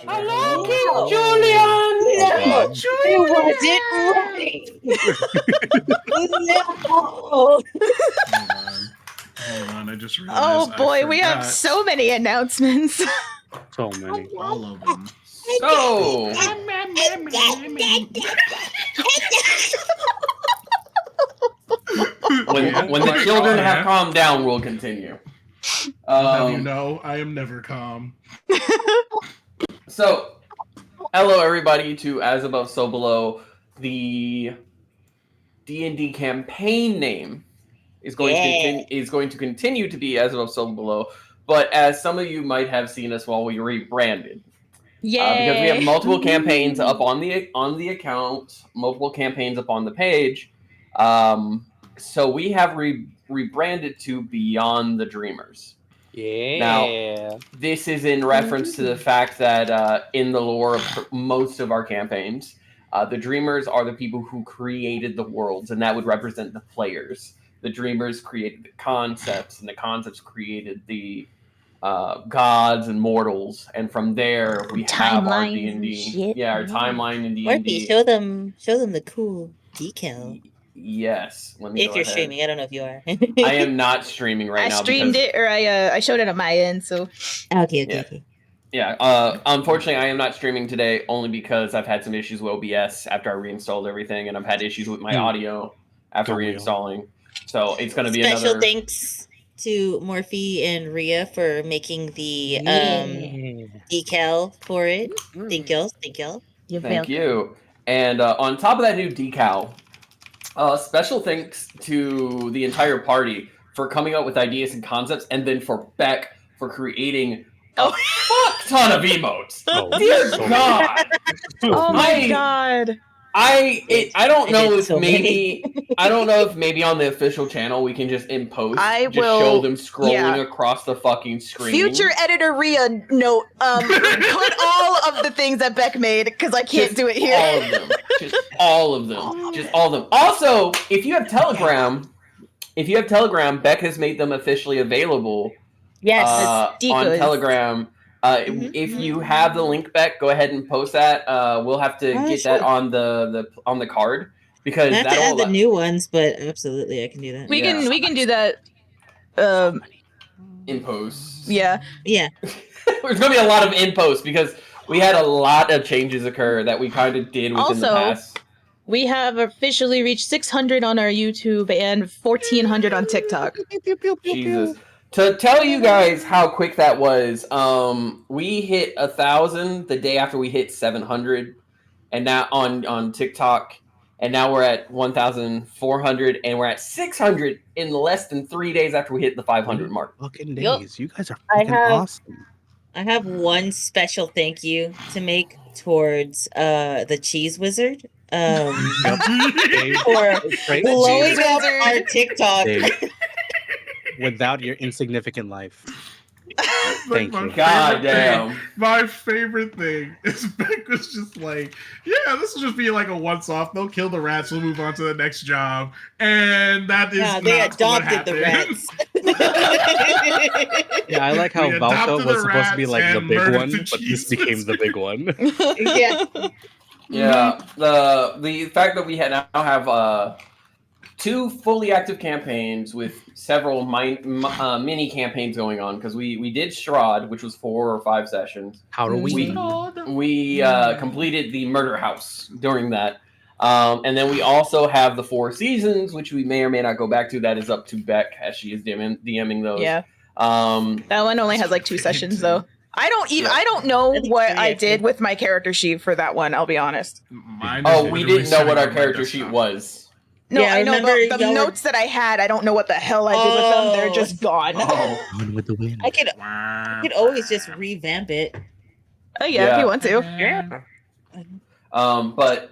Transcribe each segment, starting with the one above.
I love love King Julian. No, Oh, it wasn't right. No. Hold on. I just realized Oh boy, I we have forgot so many announcements. So many. all of them. So, when the children have calmed down, we'll continue. I'll have you know, I am never calm. So, hello everybody to As Above So Below. The D&D campaign name is going to continue to be As Above So Below, but as some of you might have seen us while we rebranded. Yay! Because we have multiple campaigns up on the account, multiple campaigns up on the page. So we have rebranded to Beyond the Dreamers. Yeah. Now, this is in reference to the fact that in the lore of most of our campaigns, the Dreamers are the people who created the worlds, and that would represent the players. The Dreamers created the concepts, and the concepts created the gods and mortals, and from there we have our D&D. Yeah, our timeline in D&D. Murphy, show them the cool decal. Yes, let me If go you're ahead. streaming, I don't know if you are. I am not streaming right now. I streamed it, or I showed it on my end. So okay. Yeah, unfortunately, I am not streaming today only because I've had some issues with OBS after I reinstalled everything, and I've had issues with my audio after reinstalling. So it's going to be special thanks to Morphe and Rhea for making the decal for it. Thank y'all. Thank you. And on top of that new decal, special thanks to the entire party for coming up with ideas and concepts, and then for Beck for creating a fuck ton of emotes. Dear God! Oh my God! I don't know if maybe on the official channel we can just show them scrolling across the fucking screen. Future editor Rhea, note, put all of the things that Beck made because I can't do it here. All of them. All of them. Also, if you have Telegram, Beck has made them officially available. Yes, on Telegram. If you have the link, Beck, go ahead and post that. We'll have to get that on the card because I have to add the new ones, but absolutely I can do that. We can do that. In post. Yeah. There's gonna be a lot of in post because we had a lot of changes occur that we kind of did within the past. We have officially reached 600 on our YouTube and 1,400 on TikTok. Jesus. To tell you guys how quick that was, we hit 1,000 the day after we hit 700, and now on TikTok, and now we're at 1,400, and we're at 600 in less than 3 days after we hit the 500 mark. Fucking days, you guys are fucking awesome. I have one special thank you to make towards the Cheese Wizard. For blowing up our TikTok. Without your insignificant life. Thank you. God damn. My favorite thing is Beck was just like, yeah, this will just be like a once-off. They'll kill the rats. We'll move on to the next job. And that is they not adopted what the rats. Yeah, I like how Valka was supposed to be like the big one, but this became the big one. Yeah. The fact that we now have 2 fully active campaigns with several mini campaigns going on, because we did Strahd, which was 4 or 5 sessions. How do we? We completed the Murder House during that. And then we also have the 4 seasons, which we may or may not go back to. That is up to Beck, as she is DMing those. Yeah. That one only has like 2 sessions, though. I don't know what I did with my character sheet for that one, I'll be honest. We didn't know what our character sheet was. No, I know the notes that I had. I don't know what the hell I did with them. They're just gone. Gone with the wind. I could always just revamp it. Oh yeah, if you want to. Yeah. But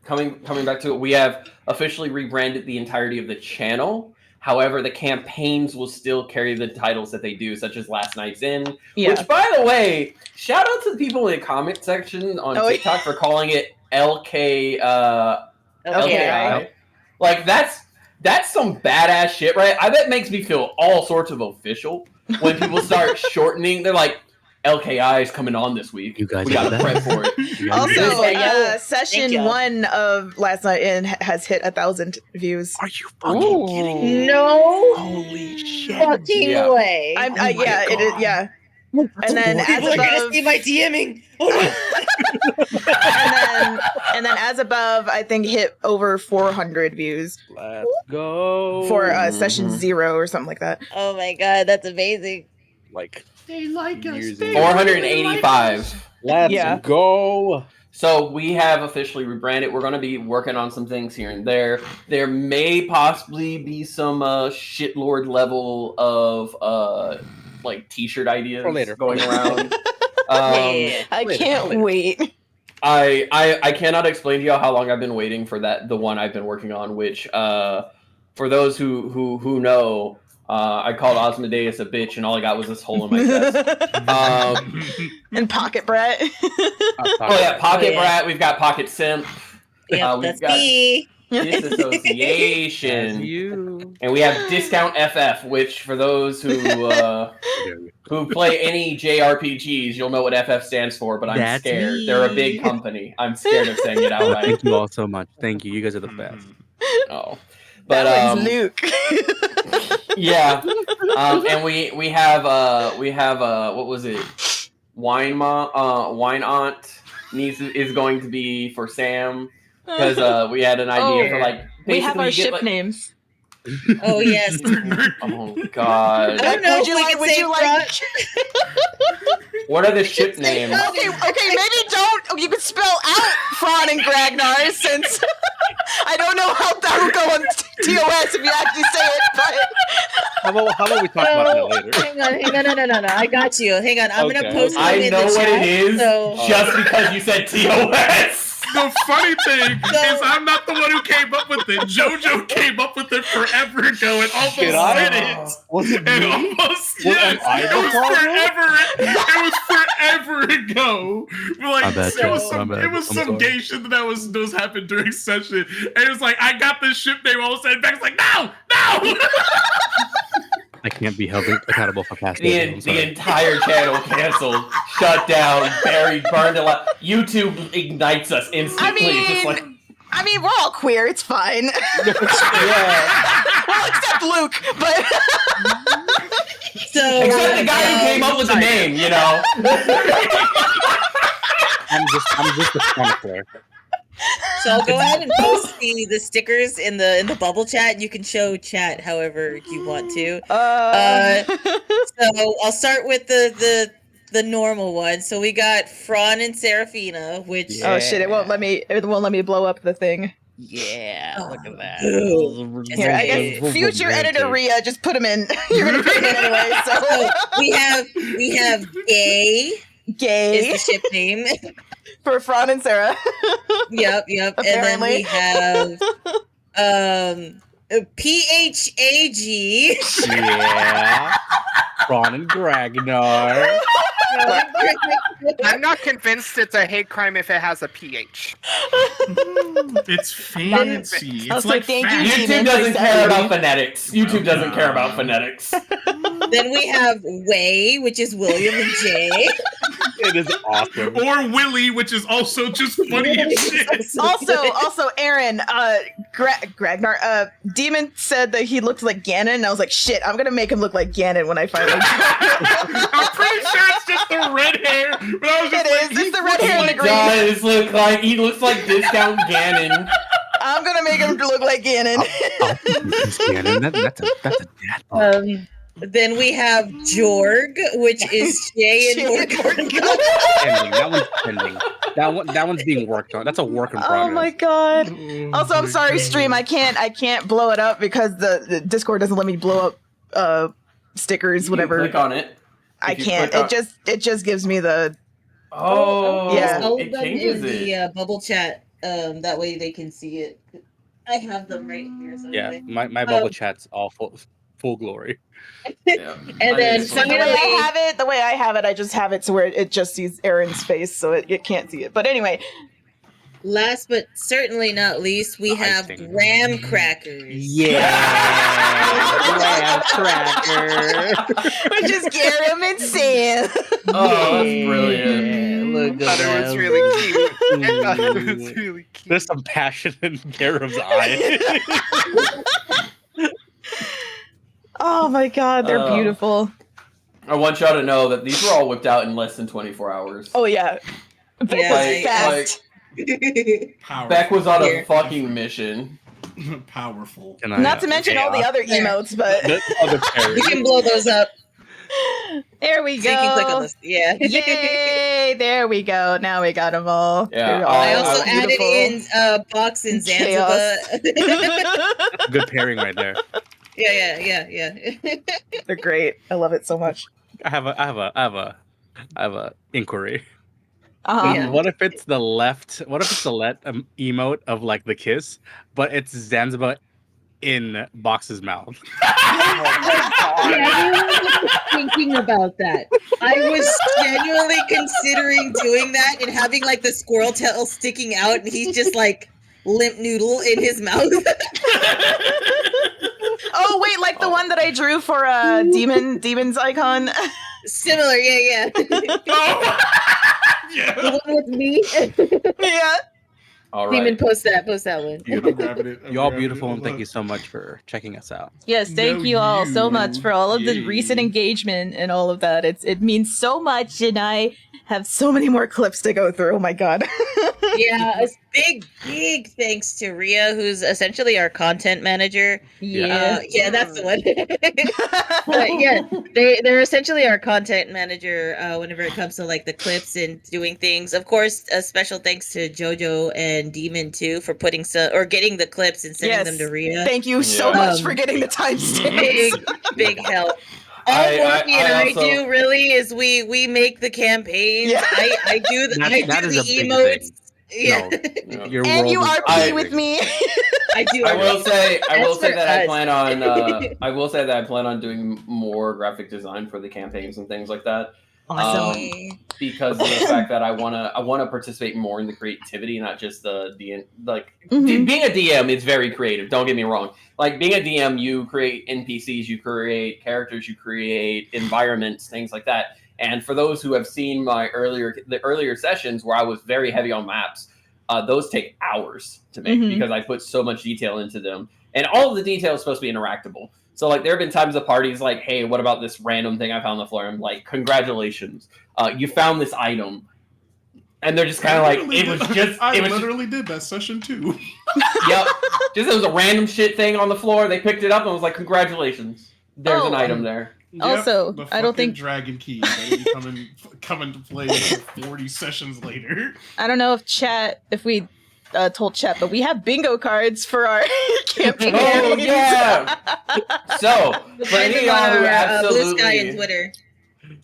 coming back to it, we have officially rebranded the entirety of the channel. However, the campaigns will still carry the titles that they do, such as Last Night's Inn. Yeah. Which, by the way, shout out to the people in the comment section on TikTok for calling it LKI. Like, that's some badass shit, right? I bet it makes me feel all sorts of official when people start shortening. They're like, LKI is coming on this week. You guys we gotta prep for it. Also, session 1 of Last Night In has hit 1,000 views. Are you fucking kidding? No. Holy shit! Fucking way. It is. Yeah. And then People are gonna see my DMing. and then as above, I think hit over 400 views. Let's go for session 0 or something like that. Oh my god, that's amazing! Like they like us. 485. Let's go. So we have officially rebranded. We're going to be working on some things here and there. There may possibly be some shitlord level of like t-shirt ideas going around. I can't wait. I cannot explain to y'all how long I've been waiting for the one I've been working on, which for those who know, I called Osmodeus a bitch, and all I got was this hole in my chest. And Pocket Brat. Pocket Brat. We've got Pocket Simp. Yeah, that's me. Disassociation. And we have Discount FF, which for those who play any JRPGs, you'll know what FF stands for, but I'm scared. Me. They're a big company. I'm scared of saying it outright. Thank you all so much. Thank you. You guys are the best. Oh. But that one's Luke. yeah. And we have what was it? Wine Aunt is going to be for Sam. Because we had an idea for like we have our ship names. Oh yes. Oh god. I don't know. Would you like? What are the ship names? Okay, maybe don't. You could spell out Fron and Gragnar, since I don't know how that would go on TOS if you actually say it. But how about we talk about that later? Hang on, no. I got you. Hang on, I'm gonna post them in the chat. I know what it is. Just because you said TOS. The funny thing is I'm not the one who came up with it. JoJo came up with it forever ago and almost said it. Was it and me? Almost, yes. It was forever ago. Like, it was some gay shit that was happened during session. And it was like, I got this ship name. All of a sudden, Beck's like, no! I can't be held accountable for past the entire channel canceled, shut down, buried, burned alive. YouTube ignites us instantly. I mean, we're all queer. It's fine. Yeah. Well, except Luke, but except the guy who came up with the name, you know. I'm just a chronicler. So I'll go ahead and post the stickers in the bubble chat. You can show chat however you want to. So I'll start with the normal one. So we got Fron and Seraphina, which oh shit! It won't let me blow up the thing. Yeah, look at that. Here, I guess future editor Rhea, just put them in. You're gonna put them in anyway. So we have Gay. Gay is the ship name. For Fron and Sarah. Yep. Apparently. And then we have PHAG. Yeah. Fron and Gragnar. I'm not convinced it's a hate crime if it has a PH. It's fancy. It's like YouTube doesn't care about phonetics. YouTube doesn't care about phonetics. Then we have Way, which is William and Jay. It is awesome. Or Willie, which is also just funny as shit. Also, Aaron, Gragnar, Demon said that he looked like Ganon, and I was like, shit, I'm gonna make him look like Ganon when I finally I'm pretty sure it's just the red hair. But I was just it's the red hair and the green. He looks like Discount Ganon. I'm gonna make him look like Ganon. Ganon. That's a dad. Then we have Jorg, which is Jay and Morgan. That one's pending. That one's being worked on. That's a work in progress. Oh my god. Also, I'm sorry, stream. I can't blow it up because the Discord doesn't let me blow up stickers, whatever. Click on it. I can't. It just gives me the yeah. It changes the bubble chat. That way they can see it. I have them right here. So yeah, my bubble chat's all full glory. Yeah. And then finally, the way I have it, I just have it to where it just sees Aaron's face, so it can't see it. But anyway, last but certainly not least, we have graham crackers. Graham cracker. Which is Garum and Sam. Oh, that's brilliant. Look at That was really cute. I thought it was really cute. There's some passion in Garum's eye. Oh my god, they're beautiful. I want y'all to know that these were all whipped out in less than 24 hours. Oh yeah. Fast. Beck was on a fucking mission. Powerful. Not to mention all the other emotes, but you can blow those up. There we go. So you can click on this. Yeah. Yay! There we go. Now we got them all. Yeah. I also added in Box and Zanzibar. Good pairing right there. Yeah. They're great. I love it so much. I have a inquiry. Yeah. What if it's the left? What if it's the left emote of like the kiss, but it's Zanzibar in Box's mouth? Thinking about that. I was genuinely considering doing that and having like the squirrel tail sticking out, and he's just like limp noodle in his mouth. Oh wait, like the one that I drew for Demon's icon. Similar, yeah. Yeah. The one with me. Yeah. All right. Demon, post that one. I'm grabbing it. You all beautiful, and thank you so much for checking us out. Yes, thank you all so much for all of the recent engagement and all of that. It means so much, and I have so many more clips to go through. Oh my god. Yeah, a big thanks to Rhea, who's essentially our content manager. Yeah. That's the one. They're essentially our content manager whenever it comes to like the clips and doing things. Of course, a special thanks to JoJo and Demon too for putting getting the clips and sending them to Rhea. Thank you so much for getting the timestamps. Big help. All Morphe and I do really is we make the campaigns. Yeah. I do the emotes. Yeah. No. And you RP with me. I do. I will say that I plan on doing more graphic design for the campaigns and things like that. Awesome. Because of the fact that I wanna participate more in the creativity, not just being a DM is very creative. Don't get me wrong. Like being a DM, you create NPCs, you create characters, you create environments, things like that. And for those who have seen the earlier sessions where I was very heavy on maps, those take hours to make because I put so much detail into them. And all of the detail is supposed to be interactable. So like there have been times the party's like, hey, what about this random thing I found on the floor? I'm like, congratulations, you found this item. And they're just kind of like, I literally did that session too. Yep. It was a random shit thing on the floor. They picked it up and was like, congratulations, there's an item there. Yep, also, I don't think Dragon Key that will be coming to play 40 sessions later. I don't know if we told chat, but we have bingo cards for our campaign. Oh yeah. So for anyone who Blue Sky and Twitter.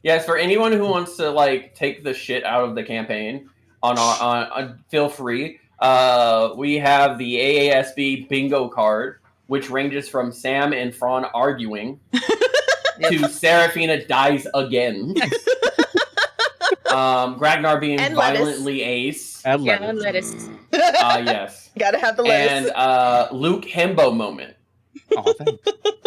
Yes, for anyone who wants to like take the shit out of the campaign, on feel free. We have the AASB bingo card, which ranges from Sam and Fran arguing. To Seraphina dies again. Gragnar being violently ace. And lettuce. Yes. Gotta have the lettuce. And Luke Hembo moment. Oh,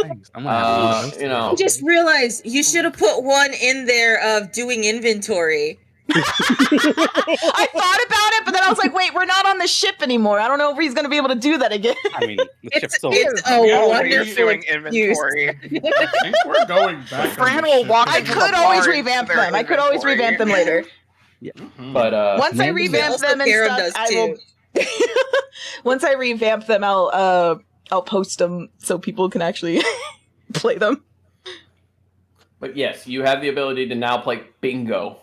thanks. I'm gonna have I just realized you should have put one in there of doing inventory. I thought about it, but then I was like, wait, we're not on the ship anymore. I don't know if he's going to be able to do that again. I mean, the ship's still it's a wonderful doing inventory. I think we're going back. Fran will walk. I could always revamp them. I could always revamp them later. Yeah. But once I revamp them and stuff, I will. Once I revamp them, I'll post them so people can actually play them. But yes, you have the ability to now play bingo.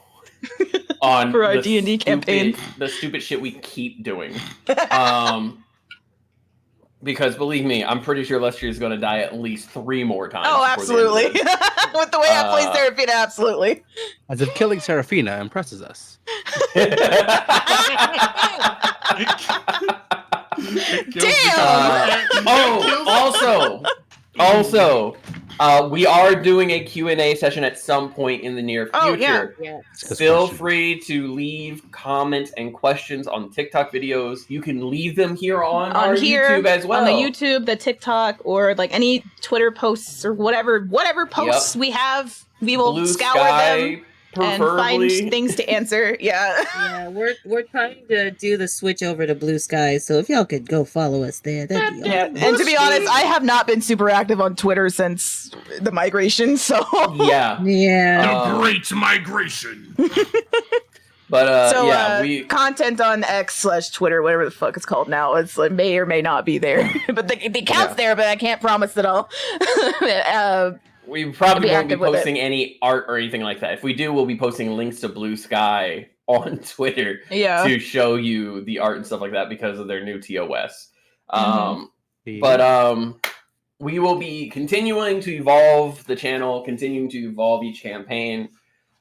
On for our D&D campaign. The stupid shit we keep doing. Because believe me, I'm pretty sure Lestria is going to die at least 3 more times. Oh, absolutely. With the way I play Seraphina, absolutely. As if killing Seraphina impresses us. Damn! Also, We are doing a Q&A session at some point in the near future. Yeah. Feel free to leave comments and questions on TikTok videos. You can leave them here on our YouTube as well. On the YouTube, the TikTok, or like any Twitter posts or whatever posts we have, we will Blue scour Sky, them and find things to answer. Yeah, we're trying to do the switch over to Blue Sky, so if y'all could go follow us there, that'd be awesome. And to be honest, I have not been super active on Twitter since the migration, so the great migration. But content on X/Twitter, whatever the fuck it's called now, it's like may or may not be there. But the account's there, but I can't promise it all. We probably won't be posting any art or anything like that. If we do, we'll be posting links to Blue Sky on Twitter to show you the art and stuff like that because of their new TOS. But we will be continuing to evolve the channel, continuing to evolve each campaign.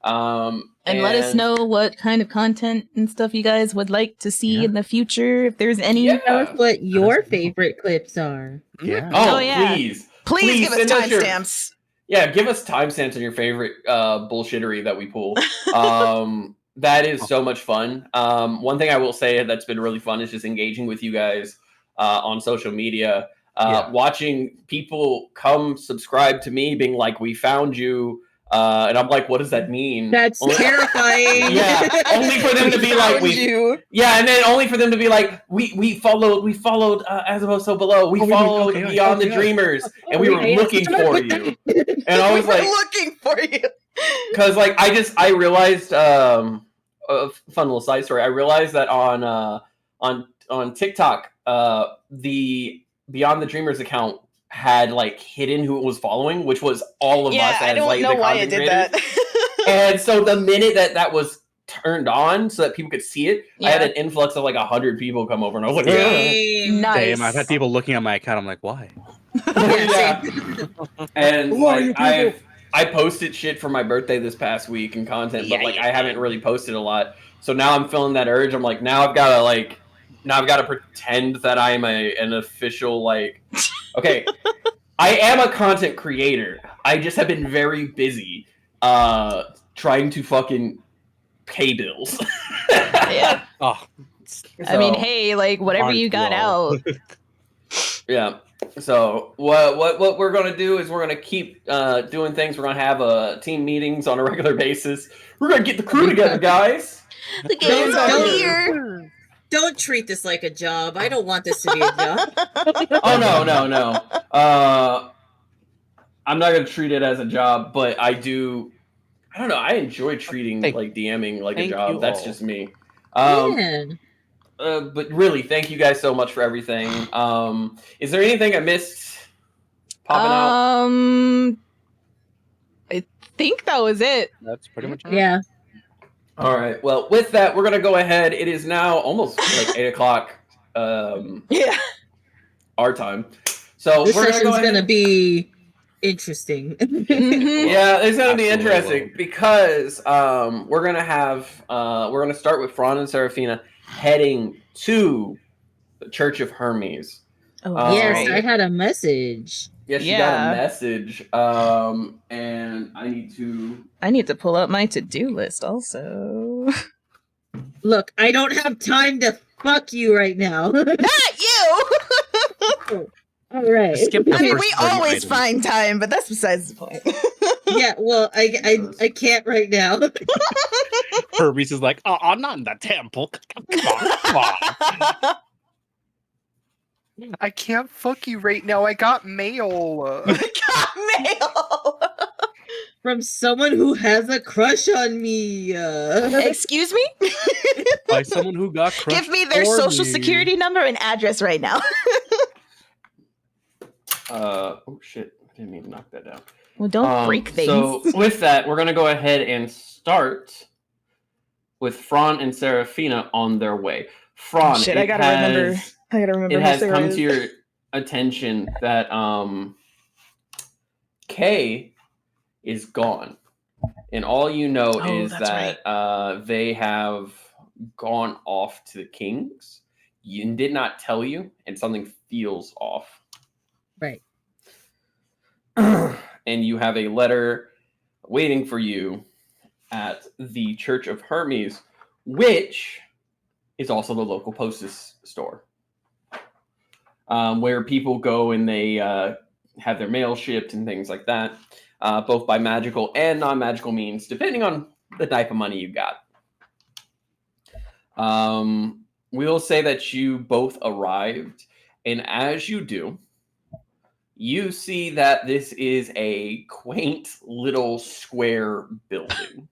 And let us know what kind of content and stuff you guys would like to see in the future, if there's any. Tell us what your favorite clips are. Please give us timestamps. Yeah, give us timestamps on your favorite bullshittery that we pull. That is so much fun. One thing I will say that's been really fun is just engaging with you guys on social media. Watching people come subscribe to me, being like, "We found you," and I'm like, "What does that mean?" That's terrifying. Yeah, only for them to be like, Yeah, and then only for them to be like, "We followed as opposed to below. We followed Beyond the Dreamers, and we were looking for you." And I was like, "Looking for you," because like I realized a fun little side story. I realized that on TikTok, the Beyond the Dreamers account had like hidden who it was following, which was all of us as I don't like know the why content it did creators. that. And so the minute that was turned on so that people could see it, I had an influx of like 100 people come over, and I was like, nice. Damn, I've had people looking at my account. I'm like, why? And like I posted shit for my birthday this past week and content, but like I haven't really posted a lot. So now I'm feeling that urge. I'm like, now I've got to pretend that I'm an official like. Okay, I am a content creator. I just have been very busy trying to fucking pay bills. I mean, hey, like whatever you got out. Yeah. So what we're gonna do is we're gonna keep doing things. We're gonna have team meetings on a regular basis. We're gonna get the crew together, guys. The game's all here. Don't treat this like a job. I don't want this to be a job. Oh no. I'm not gonna treat it as a job, but I don't know. I enjoy treating like DMing like a job. That's just me. But really, thank you guys so much for everything. Is there anything I missed popping out? I think that was it. That's pretty much it. Yeah. All right. Well, with that, we're gonna go ahead. It is now almost like 8 o'clock. Our time. So this we're session's gonna be interesting. Yeah, it's gonna be interesting because we're gonna start with Fran and Seraphina heading to the Church of Hermes. Yes, I had a message. Yes, you got a message. And I need to pull up my to-do list also. Look, I don't have time to fuck you right now. Not you! All right. I mean, we always find time, but that's besides the point. Yeah, well, I can't right now. Hermes is like, I'm not in the temple. Come on. I can't fuck you right now. I got mail. From someone who has a crush on me. Excuse me? By someone who got crushed. Give me their social security number and address right now. Oh shit. I didn't even knock that down. Well, don't break things. So with that, we're going to go ahead and start with Fran and Seraphina on their way. Fran, I gotta remember. It has come to your attention that Kay is gone, and all you know is that they have gone off to the Kings. You did not tell you, and something feels off. Right. and you have a letter waiting for you at the Church of Hermes, which is also the local postage store, where people go and they have their mail shipped and things like that, both by magical and non-magical means, depending on the type of money you got. We'll say that you both arrived, and as you do, you see that this is a quaint little square building.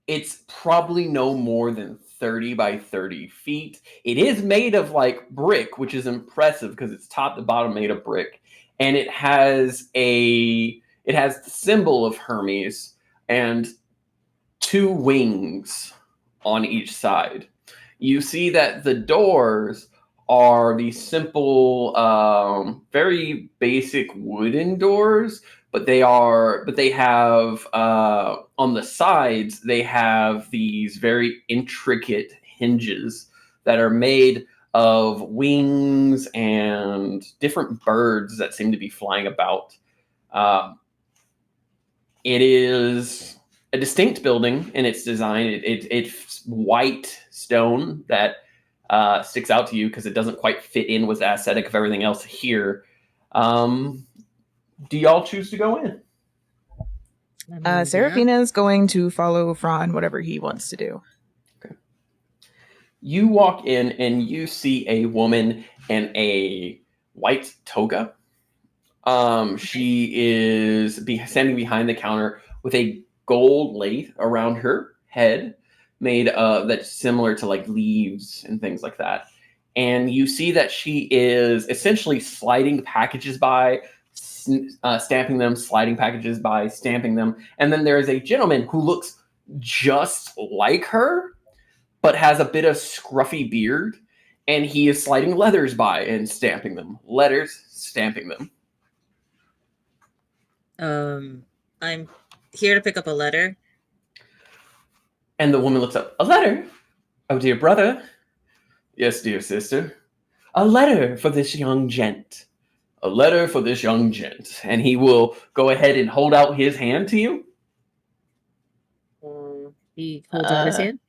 It's probably no more than 30 by 30 feet. It is made of like brick, which is impressive because it's top to bottom made of brick. And it has the symbol of Hermes and 2 wings on each side. You see that the doors are these simple, very basic wooden doors, but they have on the sides, they have these very intricate hinges that are made of wings and different birds that seem to be flying about. It is a distinct building in its design. It's white stone that sticks out to you because it doesn't quite fit in with the aesthetic of everything else here. Do y'all choose to go in? Seraphina's going to follow Fran, whatever he wants to do. Okay. You walk in and you see a woman in a white toga. She is standing behind the counter with a gold lathe around her head, made that's similar to like leaves and things like that. And you see that she is essentially sliding packages by, stamping them, sliding packages by, stamping them. And then there is a gentleman who looks just like her, but has a bit of scruffy beard. And he is sliding letters by and stamping them. Letters, stamping them. I'm here to pick up a letter. And the woman looks up. A letter? Oh, dear brother. Yes, dear sister. A letter for this young gent. A letter for this young gent. And he will go ahead and hold out his hand to you. He holds out his hand.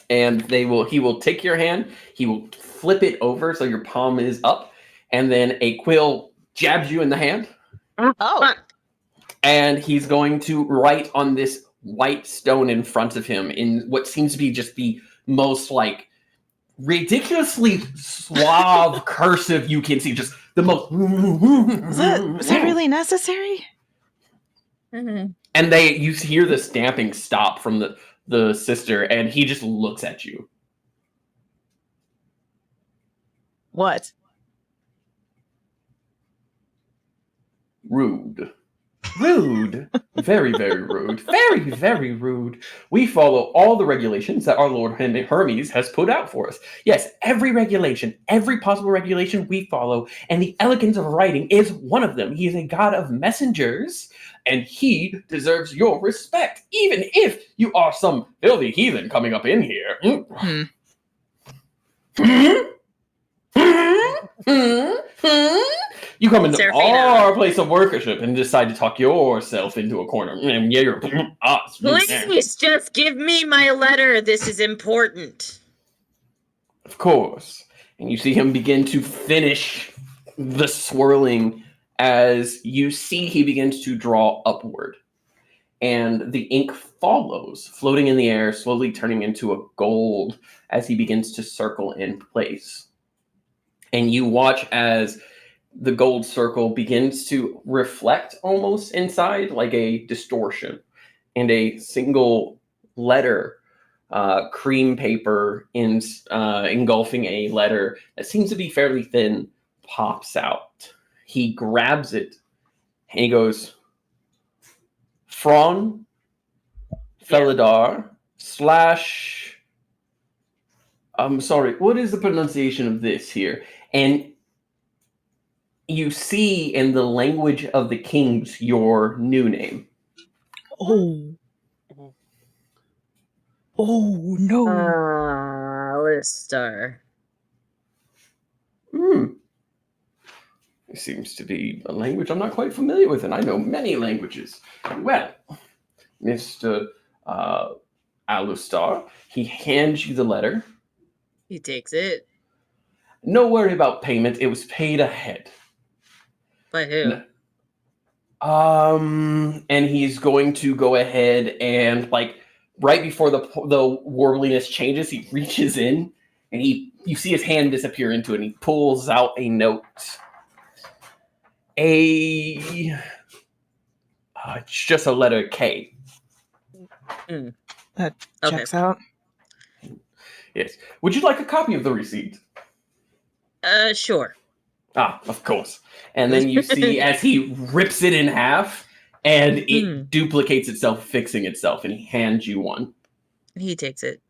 And he will take your hand. He will flip it over so your palm is up. And then a quill jabs you in the hand. Oh. And he's going to write on this white stone in front of him in what seems to be just the most like ridiculously suave cursive you can see. Just the most. Was that really necessary? Mm-hmm. And you hear the stamping stop from the sister, and he just looks at you. What? Rude. Rude. Very, very rude. Very, very rude. We follow all the regulations that our Lord Hermes has put out for us. Yes, every regulation, every possible regulation we follow, and the elegance of writing is one of them. He is a god of messengers, and he deserves your respect, even if you are some filthy heathen coming up in here. You come into our place of worship and decide to talk yourself into a corner. And yeah, you're please just give me my letter. This is important. Of course. And you see him begin to finish the swirling as you see he begins to draw upward. And the ink follows, floating in the air, slowly turning into a gold as he begins to circle in place. And you watch as the gold circle begins to reflect almost inside, like a distortion. And a single letter, cream paper engulfing a letter that seems to be fairly thin, pops out. He grabs it and he goes, Fron Felidar / I'm sorry, what is the pronunciation of this here? And you see in the language of the kings your new name. Oh no. Alistair. seems to be a language I'm not quite familiar with, and I know many languages. Well, Mr. Alustar, he hands you the letter. He takes it. No worry about payment. It was paid ahead. By who? And he's going to go ahead and, like, right before the warbliness changes, he reaches in and you see his hand disappear into it, and he pulls out a note. It's just a letter K. That checks out. Yes. Would you like a copy of the receipt? Sure. Ah, of course. And then you see as he rips it in half, and it duplicates itself, fixing itself, and he hands you one. He takes it.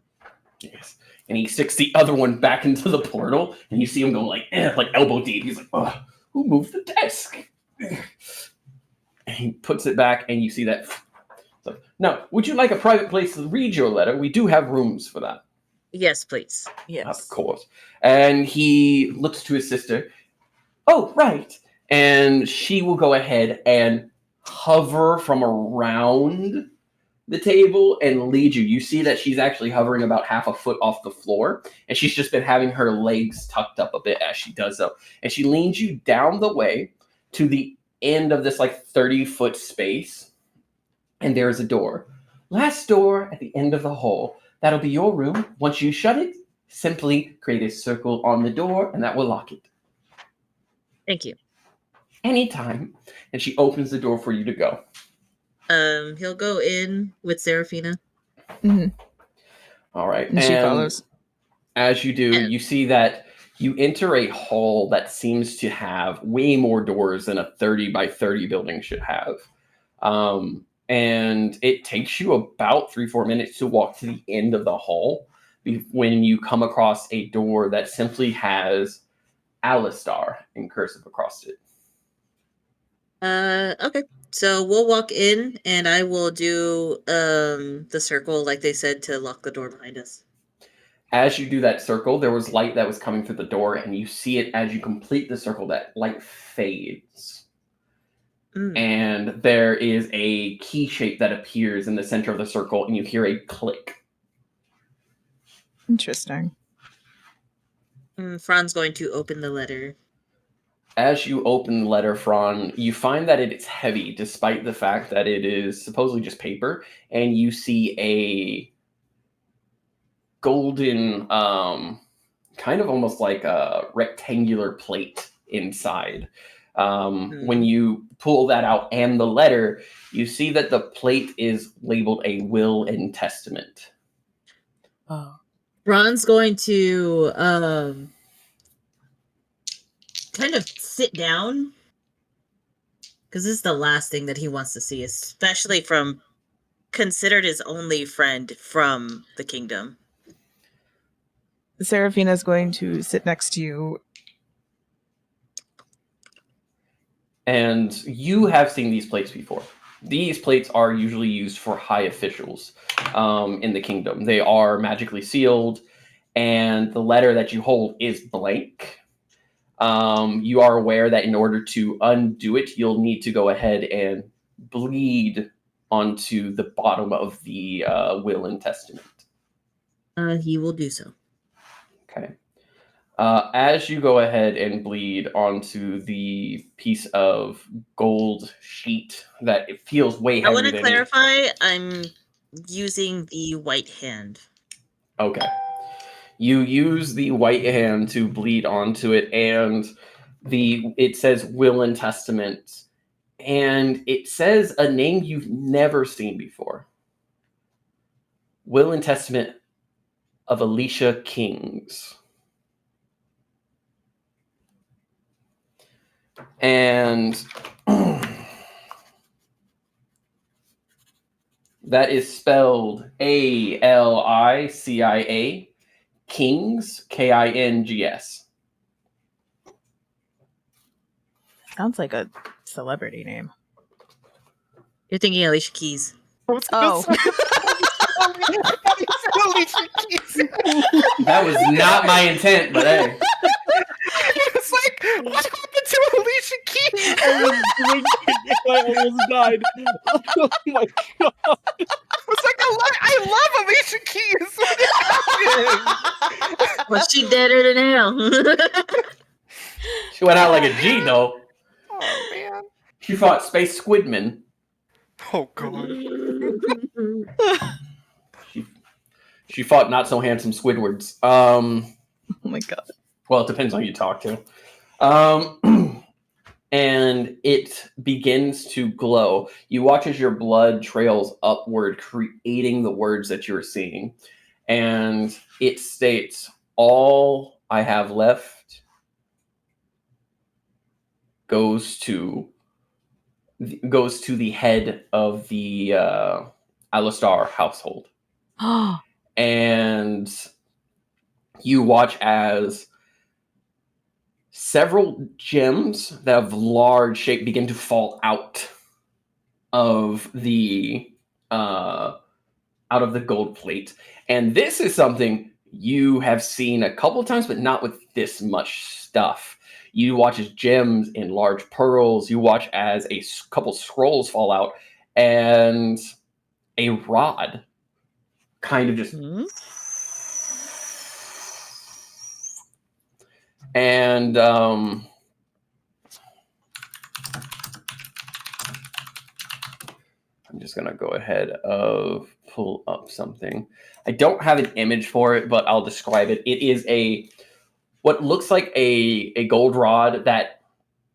Yes. And he sticks the other one back into the portal, and you see him go like elbow deep. He's like, oh, who moved the desk? And he puts it back, and you see that. So, now, would you like a private place to read your letter? We do have rooms for that. Yes, please. Yes. Of course. And he looks to his sister. Oh, right. And she will go ahead and hover from around the table and lead you. You see that she's actually hovering about half a foot off the floor, and she's just been having her legs tucked up a bit as she does so. And she leads you down the way to the end of this like 30-foot space, and there's a door. Last door at the end of the hall. That'll be your room. Once you shut it, simply create a circle on the door, and that will lock it. Thank you. Anytime. And she opens the door for you to go. He'll go in with Serafina. Mm-hmm. All right. And she follows. As you do, you see that you enter a hall that seems to have way more doors than a 30 by 30 building should have. And it takes you about 3-4 minutes to walk to the end of the hall when you come across a door that simply has Alistar in cursive across it. Okay. So we'll walk in, and I will do the circle like they said to lock the door behind us. As you do that circle, there was light that was coming through the door, and you see it as you complete the circle, that light fades. And there is a key shape that appears in the center of the circle, and you hear a click. Interesting. Fran's going to open the letter. As you open the letter, Fran, you find that it's heavy, despite the fact that it is supposedly just paper, and you see a golden, kind of almost like a rectangular plate inside. When you pull that out and the letter, you see that the plate is labeled a will and testament. Oh. Ron's going to kind of sit down, because this is the last thing that he wants to see, especially from considered his only friend from the kingdom. Serafina's going to sit next to you. And you have seen these plates before. These plates are usually used for high officials in the kingdom. They are magically sealed, and the letter that you hold is blank. You are aware that in order to undo it, you'll need to go ahead and bleed onto the bottom of the will and testament. He will do so. Okay. As you go ahead and bleed onto the piece of gold sheet that it feels way heavier. I want to clarify, I'm using the white hand. Okay. You use the white hand to bleed onto it, and it says will and testament, and it says a name you've never seen before. Will and testament of Alicia Kings. And that is spelled Alicia Kings, Kings. Sounds like a celebrity name. You're thinking Alicia Keys. Oh. Alicia Keys. That was not my intent, but hey. It's like, what happened to Alicia I almost died. Oh my god. It's like I love Alicia Keys. What are you talking? Well, she deader than hell. She went out like a G, though. Oh man. She fought Space Squidman. Oh god. She fought not so handsome Squidwards. Oh my god. Well, it depends on who you talk to. And it begins to glow. You watch as your blood trails upward, creating the words that you're seeing. And it states, "All I have left goes to the head of the Alistar household." And you watch as several gems that have large shape begin to fall out of the gold plate. And this is something you have seen a couple of times, but not with this much stuff. You watch as gems in large pearls. You watch as a couple scrolls fall out, and a rod kind of just... And I'm just going to go ahead of pull up something. I don't have an image for it, but I'll describe it. It is what looks like a gold rod that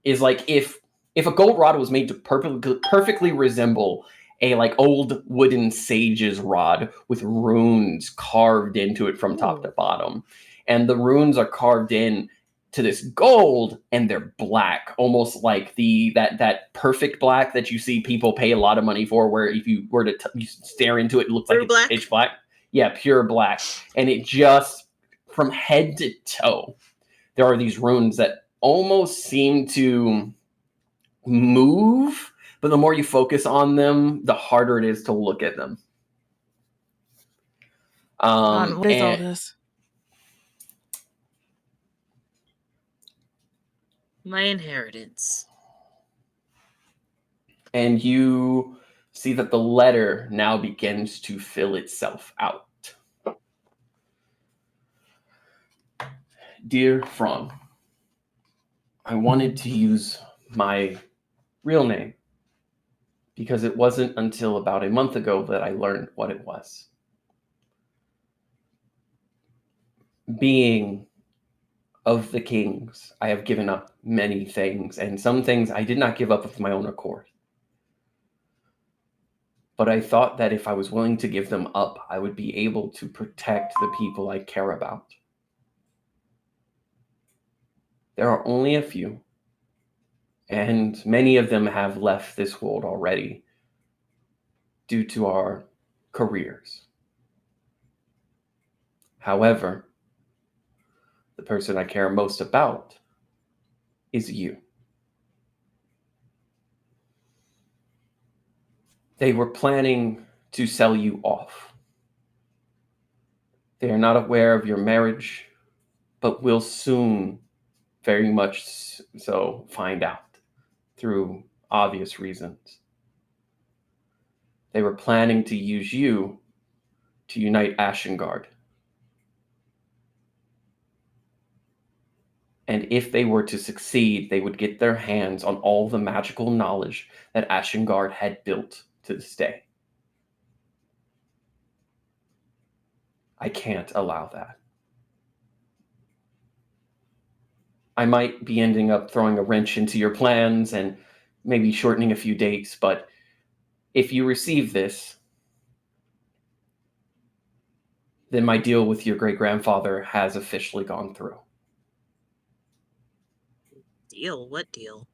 is like if a gold rod was made to perfectly resemble a like old wooden sage's rod with runes carved into it from top to bottom. And the runes are carved in to this gold, and they're black, almost like that perfect black that you see people pay a lot of money for, where if you were to you stare into it, it looks like it's pitch black. Yeah, pure black. And it just, from head to toe, there are these runes that almost seem to move, but the more you focus on them, the harder it is to look at them. What is all this? My inheritance. And you see that the letter now begins to fill itself out. Dear Fron, I wanted to use my real name because it wasn't until about a month ago that I learned what it was. Being of the kings, I have given up many things, and some things I did not give up of my own accord. But I thought that if I was willing to give them up, I would be able to protect the people I care about. There are only a few, and many of them have left this world already due to our careers. However, the person I care most about is you. They were planning to sell you off. They are not aware of your marriage, but will soon, very much so, find out through obvious reasons. They were planning to use you to unite Ashengard. And if they were to succeed, they would get their hands on all the magical knowledge that Ashengard had built to this day. I can't allow that. I might be ending up throwing a wrench into your plans and maybe shortening a few dates, but if you receive this, then my deal with your great-grandfather has officially gone through. Deal? What deal?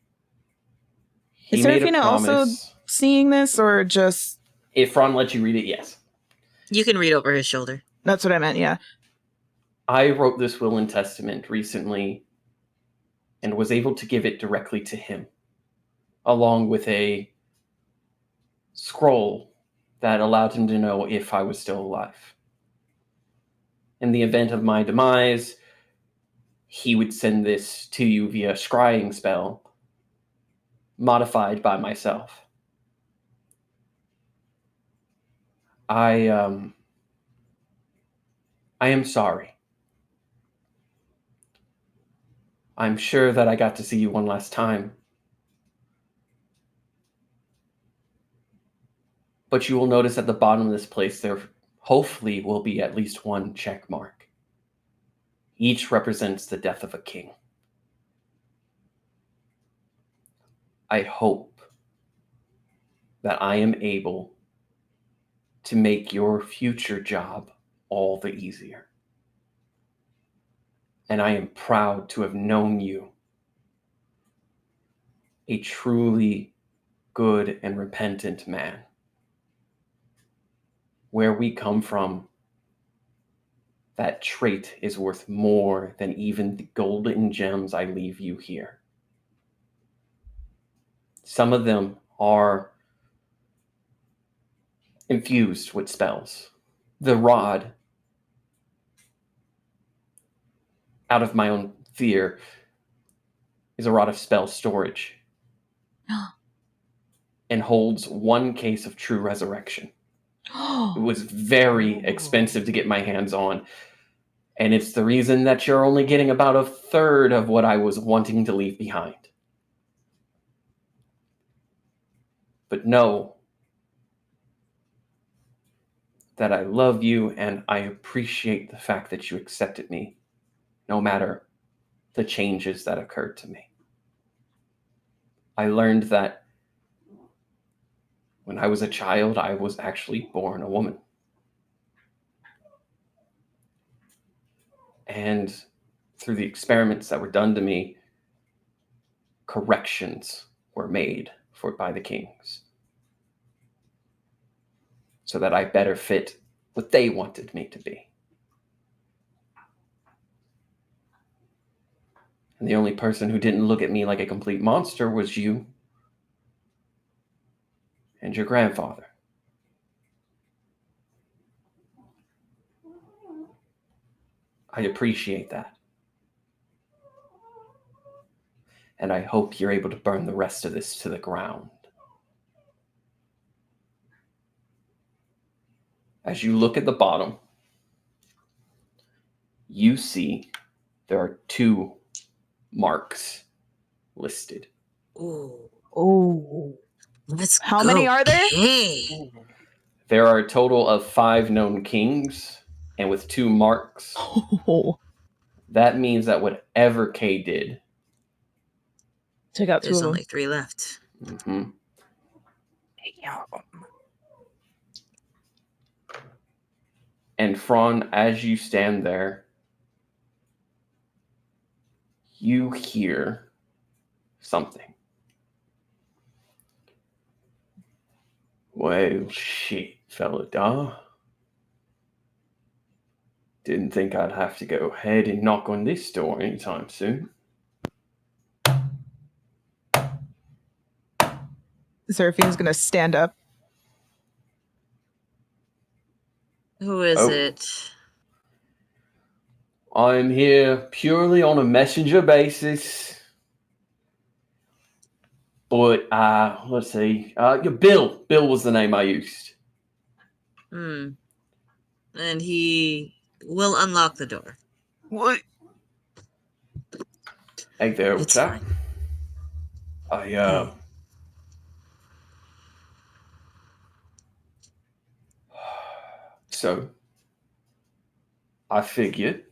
Is Serafina also seeing this, or just... If Fron lets you read it, yes. You can read over his shoulder. That's what I meant, yeah. I wrote this will and testament recently and was able to give it directly to him, along with a scroll that allowed him to know if I was still alive. In the event of my demise, he would send this to you via scrying spell, modified by myself. I am sorry. I'm sure that I got to see you one last time. But you will notice at the bottom of this place there hopefully will be at least one check mark. Each represents the death of a king. I hope that I am able to make your future job all the easier. And I am proud to have known you, a truly good and repentant man. Where we come from, that trait is worth more than even the golden gems I leave you here. Some of them are infused with spells. The rod, out of my own fear, is a rod of spell storage and holds one case of true resurrection. It was very expensive to get my hands on, and it's the reason that you're only getting about a third of what I was wanting to leave behind. But know that I love you and I appreciate the fact that you accepted me, no matter the changes that occurred to me. I learned that when I was a child, I was actually born a woman. And through the experiments that were done to me, corrections were made by the kings so that I better fit what they wanted me to be. And the only person who didn't look at me like a complete monster was you and your grandfather. I appreciate that. And I hope you're able to burn the rest of this to the ground. As you look at the bottom, you see there are 2 marks listed. Ooh. Oh. Let's How go. many are there? King. There are a total of 5 known kings, and with 2 marks, Oh. that means that whatever Kay did, Took out 2 There's of them. only 3 left. mm-hmm. And Fron, as you stand there, you hear something. Well, shit, fella, da. Didn't think I'd have to go ahead and knock on this door anytime soon. Seraphine's gonna stand up. Who is it? I'm here purely on a messenger basis. But, let's see. Bill. Bill was the name I used. And he will unlock the door. What? Hey there, what's It's that? fine. So, I figured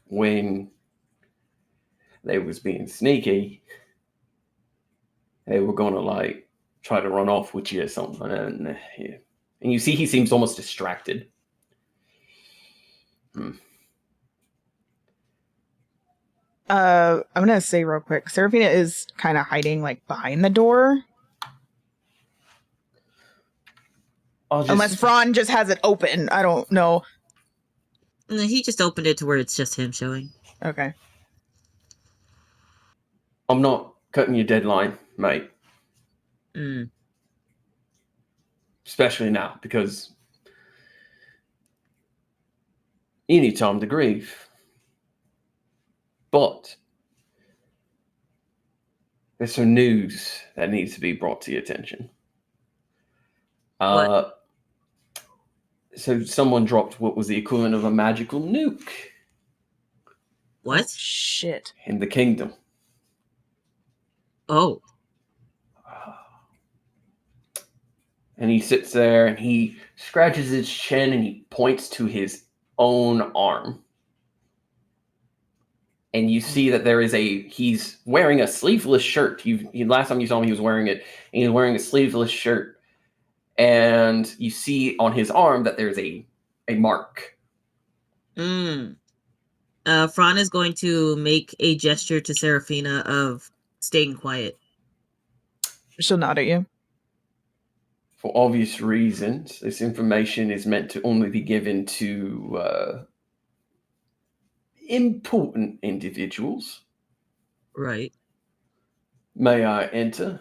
when they was being sneaky, they were gonna, like, try to run off with you or something. And, yeah. And you see he seems almost distracted. I'm gonna say real quick, Seraphina is kind of hiding like behind the door. Unless Fron just has it open. I don't know. No, he just opened it to where it's just him showing. Okay. I'm not cutting your deadline, mate. Especially now, because you need time to grieve. But there's some news that needs to be brought to your attention. What? So someone dropped what was the equivalent of a magical nuke What? Shit. in the kingdom. Oh. And he sits there and he scratches his chin and he points to his own arm. And you see that he's wearing a sleeveless shirt. Last time you saw him, he was wearing it. And he's wearing a sleeveless shirt. And you see on his arm that there's a mark. Fran is going to make a gesture to Seraphina of staying quiet. She'll nod at you. For obvious reasons, this information is meant to only be given to important individuals. Right. May I enter?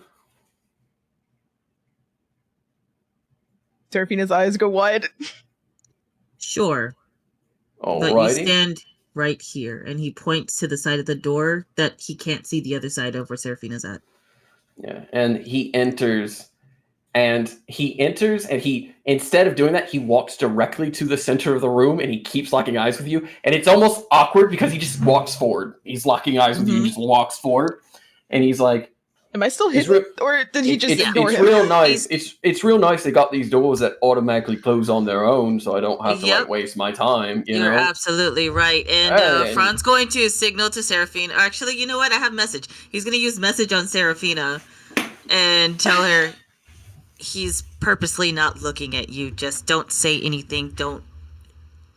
Seraphina's eyes go wide. Sure. Alrighty. But you stand right here. And he points to the side of the door that he can't see the other side of where Seraphina's at. Yeah, and he enters, and he instead of doing that, he walks directly to the center of the room, and he keeps locking eyes with you, and it's almost awkward because he just walks forward. He's locking eyes with you, just walks forward, and he's like, "Am I still hidden, or did he just ignore him?" It's real nice. It's real nice. They got these doors that automatically close on their own, so I don't have to waste my time. You're absolutely right. And Fran's going to signal to Seraphina. Actually, you know what? I have message. He's going to use message on Seraphina and tell her he's purposely not looking at you. Just don't say anything. Don't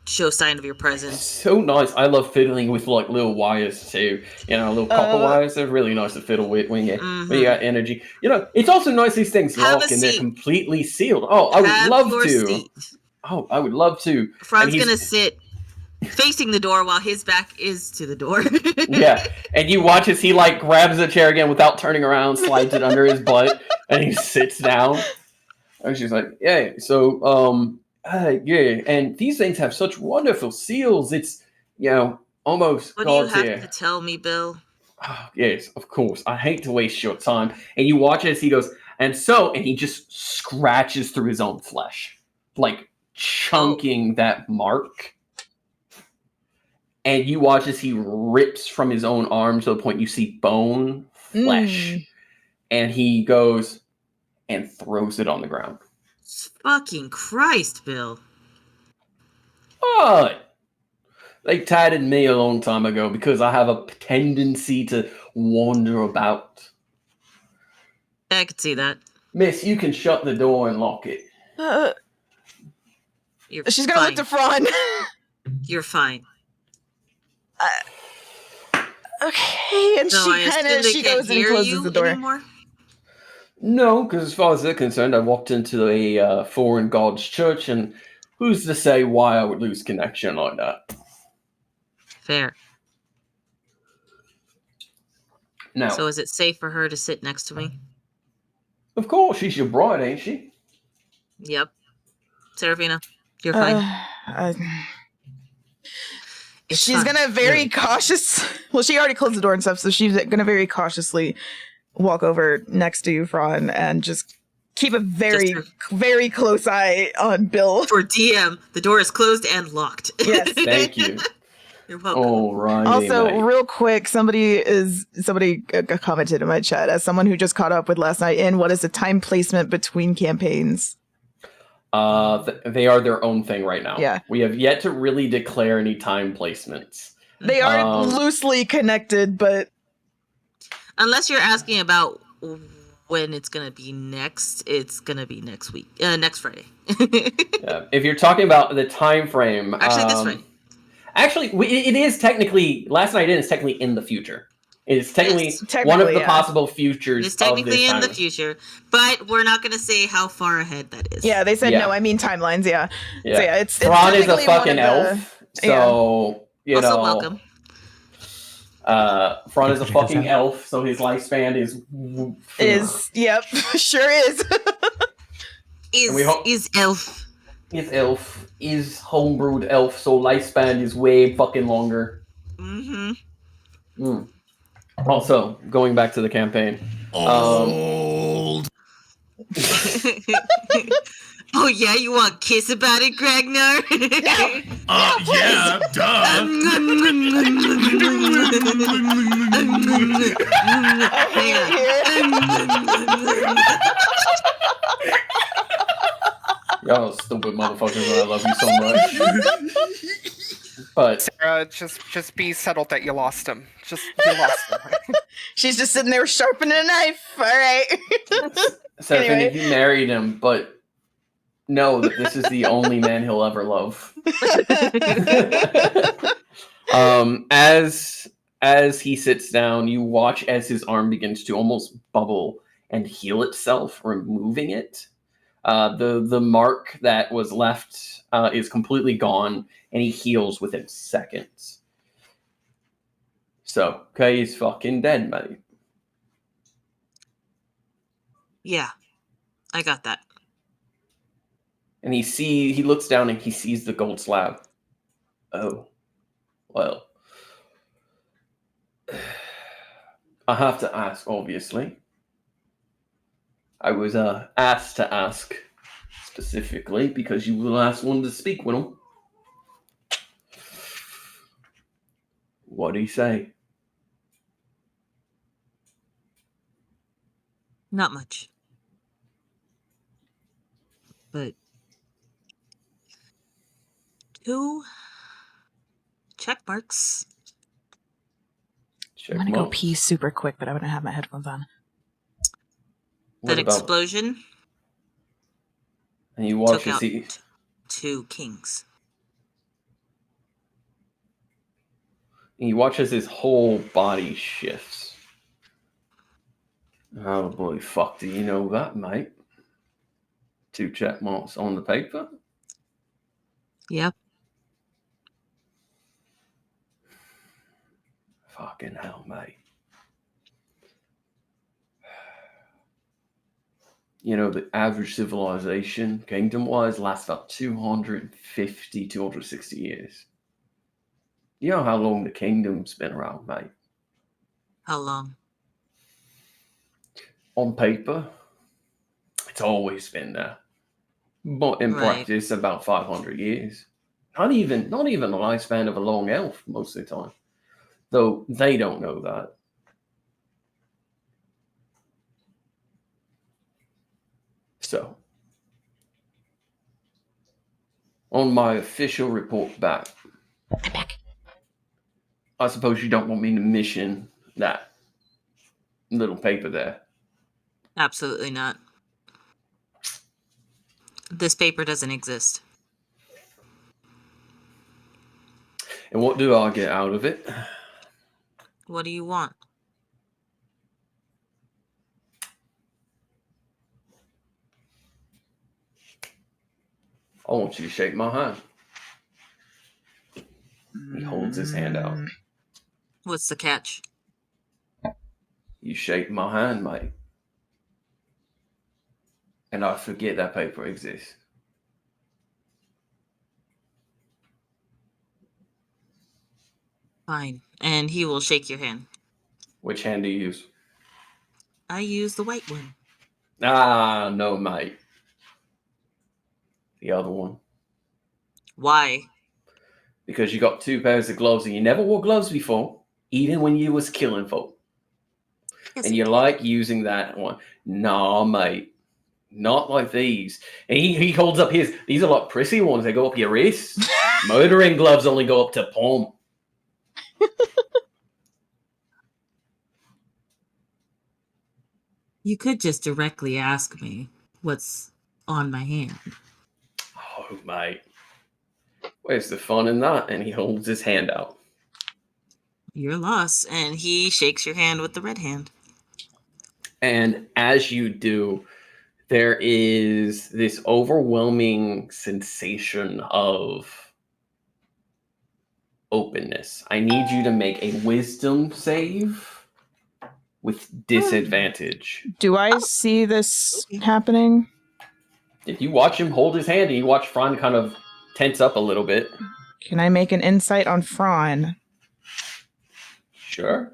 show sign of your presence. So nice. I love fiddling with like little wires too. Little copper wires. They're really nice to fiddle with when you got energy. It's also nice these things lock and they're completely sealed. Oh, I would love to. Seat. Oh, I would love to. Fran's gonna sit facing the door while his back is to the door. Yeah, and you watch as he like grabs a chair again without turning around, slides it under his butt, and he sits down. And she's like, "Yeah, so yeah, and these things have such wonderful seals. It's almost what do you have to tell me, Bill?" Oh, yes, of course. I hate to waste your time. And you watch as he goes, and he just scratches through his own flesh, like chunking that mark. And you watch as he rips from his own arm to the point you see bone, flesh. And he goes and throws it on the ground. Fucking Christ, Bill. Oh, they tied me a long time ago because I have a tendency to wander about. I could see that. Miss, you can shut the door and lock it. She's gonna look to Fran. You're fine. Okay, and so she goes and closes the door. Anymore? No, because as far as they're concerned, I walked into a foreign god's church, and who's to say why I would lose connection like that? Fair. Now, so is it safe for her to sit next to me? Of course, she's your bride, ain't she? Yep. Seraphina, you're fine. She's gonna very cautious. Well, she already closed the door and stuff, so she's gonna very cautiously walk over next to you, Fran, and just keep a very, very close eye on Bill. For DM, the door is closed and locked. Yes. Thank you. You're welcome. All right. Also, real quick, somebody commented in my chat, as someone who just caught up with Last Night In, what is the time placement between campaigns? They are their own thing right now. Yeah. We have yet to really declare any time placements. They are loosely connected, but unless you're asking about when it's gonna be next, it's gonna be next week, next Friday. Yeah. If you're talking about the time frame, actually, this Friday. Actually, it is technically Last Night In is technically in the future. It's technically one of the possible futures. It's technically in the future, but we're not going to say how far ahead that is. Yeah, they said no. I mean timelines. Yeah. Yeah. So yeah, it's Fran is a fucking elf. So you also know. Welcome. Fran is a fucking elf, so his lifespan is yep, sure is. is elf. Is elf. Is homebrewed elf, so lifespan is way fucking longer. Also, going back to the campaign. Oh yeah, you want kiss about it, Gragnar? Yeah, duh. Y'all stupid motherfuckers, and I love you so much. But Sarah, just be settled that you lost him. You lost him. She's just sitting there sharpening a knife. All right. Seraphina, Anyway. you married him, but know that this is the only man he'll ever love. As he sits down, you watch as his arm begins to almost bubble and heal itself, removing it. The mark that was left is completely gone, and he heals within seconds. So, Kay's fucking dead, mate. Yeah, I got that. And he looks down and he sees the gold slab. Oh, well. I have to ask, obviously. I was asked to ask specifically because you were the last one to speak with him. What'd he say? Not much. But 2 check marks. I'm gonna go pee super quick, but I'm gonna have my headphones on. That explosion. And you watch took as out he 2 kings. and you watch as his whole body shifts. Oh boy, fuck! Do you know that, mate? 2 check marks on the paper. Yep. Fucking hell, mate. You know, the average civilization, kingdom-wise, lasts about 250, 260 years. You know how long the kingdom's been around, mate? How long? On paper, it's always been there. But in practice, about 500 years. Not even the lifespan of a long elf most of the time. Though they don't know that. So, on my official report back, I'm back. I suppose you don't want me to mission that little paper there. Absolutely not. This paper doesn't exist. And what do I get out of it? What do you want? I want you to shake my hand. He holds his hand out. What's the catch? You shake my hand, mate. And I forget that paper exists. Fine. And he will shake your hand. Which hand do you use? I use the white one. Ah, no, mate. The other one. Why? Because you got 2 pairs of gloves and you never wore gloves before, even when you was killing folk. Yes, And you like using that one. Nah, mate. Not like these. And he holds up his. These are like prissy ones. They go up your wrist. Murdering gloves only go up to palm. You could just directly ask me what's on my hand. Oh, mate. Where's the fun in that? And he holds his hand out. Your loss. And he shakes your hand with the red hand. And as you do, there is this overwhelming sensation of openness. I need you to make a wisdom save with disadvantage. Do I see this happening? If you watch him hold his hand and you watch Fran kind of tense up a little bit. Can I make an insight on Fran? Sure.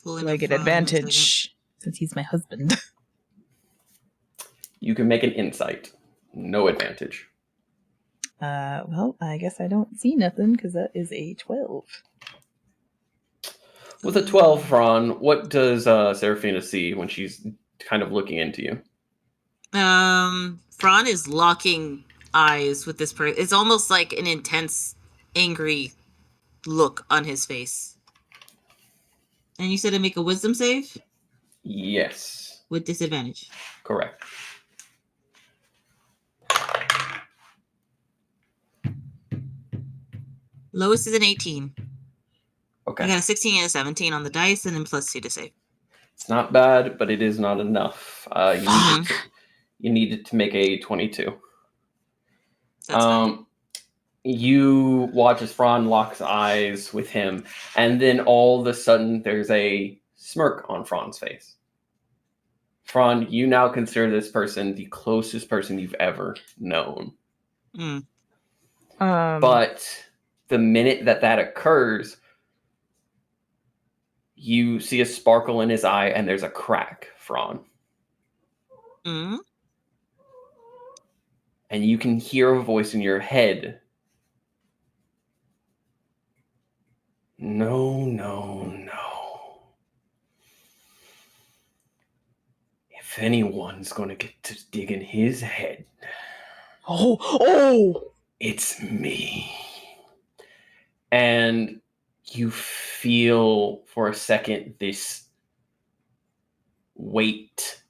Do I get advantage since he's my husband? You can make an insight. No advantage. Well, I guess I don't see nothing because that is a 12. With a 12, Fran, what does Seraphina see when she's kind of looking into you? Fran is locking eyes with this person. It's almost like an intense, angry look on his face. And you said to make a wisdom save? Yes. With disadvantage. Correct. Lowest is an 18. Okay. I got a 16 and a 17 on the dice, and then +2 to save. It's not bad, but it is not enough. You needed to make a 22. That's fine. You watch as Fran locks eyes with him, and then all of a sudden there's a smirk on Fran's face. Fran, you now consider this person the closest person you've ever known. But the minute that occurs, you see a sparkle in his eye, and there's a crack, Fran. And you can hear a voice in your head. No, no, no. If anyone's going to get to dig in his head, it's me. And you feel for a second this weight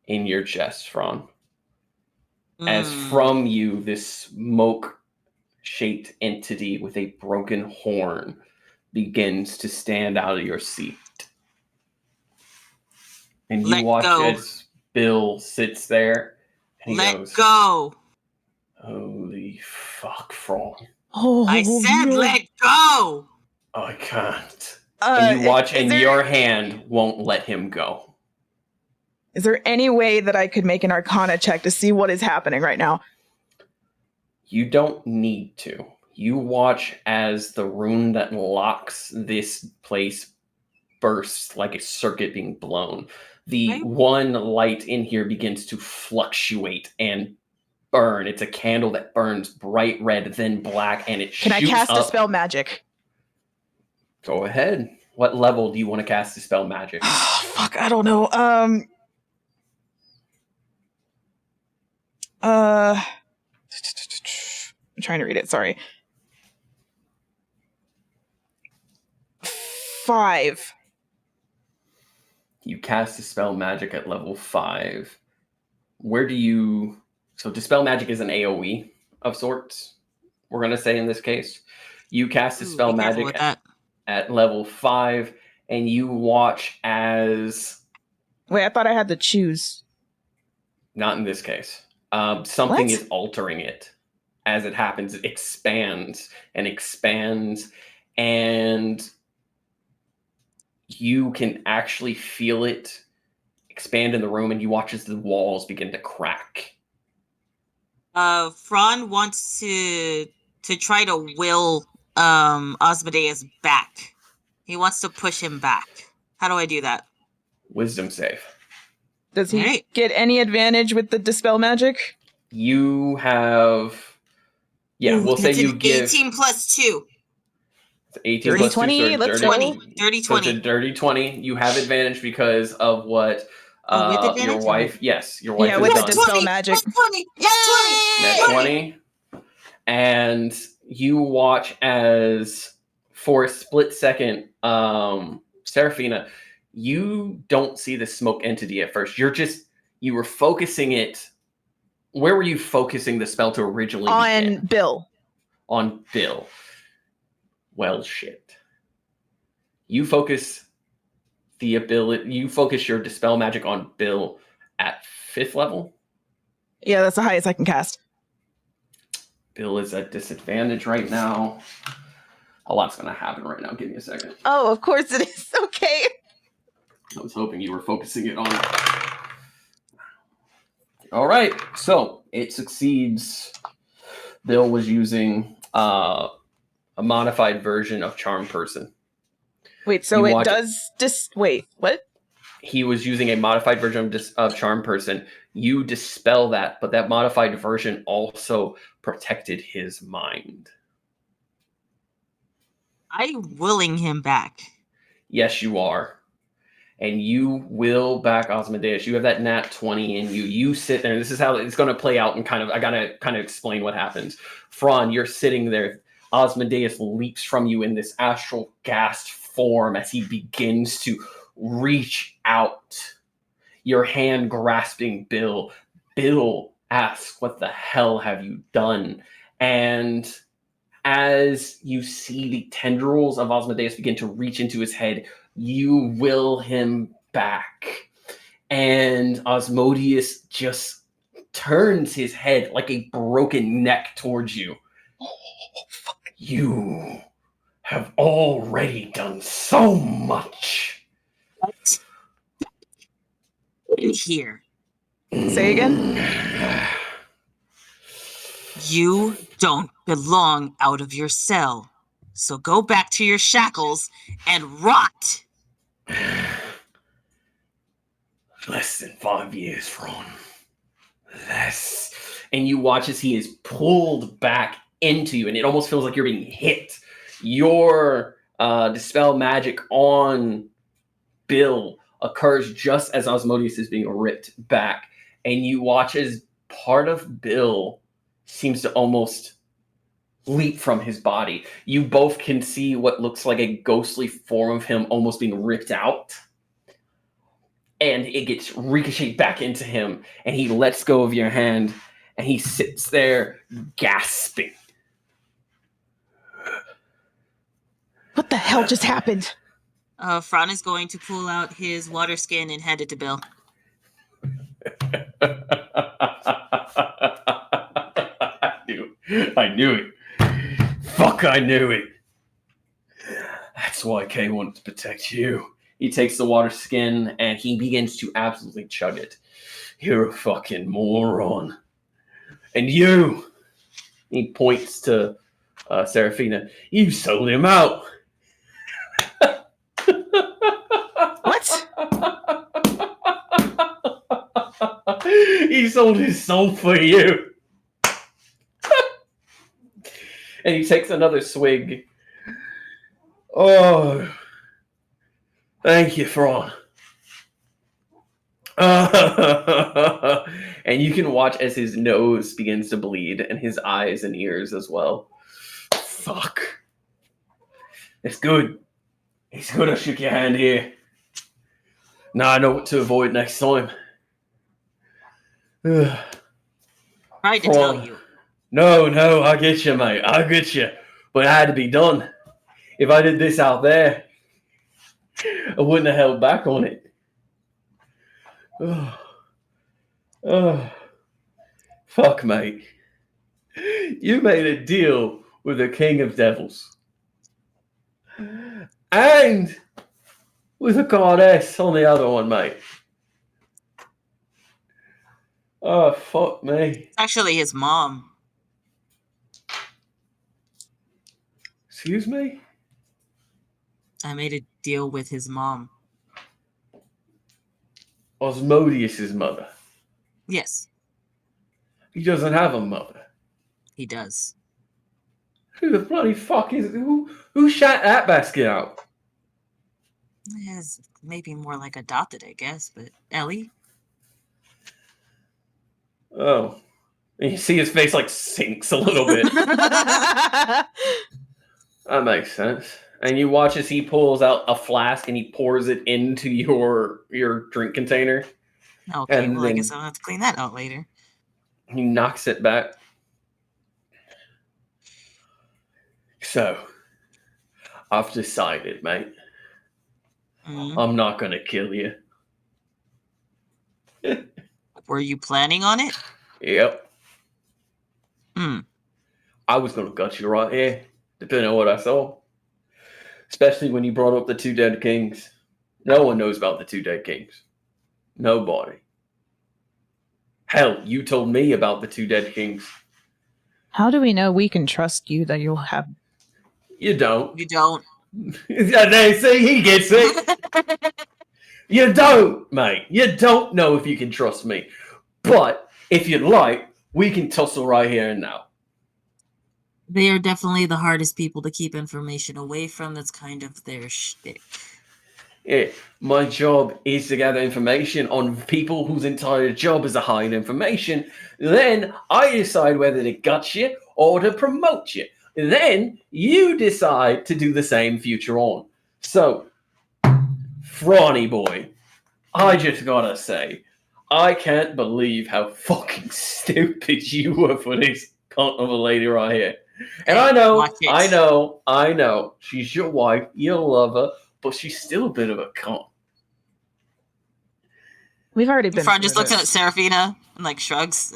in your chest, Fran. As from you, this smoke-shaped entity with a broken horn begins to stand out of your seat. And you watch as Bill sits there and he goes, Let go. Holy fuck, Fran. I said let go. I can't. And you watch and your hand won't let him go. Is there any way that I could make an Arcana check to see what is happening right now? You don't need to. You watch as the rune that locks this place bursts like a circuit being blown. The one light in here begins to fluctuate and burn. It's a candle that burns bright red, then black, and it shoots up. Can I cast Dispel Magic? Go ahead. What level do you want to cast Dispel Magic? Fuck, I don't know. I'm trying to read it, sorry. 5. You cast Dispel Magic at level 5. Where do you... So Dispel Magic is an AoE of sorts, we're going to say in this case. You cast Dispel Magic at level 5, and you watch as... Wait, I thought I had to choose. Not in this case. Something is altering it. As it happens, it expands and expands, and you can actually feel it expand in the room, and you watch as the walls begin to crack. Fran wants to try to will Asmodeus back. He wants to push him back. How do I do that? Wisdom save. Does he get any advantage with the Dispel Magic? You have... Yeah, we'll say you give... 18 plus 2. 18 dirty plus 20, 2, so let's dirty, go. Dirty 20. So it's a dirty 20. You have advantage because of what your wife... Yes, your wife has with the Dispel Magic. 20. Yeah, 20. And you watch as, for a split second, Seraphina, you don't see the smoke entity at first. You were focusing it. Where were you focusing the spell to originally begin? Bill. On Bill. Well, shit. You focus your Dispel Magic on Bill at 5th level? Yeah, that's the highest I can cast. Bill is at disadvantage right now. A lot's going to happen right now. Give me a second. Oh, of course it is. Okay. I was hoping you were focusing it on it. All right. So it succeeds. Bill was using a modified version of Charm Person. Wait, so it does... Wait, what? He was using a modified version of Charm Person. You dispel that, but that modified version also protected his mind. I'm willing him back. Yes, you are. And you will back Osmodeus. You have that nat 20 in you. You sit there. This is how it's going to play out. And I got to kind of explain what happens. Fron, you're sitting there. Osmodeus leaps from you in this astral ghast form as he begins to reach out. Your hand grasping Bill. Bill asks, "What the hell have you done?" And as you see the tendrils of Osmodeus begin to reach into his head, you will him back. And Osmodeus just turns his head like a broken neck towards you. You have already done so much. What? Here. Say again? You don't belong out of your cell. So go back to your shackles and rot. Less than 5 years, Fron. Less. And you watch as he is pulled back into you, and it almost feels like you're being hit. Your dispel magic on Bill occurs just as Osmodeus is being ripped back, and you watch as part of Bill seems to almost leap from his body. You both can see what looks like a ghostly form of him almost being ripped out, and it gets ricocheted back into him, and he lets go of your hand, and he sits there gasping. What the hell just happened? Fran is going to pull out his water skin and hand it to Bill. I knew it. Fuck, I knew it. That's why Kay wanted to protect you. He takes the water skin and he begins to absolutely chug it. You're a fucking moron. And you, he points to Seraphina, you sold him out. What? He sold his soul for you. And he takes another swig. Oh, thank you, Fron. And you can watch as his nose begins to bleed and his eyes and ears as well. Fuck. It's good. It's good I shook your hand here. Now I know what to avoid next time. Tried to tell you. No, I get you, mate. I get you. But it had to be done. If I did this out there, I wouldn't have held back on it. Fuck, mate. You made a deal with the King of Devils. And with a goddess on the other one, mate. Oh, fuck me. It's actually his mom. Excuse me? I made a deal with his mom. Osmodeus' mother. Yes, He doesn't have a mother. he does. Who the bloody fuck is who shot that basket out? It's maybe more like adopted, I guess, but Ellie? Oh. And you see his face like sinks a little bit. That makes sense. And you watch as he pulls out a flask and he pours it into your drink container. Okay, And well, I then guess I'll have to clean that out later. he knocks it back. So, I've decided, mate. Mm. I'm not going to kill you. Were you planning on it? Yep. Hmm. I was going to gut you right here, depending on what I saw. Especially when you brought up the two dead kings. No one knows about the two dead kings. Nobody. Hell, you told me about the two dead kings. How do we know we can trust you that you'll have... You don't. You don't. See, he gets it. You don't, mate. You don't know if you can trust me. But if you'd like, we can tussle right here and now. They are definitely the hardest people to keep information away from. That's kind of their shtick. Yeah, my job is to gather information on people whose entire job is to hide information. Then I decide whether to gut you or to promote you. Then you decide to do the same future on. So, Frawny boy, I just gotta say, I can't believe how fucking stupid you were for this cunt of a lady right here. And I know, she's your wife, you love her, but she's still a bit of a cunt. We've already been. Fran just looks at Serafina and like shrugs.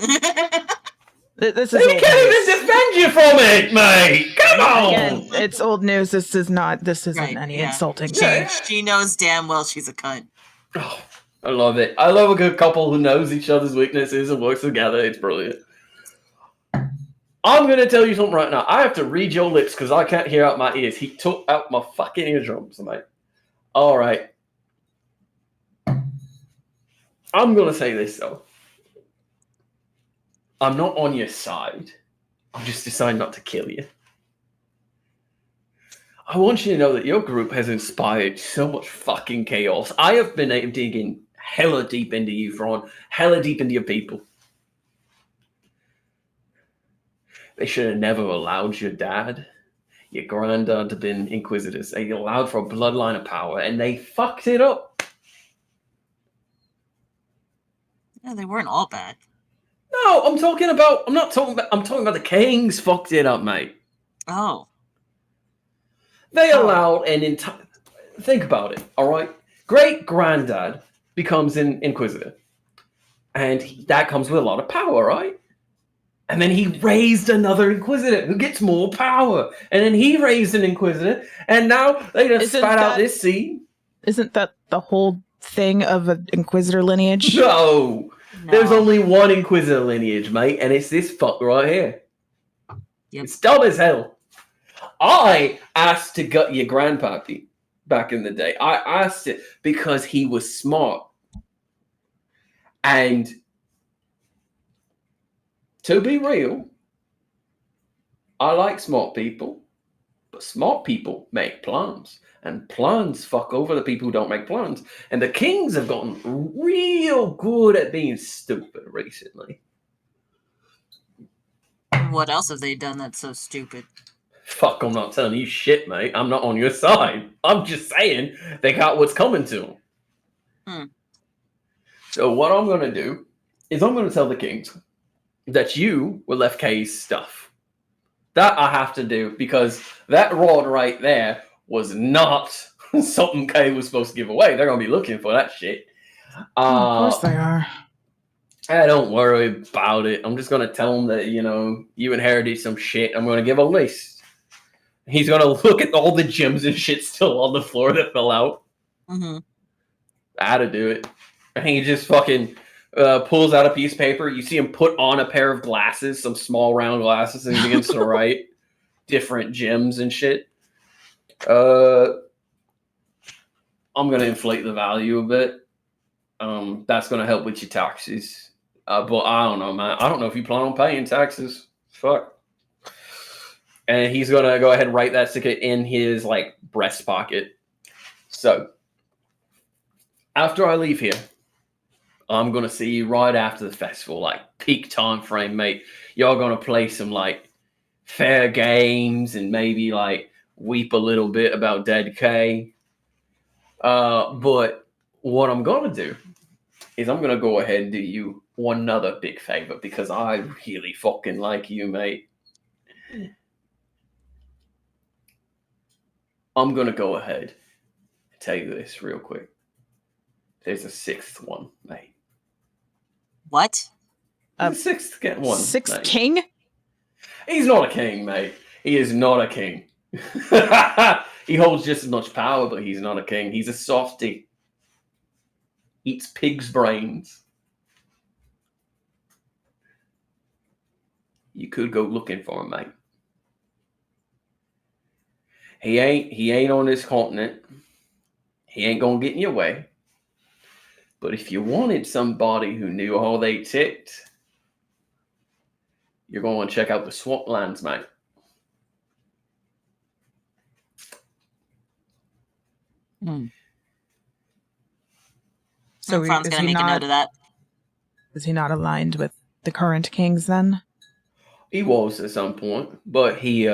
This is They old can't news. even defend you from it, mate! Come on! Again, it's old news. This isn't any insulting. She knows damn well she's a cunt. Oh, I love it. I love a good couple who knows each other's weaknesses and works together. It's brilliant. I'm going to tell you something right now. I have to read your lips because I can't hear out my ears. He took out my fucking eardrums, mate. All right. I'm going to say this, though. I'm not on your side. I'm just deciding not to kill you. I want you to know that your group has inspired so much fucking chaos. I have been digging hella deep into you, Fran. Hella deep into your people. They should have never allowed your dad, your granddad to be inquisitors. They allowed for a bloodline of power, and they fucked it up. Yeah, they weren't all bad. No, I'm talking about the kings fucked it up, mate. Oh. They allowed an entire... Think about it, all right? Great-granddad becomes an inquisitor. And that comes with a lot of power, right? And then he raised another inquisitor who gets more power. And then he raised an inquisitor. And now they just spat out this seed. Isn't that the whole thing of an inquisitor lineage? No. There's only one inquisitor lineage, mate. And it's this fuck right here. Yep. It's dumb as hell. I asked to gut your grandpappy back in the day. I asked it because he was smart. And to be real, I like smart people, but smart people make plans, and plans fuck over the people who don't make plans. And the kings have gotten real good at being stupid recently. What else have they done that's so stupid? Fuck, I'm not telling you shit, mate. I'm not on your side. I'm just saying they got what's coming to them. So what I'm going to do is I'm going to tell the kings that you were left Kay's stuff. That I have to do because that rod right there was not something Kay was supposed to give away. They're going to be looking for that shit. Of course they are. Don't worry about it. I'm just going to tell them that, you inherited some shit. I'm going to give a list. He's going to look at all the gems and shit still on the floor that fell out. Mm-hmm. How to do it. And he just fucking pulls out a piece of paper. You see him put on a pair of glasses, some small round glasses, and he begins to write different gems and shit. I'm going to inflate the value a bit. That's going to help with your taxes. But I don't know, man. I don't know if you plan on paying taxes. Fuck. And he's going to go ahead and write that ticket in his, breast pocket. So, after I leave here, I'm going to see you right after the festival, peak time frame, mate. Y'all going to play some, fair games and maybe, weep a little bit about dead Kay. But what I'm going to do is I'm going to go ahead and do you one other big favor because I really fucking like you, mate. I'm going to go ahead and tell you this real quick. There's a sixth one, mate. What? The sixth one. Sixth mate. king? He's not a king, mate. He is not a king. He holds just as much power, but he's not a king. He's a softie. Eats pig's brains. You could go looking for him, mate. He ain't on this continent. He ain't gonna get in your way. But if you wanted somebody who knew how they ticked, you're going to check out the swamplands, mate. So Fran's going to make a note of that. Is he not aligned with the current kings then? He was at some point, but he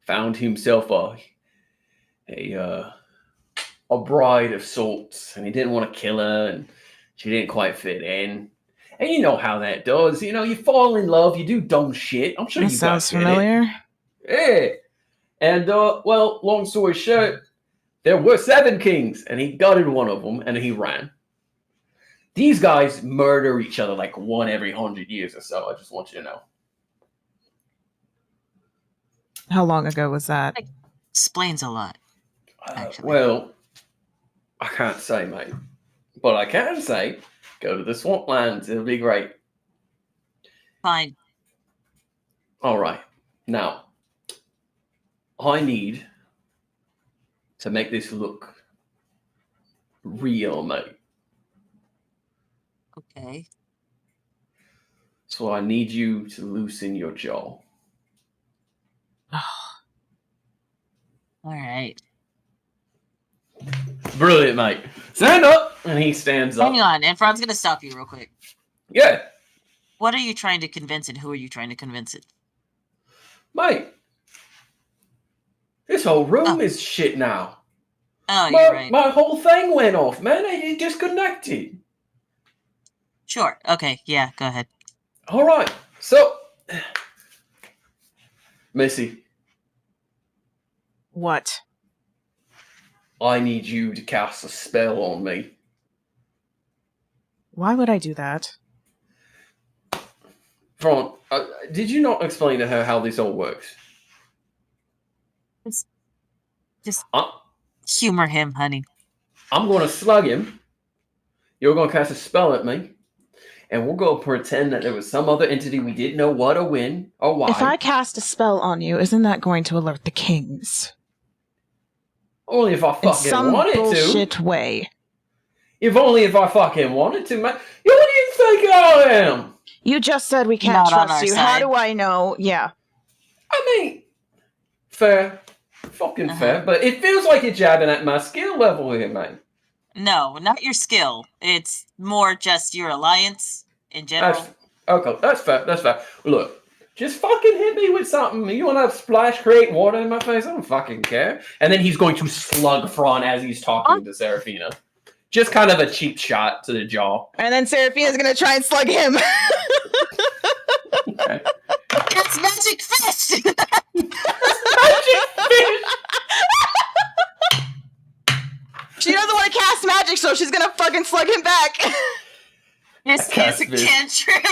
found himself a bride of sorts, and he didn't want to kill her, and she didn't quite fit in. And you know how that does. You know, you fall in love, you do dumb shit. I'm sure That you sounds guys get familiar. it. Yeah. And, well, long story short, there were 7 kings, and he gutted one of them, and he ran. These guys murder each other like one every 100 years or so. I just want you to know. How long ago was that? Explains a lot. Well, I can't say, mate. But I can say, go to the swamplands. It'll be great. Fine. All right. Now, I need to make this look real, mate. Okay. So I need you to loosen your jaw. All right. Brilliant, mate. Stand up! And he stands up. Hang on, and Fran's going to stop you real quick. Yeah. What are you trying to convince, and who are you trying to convince it? Mate, this whole room is shit now. Oh, you're right. My whole thing went off, man. It disconnected. Sure. Okay. Yeah. Go ahead. All right. So, Missy. What? I need you to cast a spell on me. Why would I do that? Fran, did you not explain to her how this all works? Just humor him, honey. I'm going to slug him. You're going to cast a spell at me. And we're going to pretend that there was some other entity we didn't know what or when or why. If I cast a spell on you, isn't that going to alert the kings? Only if I fucking wanted to. In some bullshit way. If only if I fucking wanted to, man. Yo, what do you think I am? You just said we can't trust you. How do I know? Yeah. I mean, fair. Fucking fair. But it feels like you're jabbing at my skill level here, man. No, not your skill. It's more just your alliance in general. Okay, that's fair. That's fair. Look, just fucking hit me with something. You want to splash, create water in my face? I don't fucking care. And then he's going to slug Fran as he's talking to Seraphina. Just kind of a cheap shot to the jaw. And then Seraphina's going to try and slug him. Okay. That's magic fist! Magic fist! She doesn't want to cast magic, so she's going to fucking slug him back. This is a cantrip.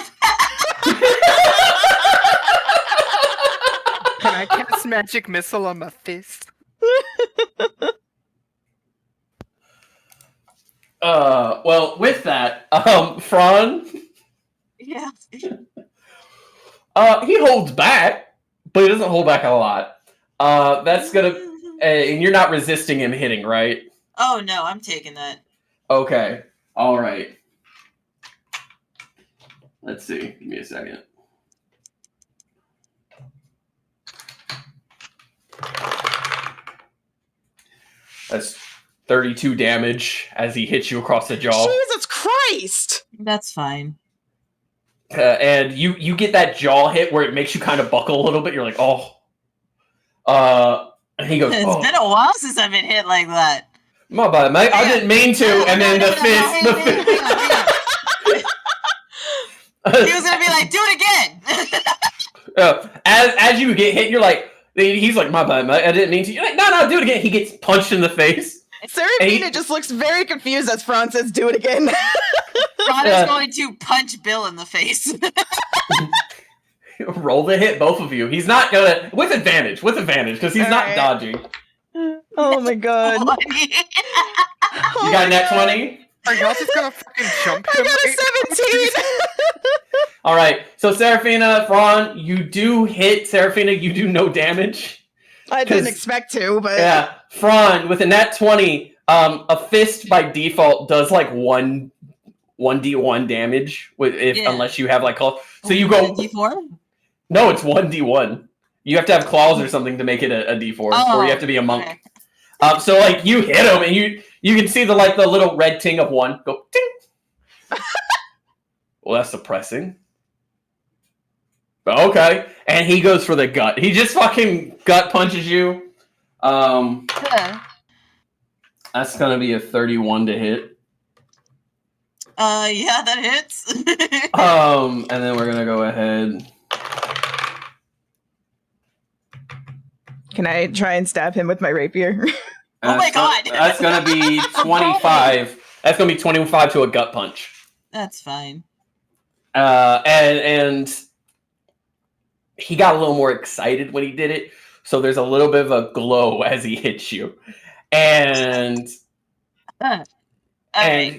Can I cast magic missile on my fist? Well, with that, Fran. Yeah. He holds back, but he doesn't hold back a lot. That's gonna, and you're not resisting him hitting, right? Oh no, I'm taking that. Okay, all right. Let's see. Give me a second. That's 32 damage as he hits you across the jaw. Jesus Christ! That's fine. And you get that jaw hit where it makes you kind of buckle a little bit. You're like, oh. And he goes, It's been a while since I've been hit like that. My bad, mate. I didn't mean to. And then the fist. He was gonna be like, do it again. As you get hit, you're like, he's like, my bad, mate. I didn't mean to. You're like, no, do it again. He gets punched in the face. Seraphina just looks very confused as Fran says, do it again. Fran is going to punch Bill in the face. Roll the hit, both of you. He's not gonna, with advantage, because he's not dodging. Oh my god. You got a net 20? Are y'all just gonna fucking jump him? I got a 17! Alright, so Seraphina, Fran, you do hit. Seraphina, you do no damage. I didn't expect to, but... Yeah, Fran, with a net 20, A fist by default does like 1d1 damage unless you have like claws. So you go D4? No, it's 1d1. You have to have claws or something to make it a d4, or you have to be a monk. Okay. So like you hit him, and you can see the little red ting of 1 go ting. Well, that's suppressing. Okay, and he goes for the gut. He just fucking gut punches you. That's gonna be a 31 to hit. Yeah, that hits. And then we're gonna go ahead. Can I try and stab him with my rapier? Oh my god! That's gonna be 25. That's gonna be 25 to a gut punch. That's fine. And he got a little more excited when he did it, so there's a little bit of a glow as he hits you, and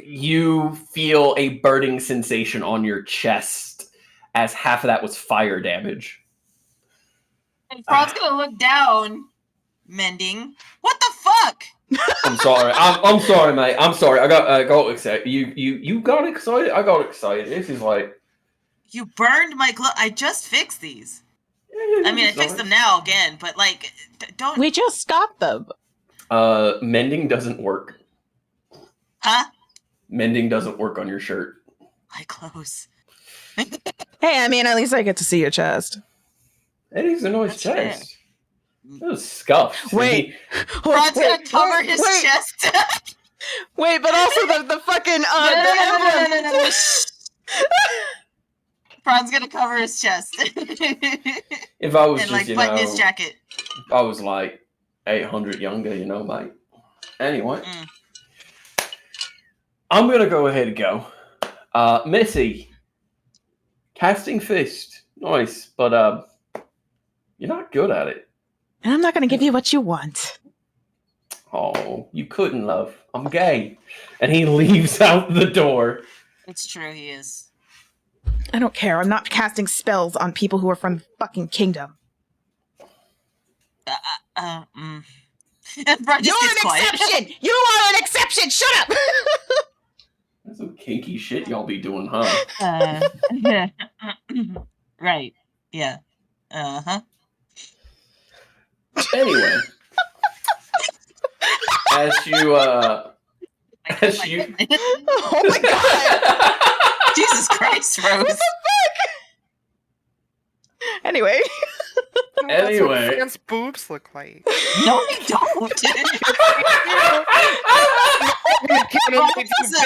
you feel a burning sensation on your chest as half of that was fire damage. And Frog's gonna look down, Mending. What the fuck? I'm sorry. I'm sorry, mate. I'm sorry. I got excited. You got excited. I got excited. This is like you burned my glove. I just fixed these. I mean, I fixed them now again, but like, don't. We just got them. Mending doesn't work. Huh? Mending doesn't work on your shirt. My clothes. Hey, I mean, at least I get to see your chest. It is a nice chest. It was scuffed. Wait. Rod's gonna cover his chest. Wait, but also the fucking no. Fran's gonna cover his chest. If I was and just, like button his jacket. If I was like 800 younger, mate. Anyway. I'm gonna go ahead and go. Missy. Casting fist. Nice, but you're not good at it. And I'm not gonna give you what you want. Oh, you couldn't, love. I'm gay. And he leaves out the door. It's true, he is. I don't care. I'm not casting spells on people who are from the fucking kingdom. You're an exception! You are an exception! Shut up! That's some kinky shit y'all be doing, huh? Right. Yeah. Uh-huh. Anyway. As you Oh my god! Jesus Christ, Rose. What the fuck? Anyway. That's what Fran's boobs look like. No, they don't.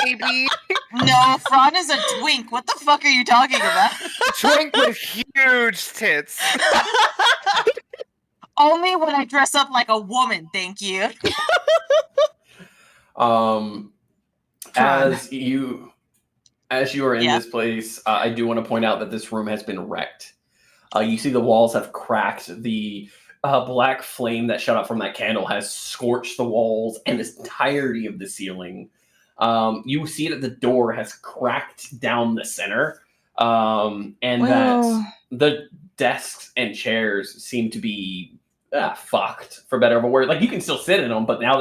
Baby. No, Fran is a twink. What the fuck are you talking about? Twink with huge tits. Only when I dress up like a woman, thank you. As you are in this place, I do want to point out that this room has been wrecked. You see the walls have cracked. The black flame that shot up from that candle has scorched the walls and the entirety of the ceiling. You see that the door has cracked down the center, that the desks and chairs seem to be fucked, for better of a word. Like, you can still sit in them, but now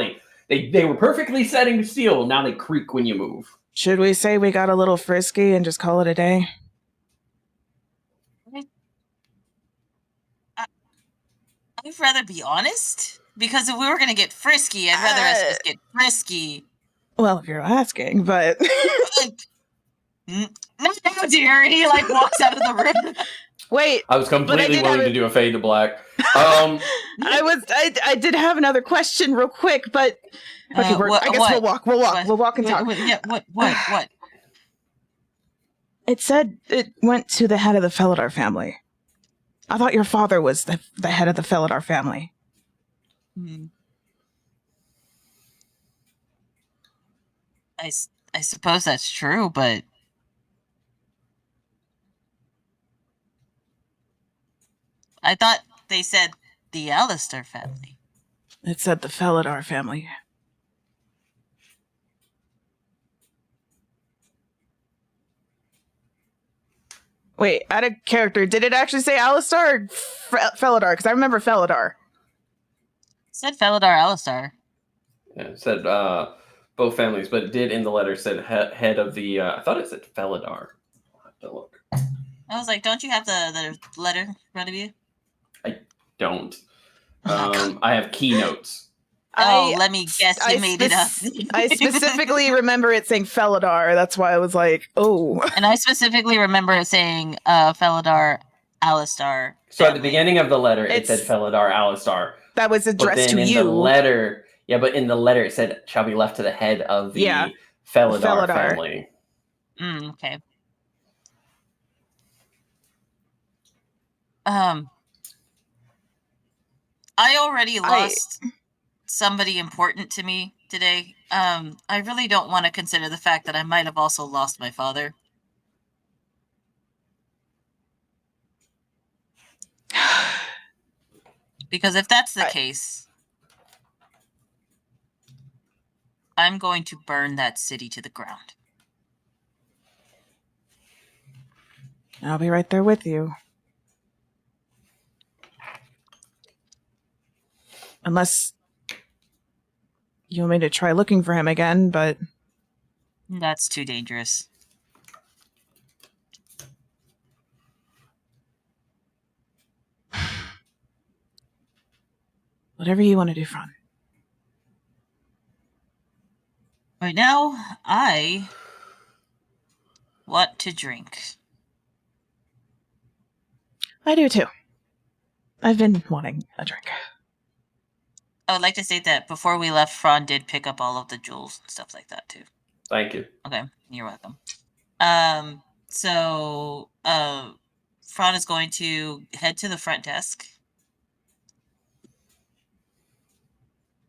they were perfectly setting to steel. Now they creak when you move. Should we say we got a little frisky and just call it a day? I'd rather be honest, because if we were gonna get frisky, I'd rather us just get frisky. Well, if you're asking, but no, dear. He like walks out of the room. Wait, I was completely willing to do a fade to black. I did have another question real quick, but okay, I guess we'll walk. We'll walk and talk. What? It said it went to the head of the Felidar family. I thought your father was the head of the Felidar family. I suppose that's true, but I thought they said the Alistair family. It said the Felidar family. Wait, out of character, did it actually say Alistair or Felidar? Because I remember Felidar. It said Felidar Alistair. Yeah, it said both families, but it did in the letter said head of the. I thought it said Felidar. I'll have to look. I was like, don't you have the letter in front of you? I don't. I have keynotes. Let me guess, you made it up. I specifically remember it saying Felidar. That's why I was like, oh. And I specifically remember it saying Felidar, Alistar. So at the beginning of the letter, it said Felidar, Alistar. That was addressed to you. The letter, but in the letter it said, shall be left to the head of the Felidar family. Okay. I already lost somebody important to me today. I really don't want to consider the fact that I might have also lost my father. Because if that's the case, I'm going to burn that city to the ground. I'll be right there with you. Unless you want me to try looking for him again, but... That's too dangerous. Whatever you want to do, Fran. Right now, I want to drink. I do too. I've been wanting a drink. I would like to state that before we left, Fran did pick up all of the jewels and stuff like that too. Thank you. Okay, you're welcome. So Fran is going to head to the front desk.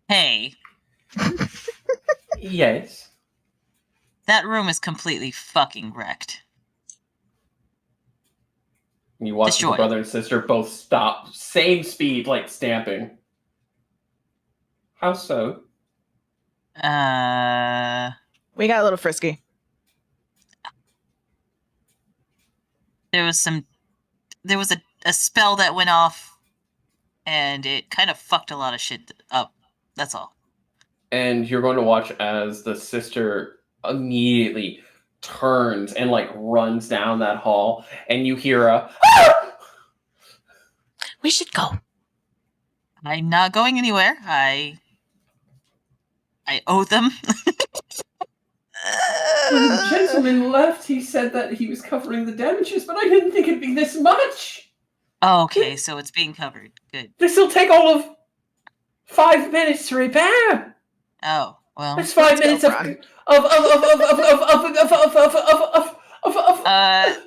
Hey. Yes. That room is completely fucking wrecked. You watch your brother and sister both stop, same speed, like stamping. How so? We got a little frisky. There was a spell that went off, and it kind of fucked a lot of shit up. That's all. And you're going to watch as the sister immediately turns and like runs down that hall, and you hear a We should go. I'm not going anywhere. I owe them. When the gentleman left, he said that he was covering the damages, but I didn't think it'd be this much. Okay, so it's being covered. Good. This will take all of 5 minutes to repair. Oh, well. That's 5 minutes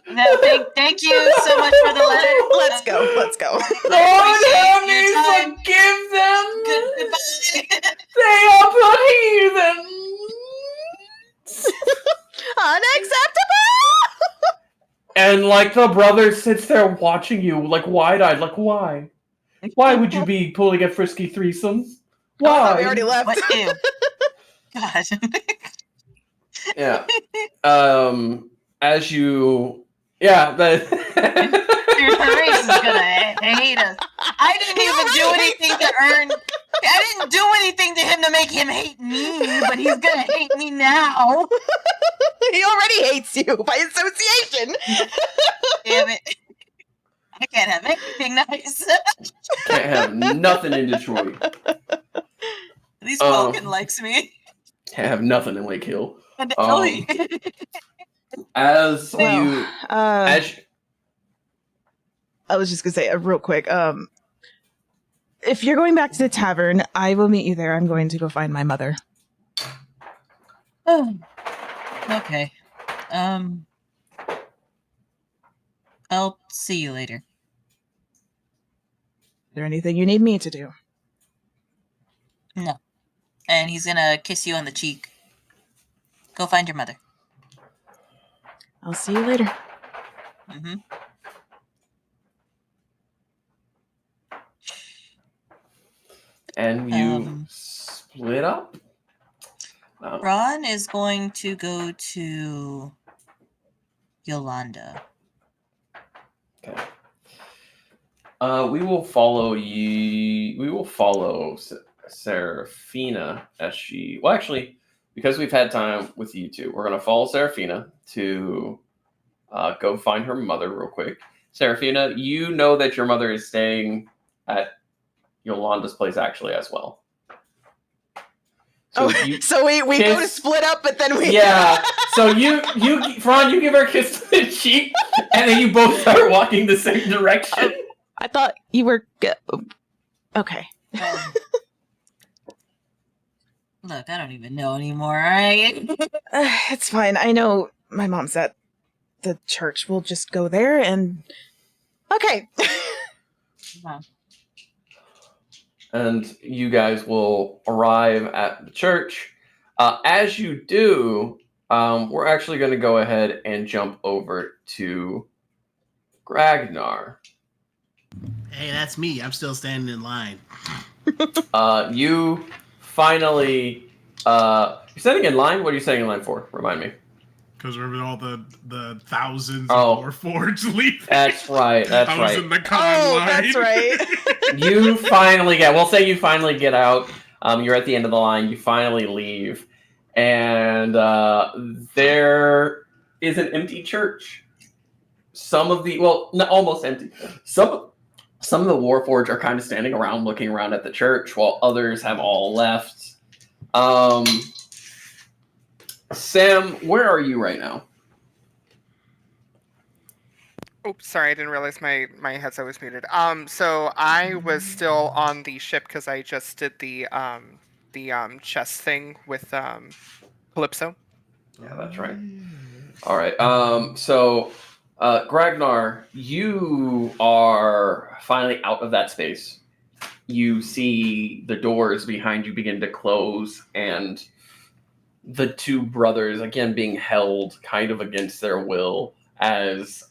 no, thank you so much for the letter. Let's go. Let's go. Lord help me, forgive them. They are but heathens. Unacceptable! And like the brother sits there watching you, like wide-eyed, like why? Why would you be pulling a frisky threesome? Why? Oh, we already left. What? Ew. God. Yeah. As you, that. Therese is gonna hate us. I didn't even do anything to earn. I didn't do anything to him to make him hate me, but he's gonna hate me now. He already hates you by association. Damn it. I can't have anything nice. Can't have nothing in Detroit. At least Vulcan likes me. Can't have nothing in Lake Hill. As I was just gonna say real quick, if you're going back to the tavern, I will meet you there. I'm going to go find my mother. Oh. Okay. I'll see you later. Is there anything you need me to do? No. And he's gonna kiss you on the cheek. Go find your mother. I'll see you later. Mm-hmm. And you split up? Ron is going to go to Yolanda. Okay. We will follow you. We will follow Seraphina as she... Well, actually, because we've had time with you two, we're going to follow Seraphina to go find her mother real quick. Seraphina, you know that your mother is staying at Yolanda's place actually as well. So so we go to split up, but then we... Yeah, so Fran, you give her a kiss to the cheek, and then you both start walking the same direction. I thought you were... Okay. Look, I don't even know anymore, right? It's fine. I know my mom's at the church. We'll just go there and... Okay. And you guys will arrive at the church. As you do, we're actually going to go ahead and jump over to Gragnar. Hey, that's me. I'm still standing in line. You finally... you're standing in line? What are you standing in line for? Remind me. Because remember all the thousands of Warforged leaving? That's right. That's I was right. in the con line. That's right. You finally get... We'll say you finally get out. You're at the end of the line. You finally leave. And there is an empty church. Some of the... Well, not almost empty. Some of the Warforged are kind of standing around, looking around at the church, while others have all left. Sam, where are you right now? Oops, sorry, I didn't realize my headset was muted. So I was still on the ship because I just did the chess thing with Calypso. Yeah, that's right. All right. So, Gragnar, you are finally out of that space. You see the doors behind you begin to close, and the two brothers, again, being held kind of against their will as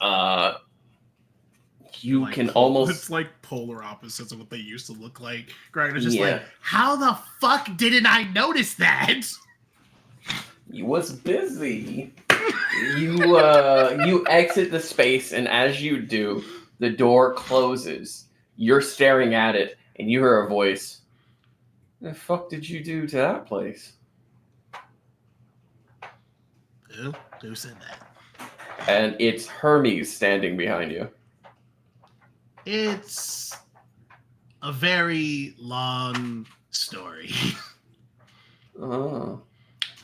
you like can almost... It's like polar opposites of what they used to look like. Gragnar's just like, how the fuck didn't I notice that? You was busy. You exit the space, and as you do, the door closes. You're staring at it, and you hear a voice. The fuck did you do to that place? Who said that? And it's Hermes standing behind you. It's a very long story. Oh.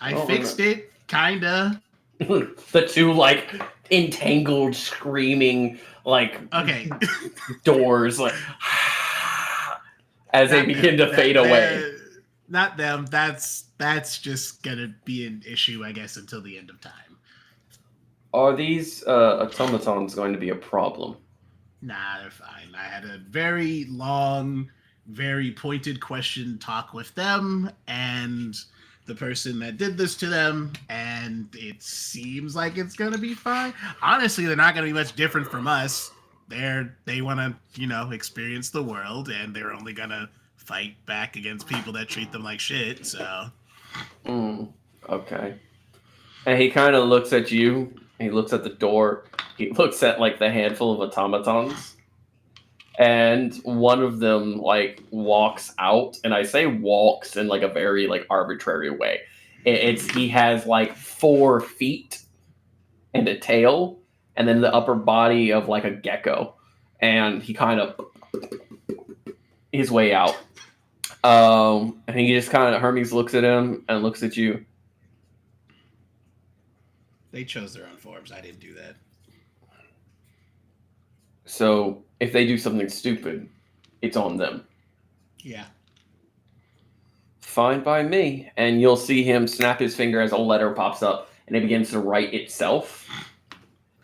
I fixed it, kinda. The two, like, entangled, screaming, like, doors, like, as they begin to fade away. Not them. That's just gonna be an issue, I guess, until the end of time. Are these automatons going to be a problem? Nah, they're fine. I had a very long, very pointed question talk with them, and the person that did this to them, and it seems like it's gonna be fine. Honestly, they're not gonna be much different from us. They want to, experience the world, and they're only gonna fight back against people that treat them like shit. So, okay. And he kind of looks at you. He looks at the door. He looks at like the handful of automatons, and one of them like walks out. And I say walks in like a very like arbitrary way. He has like 4 feet and a tail, and then the upper body of like a gecko. And he kind of his way out. And he just kind of Hermes looks at him and looks at you. They chose their own forms. I didn't do that. So if they do something stupid, it's on them. Yeah. Fine by me. And you'll see him snap his finger as a letter pops up and it begins to write itself.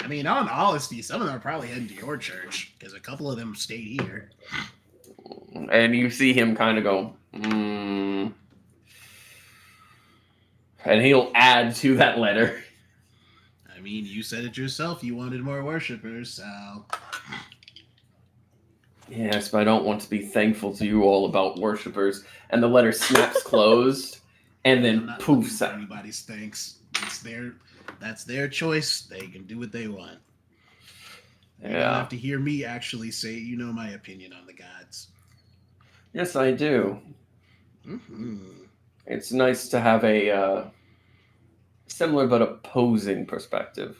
I mean, on honesty, some of them are probably heading to your church because a couple of them stayed here. And you see him kind of go, And he'll add to that letter. I mean, you said it yourself. You wanted more worshippers, so... Yes, but I don't want to be thankful to you all about worshippers. And the letter snaps closed, and then poofs out. Anybody's thanks. That's their choice. They can do what they want. You don't have to hear me actually say, my opinion on the gods. Yes, I do. It's nice to have a similar but opposing perspective.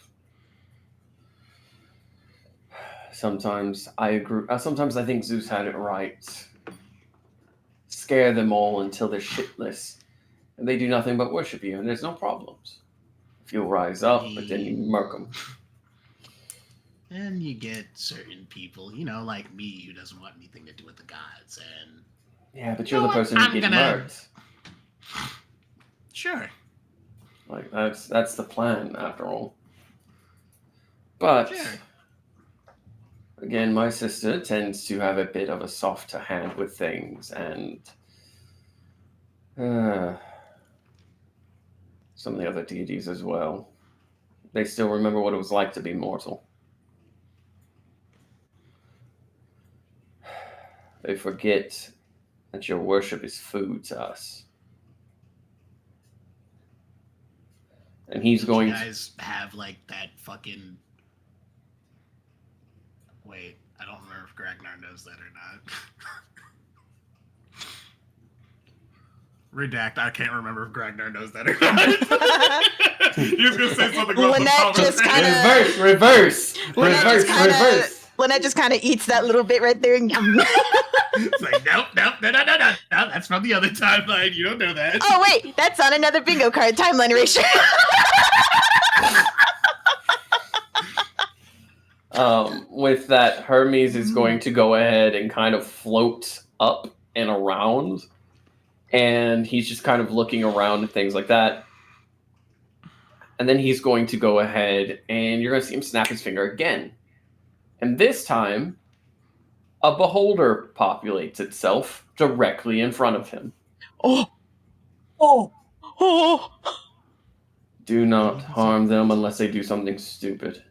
Sometimes I agree. Sometimes I think Zeus had it right. Scare them all until they're shitless, and they do nothing but worship you, and there's no problems. If you rise up, but then you murk them. And you get certain people, like me, who doesn't want anything to do with the gods, and yeah, but you're the person who gets murked. Sure. Like that's the plan, after all. But sure. Again, my sister tends to have a bit of a softer hand with things, and some of the other deities as well. They still remember what it was like to be mortal. They forget that your worship is food to us. And he's going to... You guys have, that fucking... Wait, I don't remember if Gragnar knows that or not. Redact, I can't remember if Gragnar knows that or not. He was going to say something about Lynette just kind of... Reverse! Lynette just kind of eats that little bit right there. And it's like, nope, no. That's from the other timeline. You don't know that. Oh, wait, that's on another bingo card. Timeline erasure. With that, Hermes is going to go ahead and kind of float up and around. And he's just kind of looking around and things like that. And then he's going to go ahead and you're going to see him snap his finger again. And this time, a beholder populates itself directly in front of him. Oh. Do not harm them unless they do something stupid.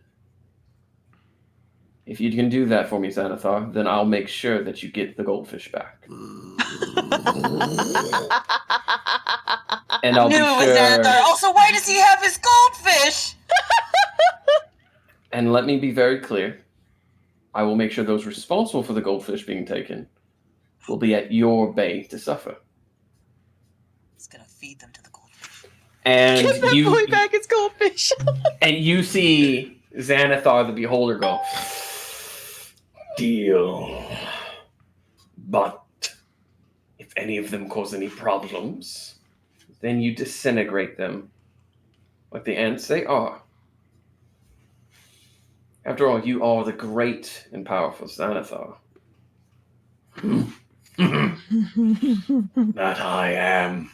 If you can do that for me, Xanathar, then I'll make sure that you get the goldfish back. And I'll be sure... Also, why does he have his goldfish? And let me be very clear. I will make sure those responsible for the goldfish being taken will be at your bay to suffer. He's gonna feed them to the goldfish. And give that boy back his goldfish. And you see Xanathar the Beholder go, deal. But if any of them cause any problems, then you disintegrate them like the ants they are. After all, you are the great and powerful Xanathar. That I am.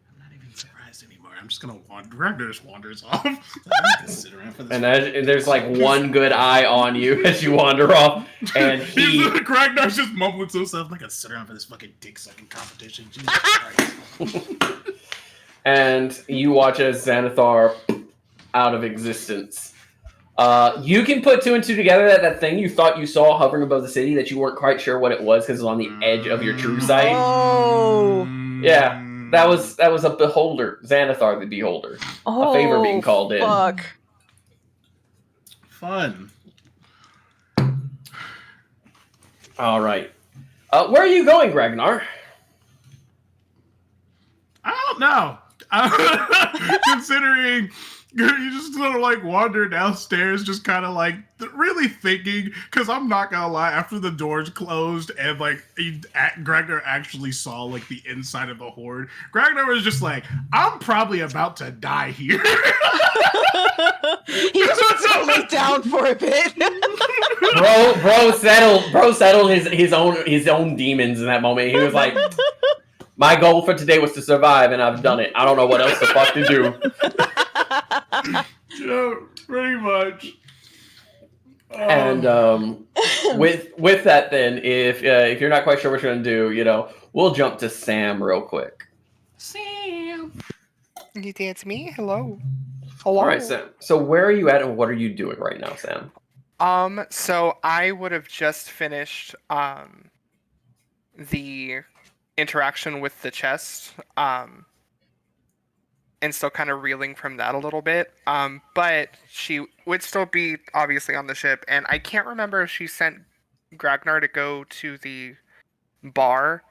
I'm not even surprised anymore. I'm just gonna wander. Gragnar just wanders off. Sit around for this and there's one good eye on you as you wander off, and Gragnar's just mumbling to himself like, I sit around for this fucking dick sucking competition. Jesus Christ. And you watch as Xanathar out of existence. You can put two and two together that thing you thought you saw hovering above the city that you weren't quite sure what it was because it was on the edge of your true sight. Oh, yeah, that was a beholder, Xanathar the Beholder. A favor being called in. Fuck. Fun. All right, where are you going, Gragnar? I don't know. Considering. You just sort of wander downstairs, just kind of really thinking, because I'm not gonna lie, after the doors closed and Gragnar actually saw the inside of the horde, Gragnar was just I'm probably about to die here. He just wants to lay down for a bit. Bro settled his own demons in that moment. He was like, my goal for today was to survive, and I've done it. I don't know what else the fuck to do. Pretty much. And with that, then, if you're not quite sure what you're gonna do, we'll jump to Sam real quick. Sam, it's me. Hello. All right, Sam. So where are you at, and what are you doing right now, Sam? So I would have just finished the interaction with the chest. And still kind of reeling from that a little bit. But she would still be obviously on the ship, and I can't remember if she sent Gragnar to go to the bar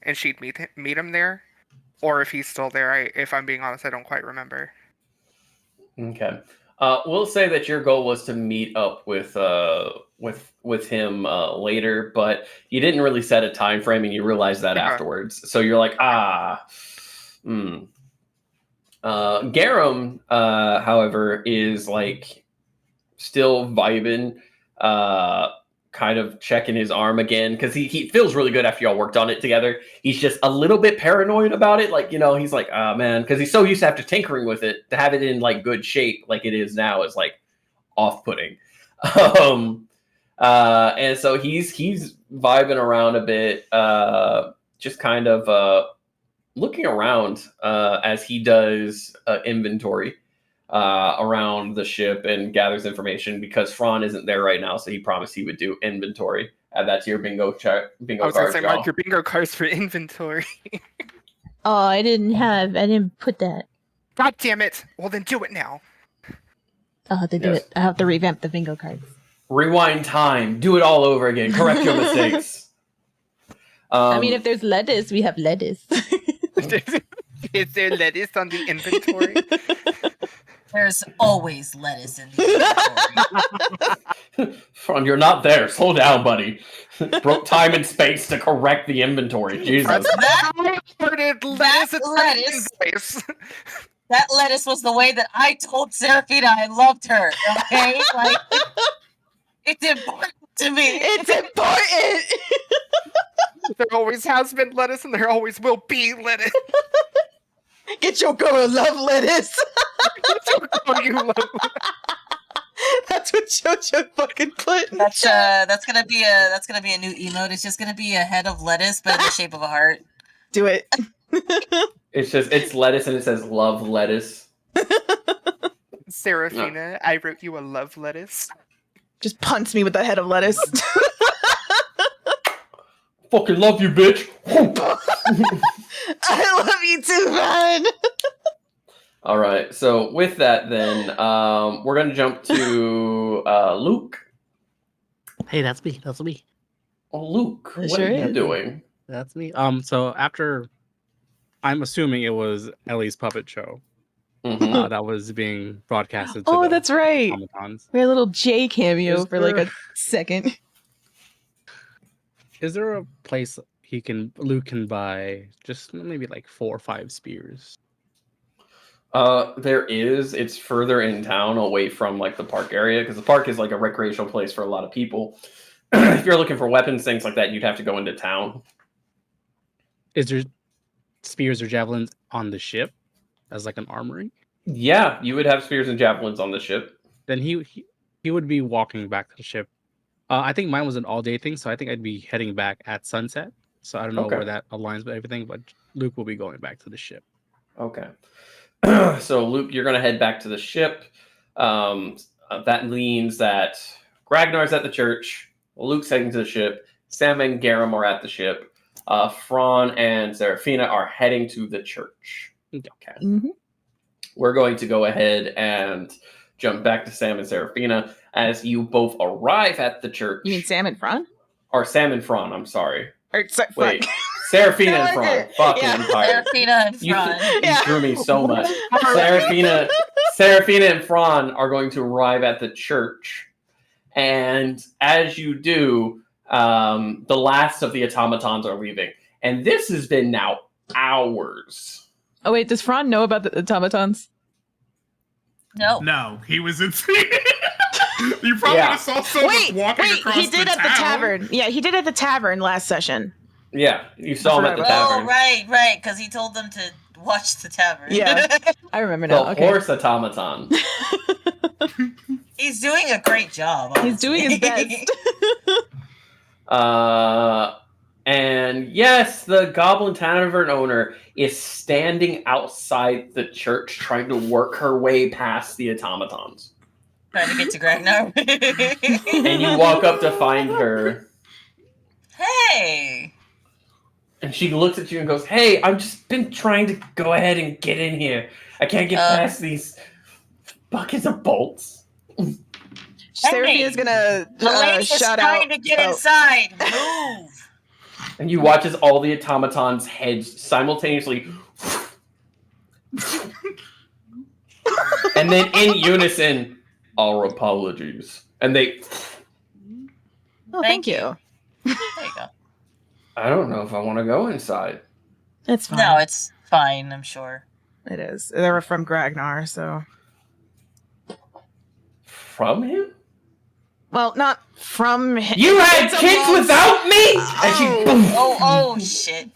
and she'd meet him there, or if he's still there. If I'm being honest, I don't quite remember. Okay. We'll say that your goal was to meet up with him later, but you didn't really set a time frame, and you realized that afterwards. So you're like, Garum, however, is like still vibing, kind of checking his arm again because he feels really good after y'all worked on it together. He's just a little bit paranoid about it, like, you know, he's like, oh man, because he's so used to after tinkering with it to have it in like good shape like it is now is like off-putting. And so he's vibing around a bit, just kind of looking around as he does inventory around the ship and gathers information because Fran isn't there right now, so he promised he would do inventory. Add that to your bingo card. I was gonna say, mark your bingo cards for inventory. Oh, I didn't put that. God damn it! Well, then do it now. I'll have to do it. I have to revamp the bingo cards. Rewind time. Do it all over again. Correct your mistakes. I mean, if there's lettuce, we have lettuce. Is there lettuce on the inventory? There's always lettuce in the inventory. Fran, you're not there. Slow down, buddy. Broke time and space to correct the inventory. Jesus. That lettuce was the way that I told Seraphina I loved her. Okay, like it's important to me. It's important. There always has been lettuce, and there always will be lettuce. Get your girl love lettuce. You love lettuce. That's what JoJo fucking put. That's gonna be a new emote. It's just gonna be a head of lettuce, but in the shape of a heart. Do it. It's lettuce and it says love lettuce. Seraphina, I wrote you a love lettuce. Just punts me with the head of lettuce. Fucking love you, bitch. I love you too, man. All right. So with that, then we're gonna jump to Luke. Hey, that's me. That's me. Oh, Luke, what Sure are you is. doing? That's me. So after, I'm assuming it was Ellie's puppet show Mhm. that was being broadcasted. To Oh, the that's right. automatons. We had a little J cameo Is for like there- a second. Is there a place Luke can buy just maybe like 4 or 5 spears? There is. It's further in town, away from like the park area, because the park is like a recreational place for a lot of people. If you're looking for weapons, things like that, you'd have to go into town. Is there spears or javelins on the ship as like an armory? Yeah, you would have spears and javelins on the ship. Then he would be walking back to the ship. I think mine was an all-day thing, so I think I'd be heading back at sunset. So I don't know where that aligns with everything, but Luke will be going back to the ship. Okay. So Luke, you're gonna head back to the ship. That means that Gragnar's at the church. Luke's heading to the ship. Sam and Garum are at the ship. Fran and Seraphina are heading to the church. Okay. Mm-hmm. We're going to go ahead and jump back to Sam and Seraphina as you both arrive at the church. You mean Sam and Fran? Or Sam and Fran, I'm sorry. Or, Wait, Seraphina and Fran. Fucking Empire. Seraphina and Fran. You threw me so much. Seraphina and Fran are going to arrive at the church. And as you do, the last of the automatons are leaving. And this has been now hours. Oh wait, does Fran know about the automatons? No, he was in. You probably saw someone walking across he did the at town. the tavern. Yeah, he did at the tavern last session. Yeah, you saw him at the tavern. Oh, right, because he told them to watch the tavern. Yeah, I remember now. The Okay. horse automaton. He's doing a great job. Honestly. He's doing his best. And yes, the Goblin Tavern owner is standing outside the church trying to work her way past the automatons. Trying to get to Gragnar. And you walk up to find her. Hey! And she looks at you and goes, "Hey, I've just been trying to go ahead and get in here. I can't get past these buckets of bolts." Seraphina's gonna Elaine's just shout trying out. to get inside. Move. And you watch as all the automatons' heads simultaneously and then in unison, our apologies. And they Oh, thank you. There you go. I don't know if I want to go inside. It's fine. No, it's fine, I'm sure. It is. They were from Gragnar, so. From him? Well, not from him. You had kids without me? And she boom. Oh, shit.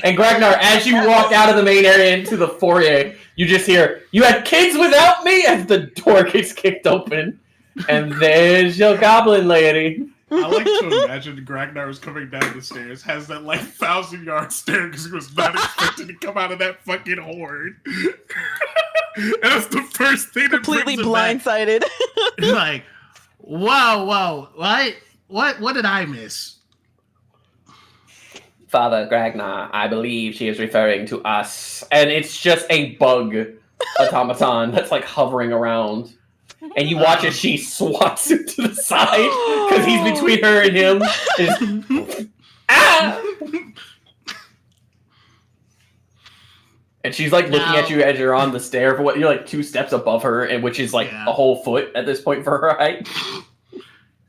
And Gragnar, as you walk out of the main area into the foyer, you just hear, "You had kids without me?" as the door gets kicked open. And there's your goblin lady. I like to imagine Gragnar was coming down the stairs, has that 1,000-yard stare because he was not expecting to come out of that fucking horde. And that's the first thing that completely brings him back. blindsided. He's like, whoa, what did I miss? Father Gragnar, I believe she is referring to us. And it's just a bug automaton that's hovering around. And you watch as she swats him to the side because he's between her and him. Ah! And she's looking at you as you're on the stair for what you're 2 steps above her, and which is a whole foot at this point for her height.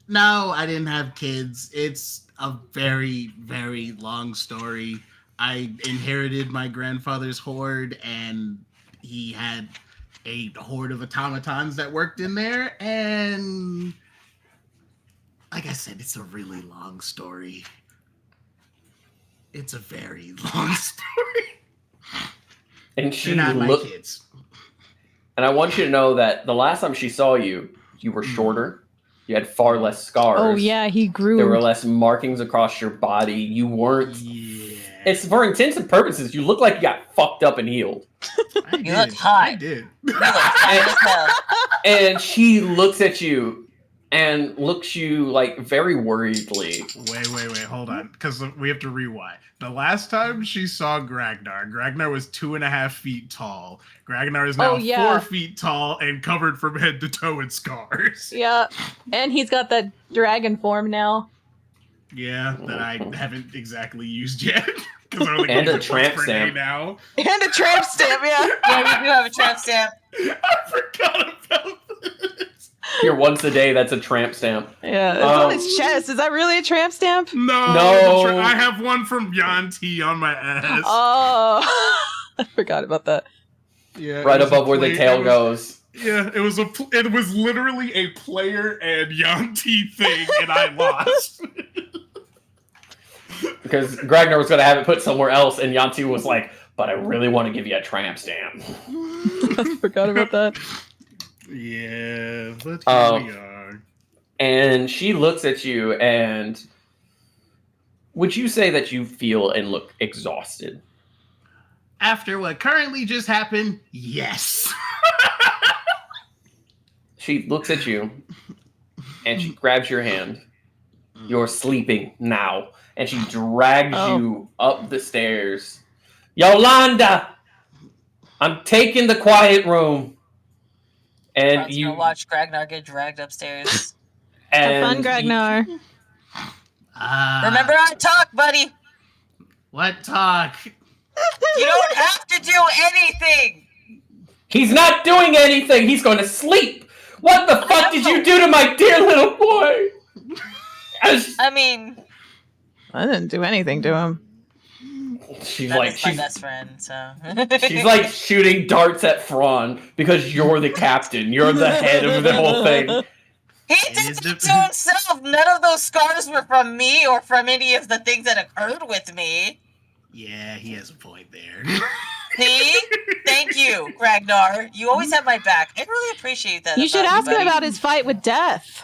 No, I didn't have kids. It's a very, very long story. I inherited my grandfather's horde, and he had a horde of automatons that worked in there, and like I said, it's a really long story. It's a very long story. And she They're not my kids. And I want you to know that the last time she saw you, you were shorter. You had far less scars. Oh yeah, he grew. There were less markings across your body. You weren't. Yeah. It's for intents and purposes. You look like you got fucked up and healed. You look hot. I did. You look hot as hell. And she looks at you and looks you very worriedly. Wait, hold on, because we have to rewind. The last time she saw Gragnar was 2.5 feet tall. Gragnar is now 4 feet tall and covered from head to toe in scars. Yeah, and he's got that dragon form now. Yeah, that I haven't exactly used yet. And a tramp stamp now. And a tramp stamp, yeah. Yeah, we do have a tramp stamp. I forgot about this. Here once a day, that's a tramp stamp. Yeah, it's on his chest. Is that really a tramp stamp? No. I have one from Yanti on my ass. Oh, I forgot about that. Yeah, right above where the tail goes. Yeah, it was literally a player and Yanti thing, and I lost. Because Gragnar was going to have it put somewhere else, and Yanti was like, "But I really want to give you a tramp stamp." I forgot about that. Yeah, but here we are. And she looks at you, and would you say that you feel and look exhausted? After what currently just happened, yes. She looks at you, and she grabs your hand. You're sleeping now. And she drags you up the stairs. Yolanda! I'm taking the quiet room. And Ron's gonna watch Gragnar get dragged upstairs. Have fun, Gragnar. Remember our talk, buddy. What talk? You don't have to do anything. He's not doing anything. He's going to sleep. What the fuck did you do to my dear little boy? I mean, I didn't do anything to him. She's my like, best friend, so. She's like shooting darts at Fron because you're the captain. You're the head of the whole thing. He did it to himself. None of those scars were from me or from any of the things that occurred with me. Yeah, he has a point there. See? Thank you, Gragnar. You always have my back. I really appreciate that. You should ask him about his fight with death.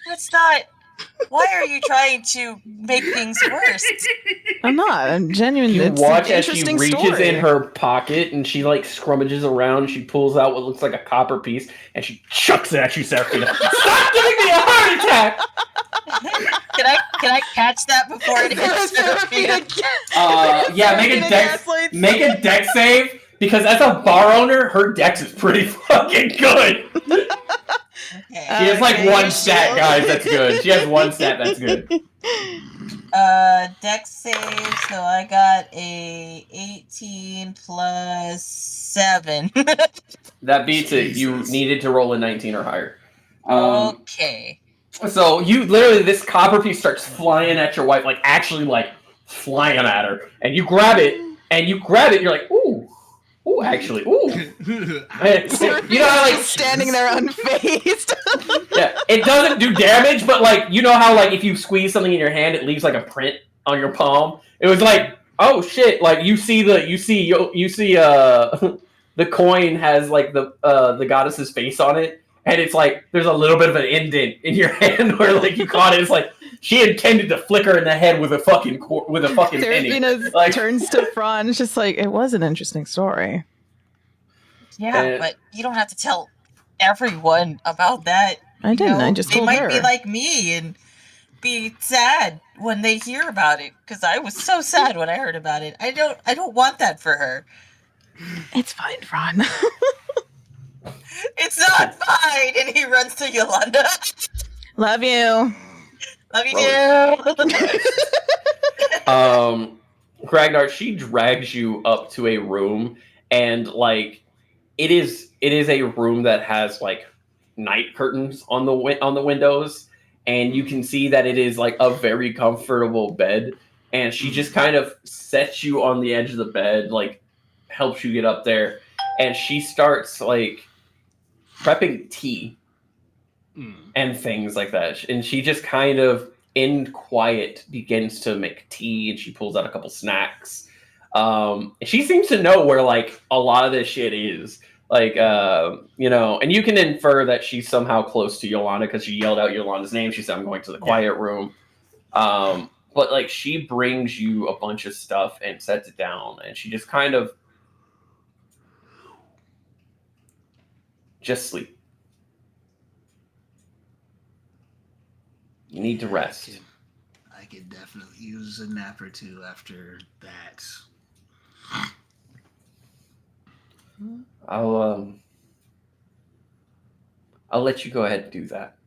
That's not... Why are you trying to make things worse? I'm not. I'm genuinely. You it's watch an as she interesting reaches story. in her pocket and she scrummages around. She pulls out what looks like a copper piece and she chucks it at you, Seraphina. Stop giving me a heart attack! Can I catch that before it hits Seraphina? Yeah, make a dex save because as a bar owner, her dex is pretty fucking good. She has like one stat, guys. That's good. She has one stat. That's good. Dex save. So I got a 18 plus 7. That beats it. You needed to roll a 19 or higher. Okay. So you literally, this copper piece starts flying at your wife, like actually like flying at her, and you grab it, and you're like, ooh. Ooh, actually, ooh. You know how like standing there unfazed. Yeah, it doesn't do damage, but like you know how like if you squeeze something in your hand, it leaves like a print on your palm. It was like, oh shit! Like you see the coin has like the goddess's face on it, and it's like there's a little bit of an indent in your hand where like you caught it. It's like she intended to flick her in the head with a fucking penny. Like, turns to Fran. It's just like, it was an interesting story. Yeah, but you don't have to tell everyone about that. I didn't. I just told her. They might be like me and be sad when they hear about it, because I was so sad when I heard about it. I don't want that for her. It's fine, Fran. It's not fine. And he runs to Yolanda. Love you. Love you too. Gragnar, she drags you up to a room, and like it is a room that has like night curtains on the windows, and you can see that it is like a very comfortable bed, and she just kind of sets you on the edge of the bed, like helps you get up there, and she starts like prepping tea and things like that, and she just kind of in quiet begins to make tea, and she pulls out a couple snacks. She seems to know where like a lot of this shit is, like and you can infer that she's somehow close to Yolanda because she yelled out Yolanda's name. She said, "I'm going to the quiet room." But like she brings you a bunch of stuff and sets it down, and she just kind of just sleep. You need to rest. I could definitely use a nap or two after that. I'll let you go ahead and do that.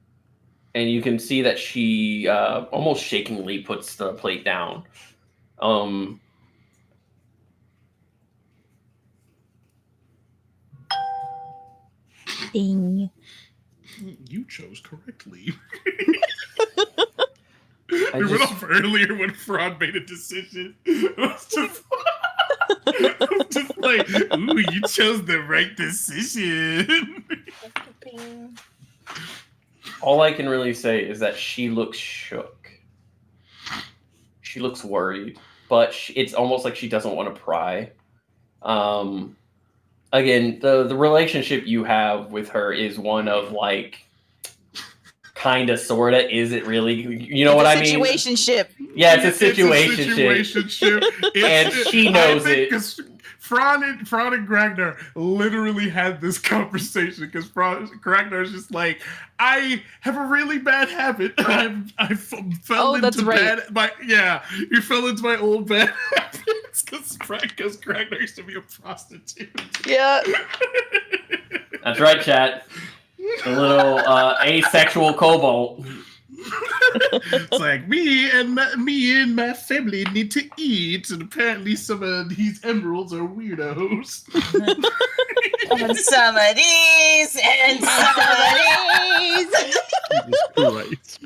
And you can see that she almost shakingly puts the plate down. Ding. You chose correctly. We went off earlier when Fraud made a decision. It was just like, ooh, you chose the right decision. All I can really say is that she looks shook. She looks worried, but it's almost like she doesn't want to pry. Again, the relationship you have with her is one of like, kind of, sorta, is it really? You know what I mean? Situationship. Yeah, it's a situationship. And she knows it. Fran and Gragnar literally had this conversation because Gragnar's just like, I have a really bad habit. I fell into you fell into my old bad habits because Gragnar used to be a prostitute. Yeah. That's right, chat. The little asexual kobold. It's like me and my family need to eat, and apparently some of these emeralds are weirdos. And some of these, and some of these.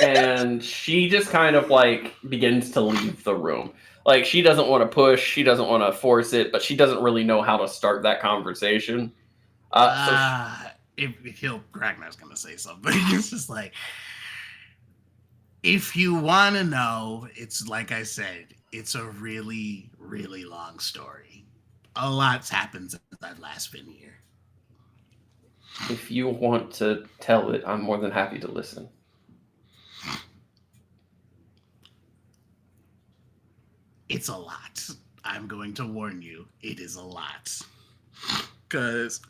And she just kind of like begins to leave the room. Like she doesn't want to push, she doesn't want to force it, but she doesn't really know how to start that conversation. Gragnar's gonna say something. It's just like, if you want to know, it's like I said, it's a really, really long story. A lot's happened since I've last been here. If you want to tell it, I'm more than happy to listen. It's a lot. I'm going to warn you, it is a lot. Because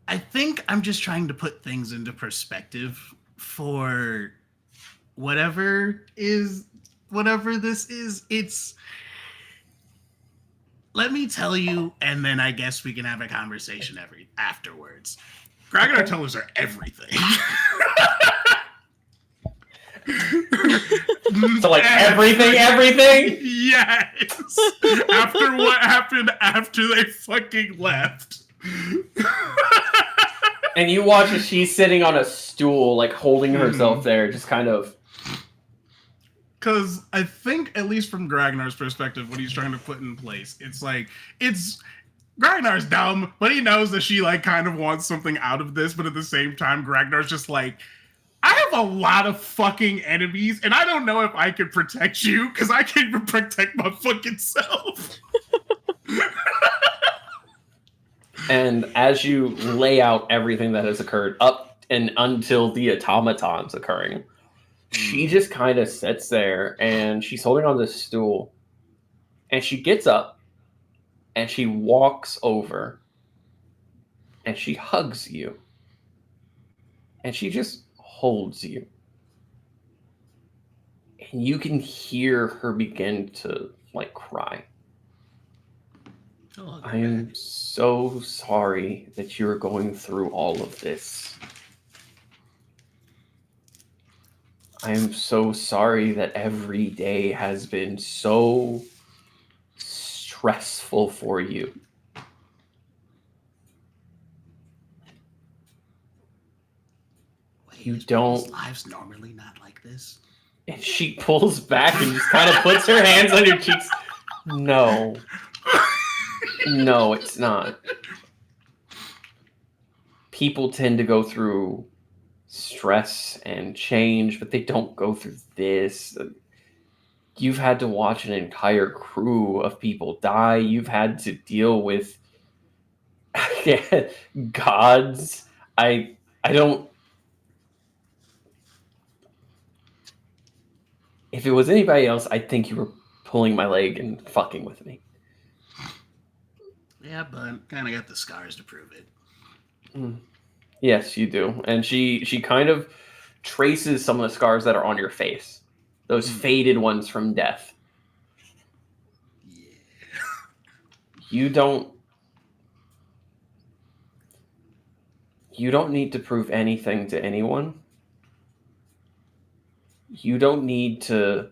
I think I'm just trying to put things into perspective for whatever this is. It's, let me tell you, and then I guess we can have a conversation afterwards. Gragnar tells her everything. So like everything? Yes. After what happened after they fucking left. And you watch as she's sitting on a stool, like holding herself there, just kind of. Because I think, at least from Gragnar's perspective, what he's trying to put in place, Gragnar's dumb, but he knows that she like kind of wants something out of this, but at the same time, Gragnar's just like, I have a lot of fucking enemies, and I don't know if I can protect you, because I can't even protect my fucking self. And as you lay out everything that has occurred up and until the automaton's occurring, she just kind of sits there, and she's holding on this stool, and she gets up, and she walks over, and she hugs you, and she just holds you. And you can hear her begin to, like, cry. Oh, I am so sorry that you're going through all of this. I am so sorry that every day has been so stressful for you. You don't. Lives normally not like this. And she pulls back and just kind of puts her hands on your cheeks. No. No, it's not. People tend to go through stress and change, but they don't go through this. You've had to watch an entire crew of people die. You've had to deal with gods. I don't. If it was anybody else, I think you were pulling my leg and fucking with me. Yeah, but kind of got the scars to prove it. Yes, you do. And she kind of traces some of the scars that are on your face. Those faded ones from death. Yeah. You don't need to prove anything to anyone. You don't need to.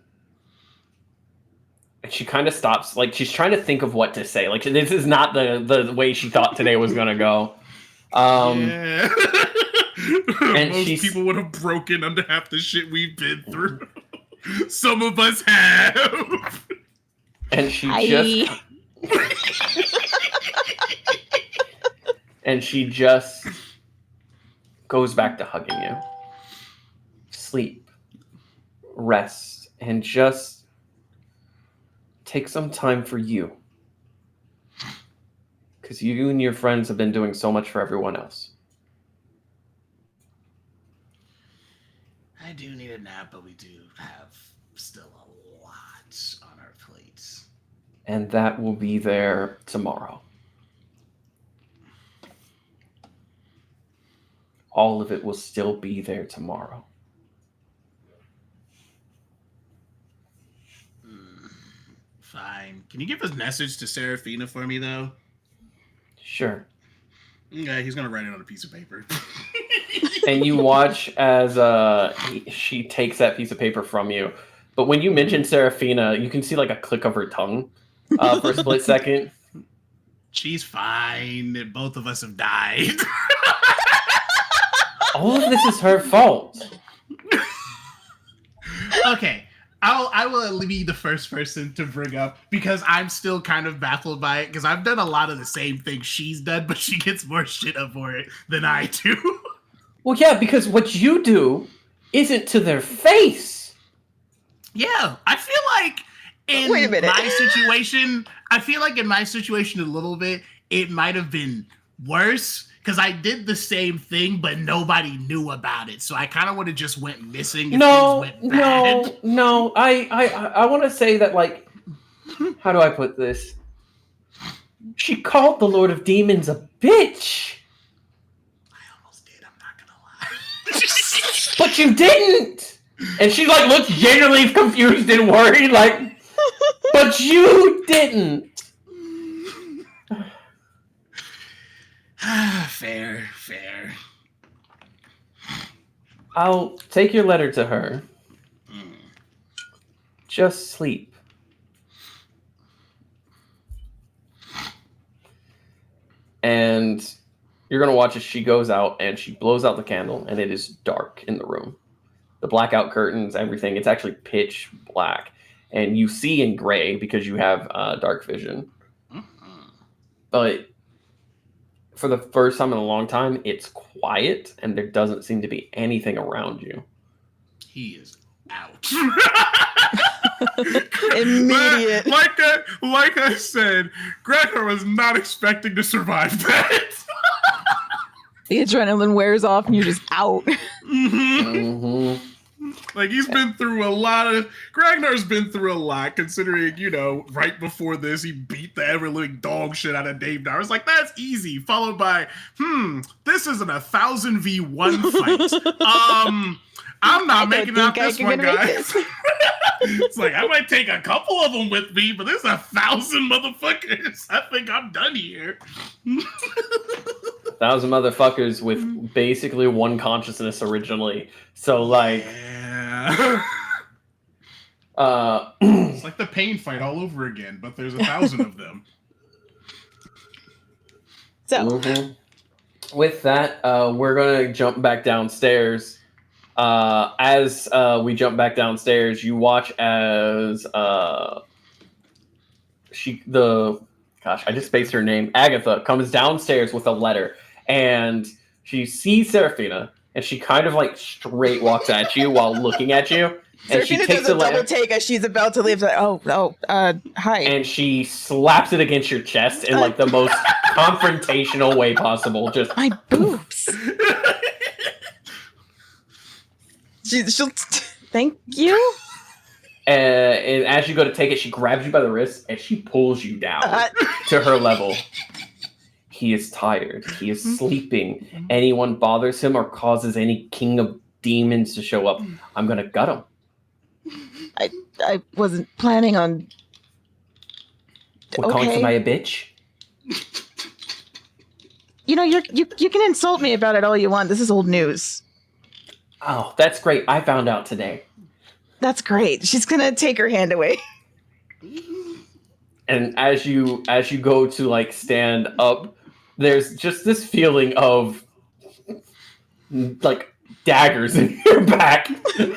And she kind of stops, like she's trying to think of what to say. Like this is not the way she thought today was gonna go. Yeah. And most people would have broken under half the shit we've been through. Some of us have. And she just goes back to hugging you. Sleep. Rest. And just take some time for you. Because you and your friends have been doing so much for everyone else. I do need a nap, but we do have still a lot on our plates. And that will be there tomorrow. All of it will still be there tomorrow. Fine. Can you give a message to Seraphina for me, though? Sure. Okay, he's going to write it on a piece of paper. And you watch as she takes that piece of paper from you. But when you mention Seraphina, you can see like a click of her tongue for a split second. She's fine. Both of us have died. All of this is her fault. Okay. I will be the first person to bring up, because I'm still kind of baffled by it, because I've done a lot of the same things she's done, but she gets more shit up for it than I do. Well, yeah, because what you do isn't to their face. Yeah, I feel like in my situation a little bit, it might have been worse, because I did the same thing, but nobody knew about it. So I kind of would have just went missing. No. I want to say that, like, how do I put this? She called the Lord of Demons a bitch. I almost did. I'm not gonna lie. But you didn't. And she like looks genuinely confused and worried, like, but you didn't. Fair. I'll take your letter to her. Just sleep. And you're going to watch as she goes out and she blows out the candle, and it is dark in the room. The blackout curtains, everything, it's actually pitch black. And you see in gray because you have dark vision. But for the first time in a long time, it's quiet, and there doesn't seem to be anything around you. He is out. Immediate. Like I said, Gragnar was not expecting to survive that. The adrenaline wears off and you're just out. Like, he's been through a lot. Gragnar's been through a lot, considering, right before this, he beat the ever-living dog shit out of Dave Dar. I was like, that's easy. Followed by, this isn't a 1,000v1 fight. I'm not making out this one, guys. It's like, I might take a couple of them with me, but there's 1,000 motherfuckers. I think I'm done here. 1,000 motherfuckers with basically one consciousness originally. So, like... Yeah. It's like the pain fight all over again, but there's 1,000 of them. So... With that, we're going to jump back downstairs. As we jump back downstairs, you watch as I just spaced her name. Agatha comes downstairs with a letter, and she sees Seraphina, and she kind of like straight walks at you while looking at you. And Seraphina does a double take as she's about to leave. Like, hi. And she slaps it against your chest in like the most confrontational way possible. Just my boobs. She'll thank you. And as you go to take it, she grabs you by the wrist and she pulls you down to her level. He is tired. He is sleeping. Anyone bothers him or causes any king of demons to show up, I'm gonna gut him. I wasn't planning on. Calling somebody a bitch. You can insult me about it all you want. This is old news. Oh, that's great. I found out today. That's great. She's gonna take her hand away. And as you go to like stand up, there's just this feeling of like daggers in your back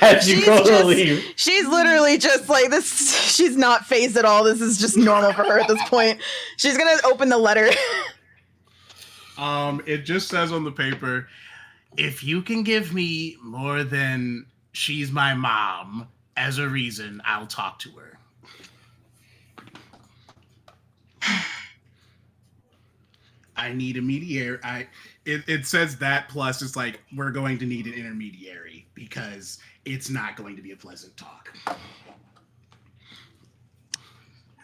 as you go to leave. She's literally just like this. She's not phased at all. This is just normal for her at this point. She's gonna open the letter. It just says on the paper, if you can give me more than she's my mom as a reason, I'll talk to her. I need a mediator. It says that, plus it's like, we're going to need an intermediary because it's not going to be a pleasant talk.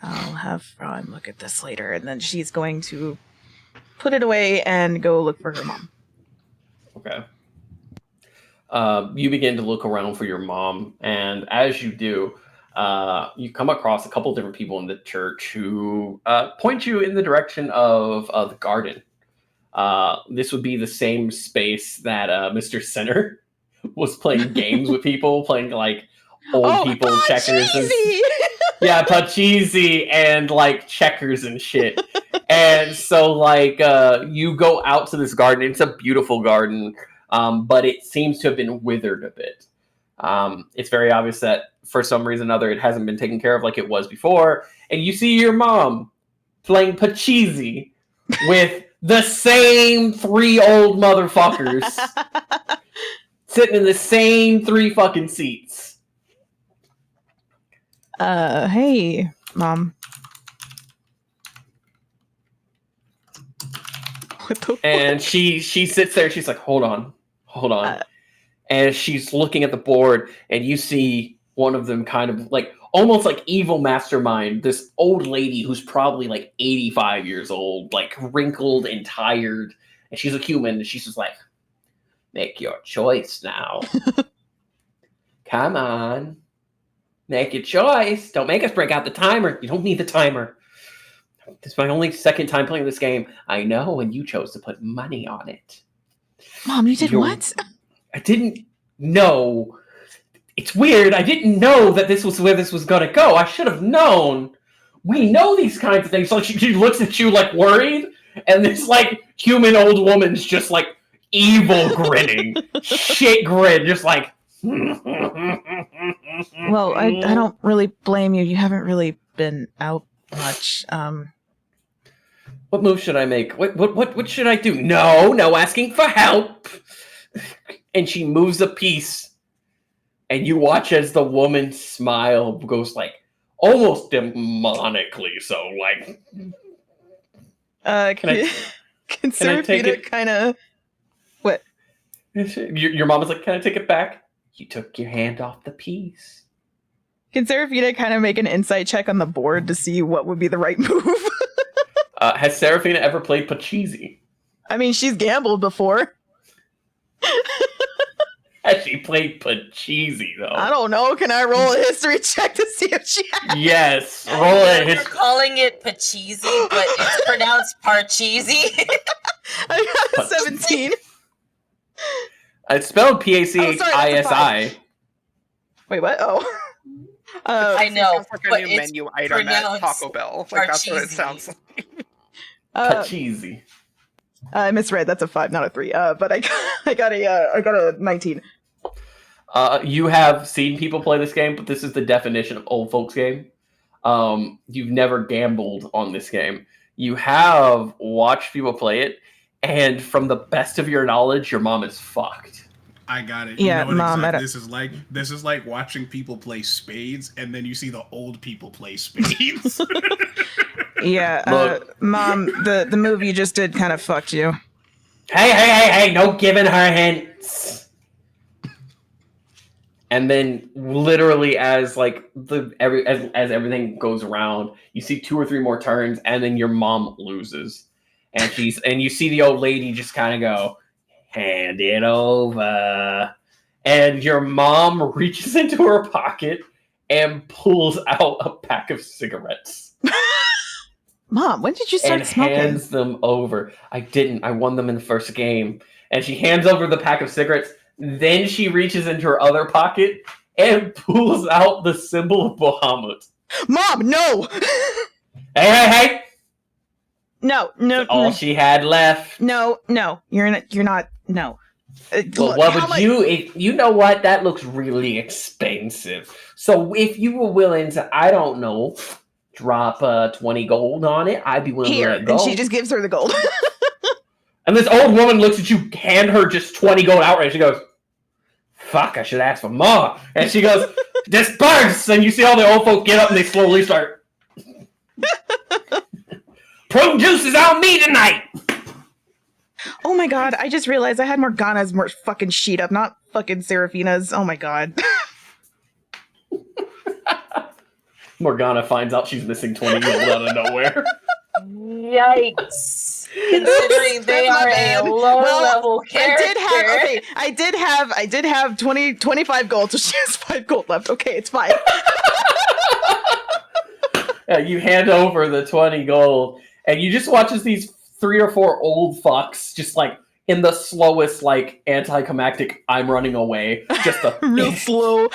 I'll have Ron look at this later, and then she's going to put it away and go look for her mom. Okay. You begin to look around for your mom, and as you do, you come across a couple different people in the church who point you in the direction of the garden. This would be the same space that Mr. Center was playing games with people, playing like old people checkers. Yeah, Pachisi and like checkers and shit. And so like you go out to this garden. It's a beautiful garden, but it seems to have been withered a bit. It's very obvious that for some reason or other it hasn't been taken care of like it was before. And you see your mom playing Pachisi with the same 3 old motherfuckers sitting in the same 3 fucking seats. Hey, Mom. What the And she sits there, she's like, hold on. And she's looking at the board, and you see one of them kind of like, almost like evil mastermind, this old lady who's probably like 85 years old, like wrinkled and tired. And she's a human, and she's just like, make your choice now. Come on. Make your choice. Don't make us break out the timer. You don't need the timer. This is my only second time playing this game. I know, and you chose to put money on it. Mom, you did what? I didn't. no. It's weird. I didn't know that this was where this was going to go. I should have known. We know these kinds of things. So she looks at you like worried, and this like human old woman's just like evil grinning. Shit grin, just like... Well, I don't really blame you. You haven't really been out much. What move should I make? What should I do? No asking for help. And she moves a piece, and you watch as the woman's smile goes like almost demonically. So like, can Serafina kind of what? Your mom is like, can I take it back? You took your hand off the piece. Can Serafina kind of make an insight check on the board to see what would be the right move? Has Serafina ever played Pachisi? I mean, she's gambled before. Has she played Pachisi, though? I don't know. Can I roll a history check to see if she has? Yes, roll a history. You're calling it Pachisi, but it's pronounced Parcheesi. I got a 17. It's spelled P-A-C-H-I-S-I. Wait, what? Oh. I know, Sounds like a new menu item at Taco Bell. Like that's what it sounds like. Pachisi. I misread. That's a 5, not a 3. But I got a 19. You have seen people play this game, but this is the definition of old folks game. You've never gambled on this game. You have watched people play it, and from the best of your knowledge, your mom is fucked. I got it. Yeah, you know what Mom. exactly this is like? This is like watching people play spades, and then you see the old people play spades. Yeah, Mom. The move you just did kind of fucked you. Hey! No giving her hints. And then, literally, as like as everything goes around, you see 2 or 3 more turns, and then your mom loses, and you see the old lady just kind of go, hand it over. And your mom reaches into her pocket and pulls out a pack of cigarettes. Mom, when did you start smoking? And hands them over. I didn't. I won them in the first game. And she hands over the pack of cigarettes. Then she reaches into her other pocket and pulls out the symbol of Bahamut. Mom, no! Hey! No. All she had left. No. You're not. No. Well, what would you? If you know what, that looks really expensive. So if you were willing to, I don't know, drop 20 gold on it, I'd be willing to let go. And she just gives her the gold. And this old woman looks at you, hand her just 20 gold outright. She goes, "Fuck, I should ask for more." And she goes, "Disperse!" And you see all the old folk get up and they slowly start. Prune juice is on me tonight. Oh my god, I just realized I had Morgana's more fucking sheet up, not fucking Serafina's. Oh my god. Morgana finds out she's missing 20 gold out of nowhere. Yikes. Considering they are a low-level character. I did have 25 gold, so she has 5 gold left. Okay, it's fine. Yeah, you hand over the 20 gold, and you just watch as these 3 or 4 old fucks just like in the slowest like anticlimactic I'm running away, just a real slow.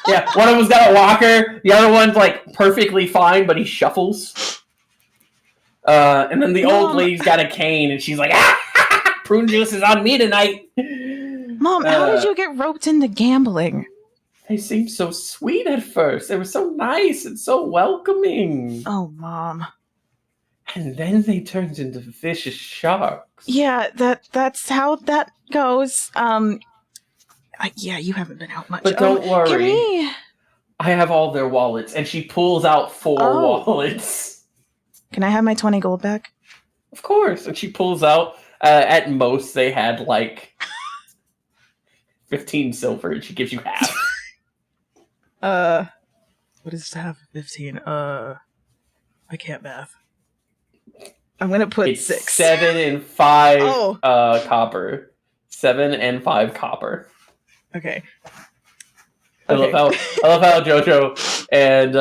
Yeah, one of them's got a walker, the other one's like perfectly fine, but he shuffles. And then the old lady's got a cane, and she's like, "Prune juice is on me tonight." Mom, how did you get roped into gambling? They seemed so sweet at first. They were so nice and so welcoming. Oh, Mom. And then they turned into vicious sharks. Yeah, that's how that goes. Yeah, you haven't been out much. But don't worry. Give me. I have all their wallets, and she pulls out 4 wallets. Can I have my 20 gold back? Of course. And she pulls out, at most, they had like 15 silver, and she gives you half. What is half 15? I can't math. I'm gonna put it's 6. 7 and 5 copper. 7 and 5 copper. Okay. I love how Jojo and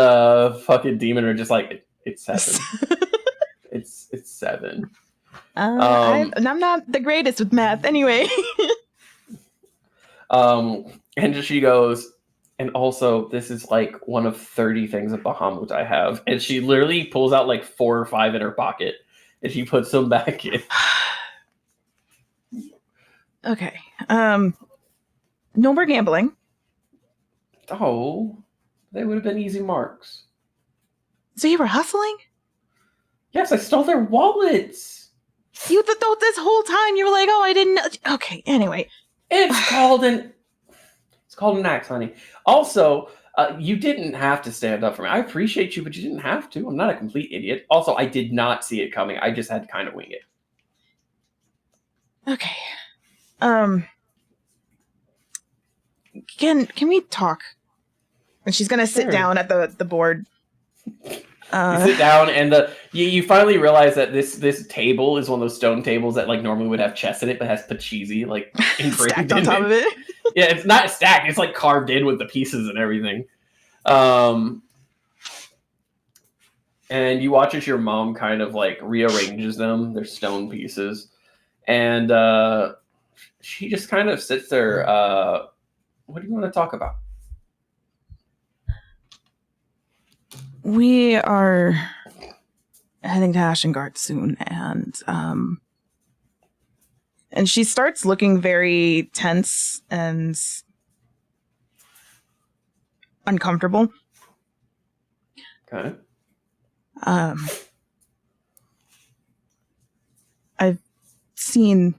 fucking Demon are just like, it's 7. it's 7. I'm not the greatest with math anyway. And she goes, and also, this is like one of 30 things of Bahamut I have. And she literally pulls out like 4 or 5 in her pocket, and she puts them back in. Okay. No more gambling. Oh, they would have been easy marks. So you were hustling? Yes, I stole their wallets. You thought this whole time you were like, oh, I didn't know. Okay, anyway. It's called an axe, honey. Also, you didn't have to stand up for me. I appreciate you, but you didn't have to. I'm not a complete idiot. Also, I did not see it coming. I just had to kind of wing it. Okay. Can we talk? And she's gonna sit down at the board. You sit down, and you finally realize that this table is one of those stone tables that like normally would have chests in it, but has pachisi like engraved on top of it. Yeah, it's not stacked; it's like carved in with the pieces and everything. And you watch as your mom kind of like rearranges them. They're stone pieces, and she just kind of sits there. What do you want to talk about? We are heading to Ashengard soon, and she starts looking very tense and uncomfortable. Okay. I've seen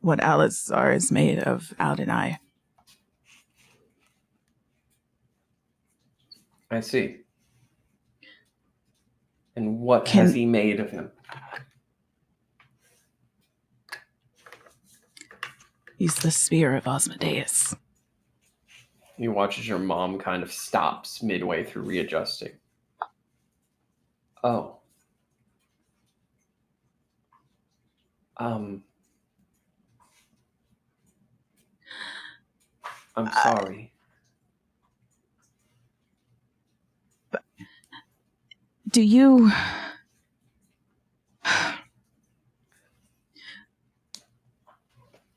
what Alizar is made of out and I. I see. And what has he made of him? He's the spear of Osmodeus. You watch as your mom kind of stops midway through readjusting. Oh. I'm sorry. Do you...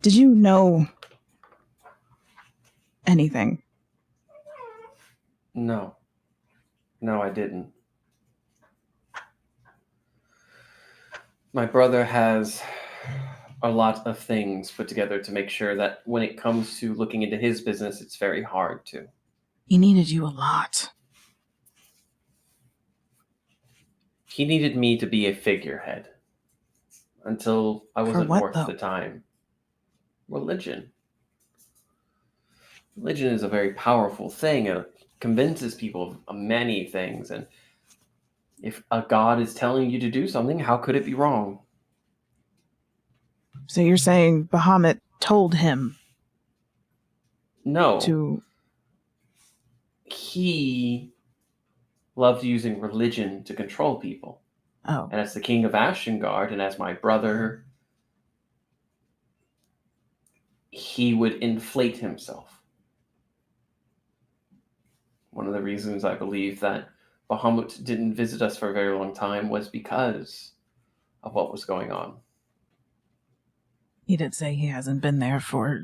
Did you know anything? No. No, I didn't. My brother has a lot of things put together to make sure that when it comes to looking into his business, it's very hard to. He needed you a lot. He needed me to be a figurehead until I wasn't worth the time. Religion. Religion is a very powerful thing. It convinces people of many things. And if a god is telling you to do something, how could it be wrong? So you're saying Bahamut told him? No. He loved using religion to control people. Oh. And as the king of Ashengard and as my brother, he would inflate himself. One of the reasons I believe that Bahamut didn't visit us for a very long time was because of what was going on. He did say he hasn't been there for,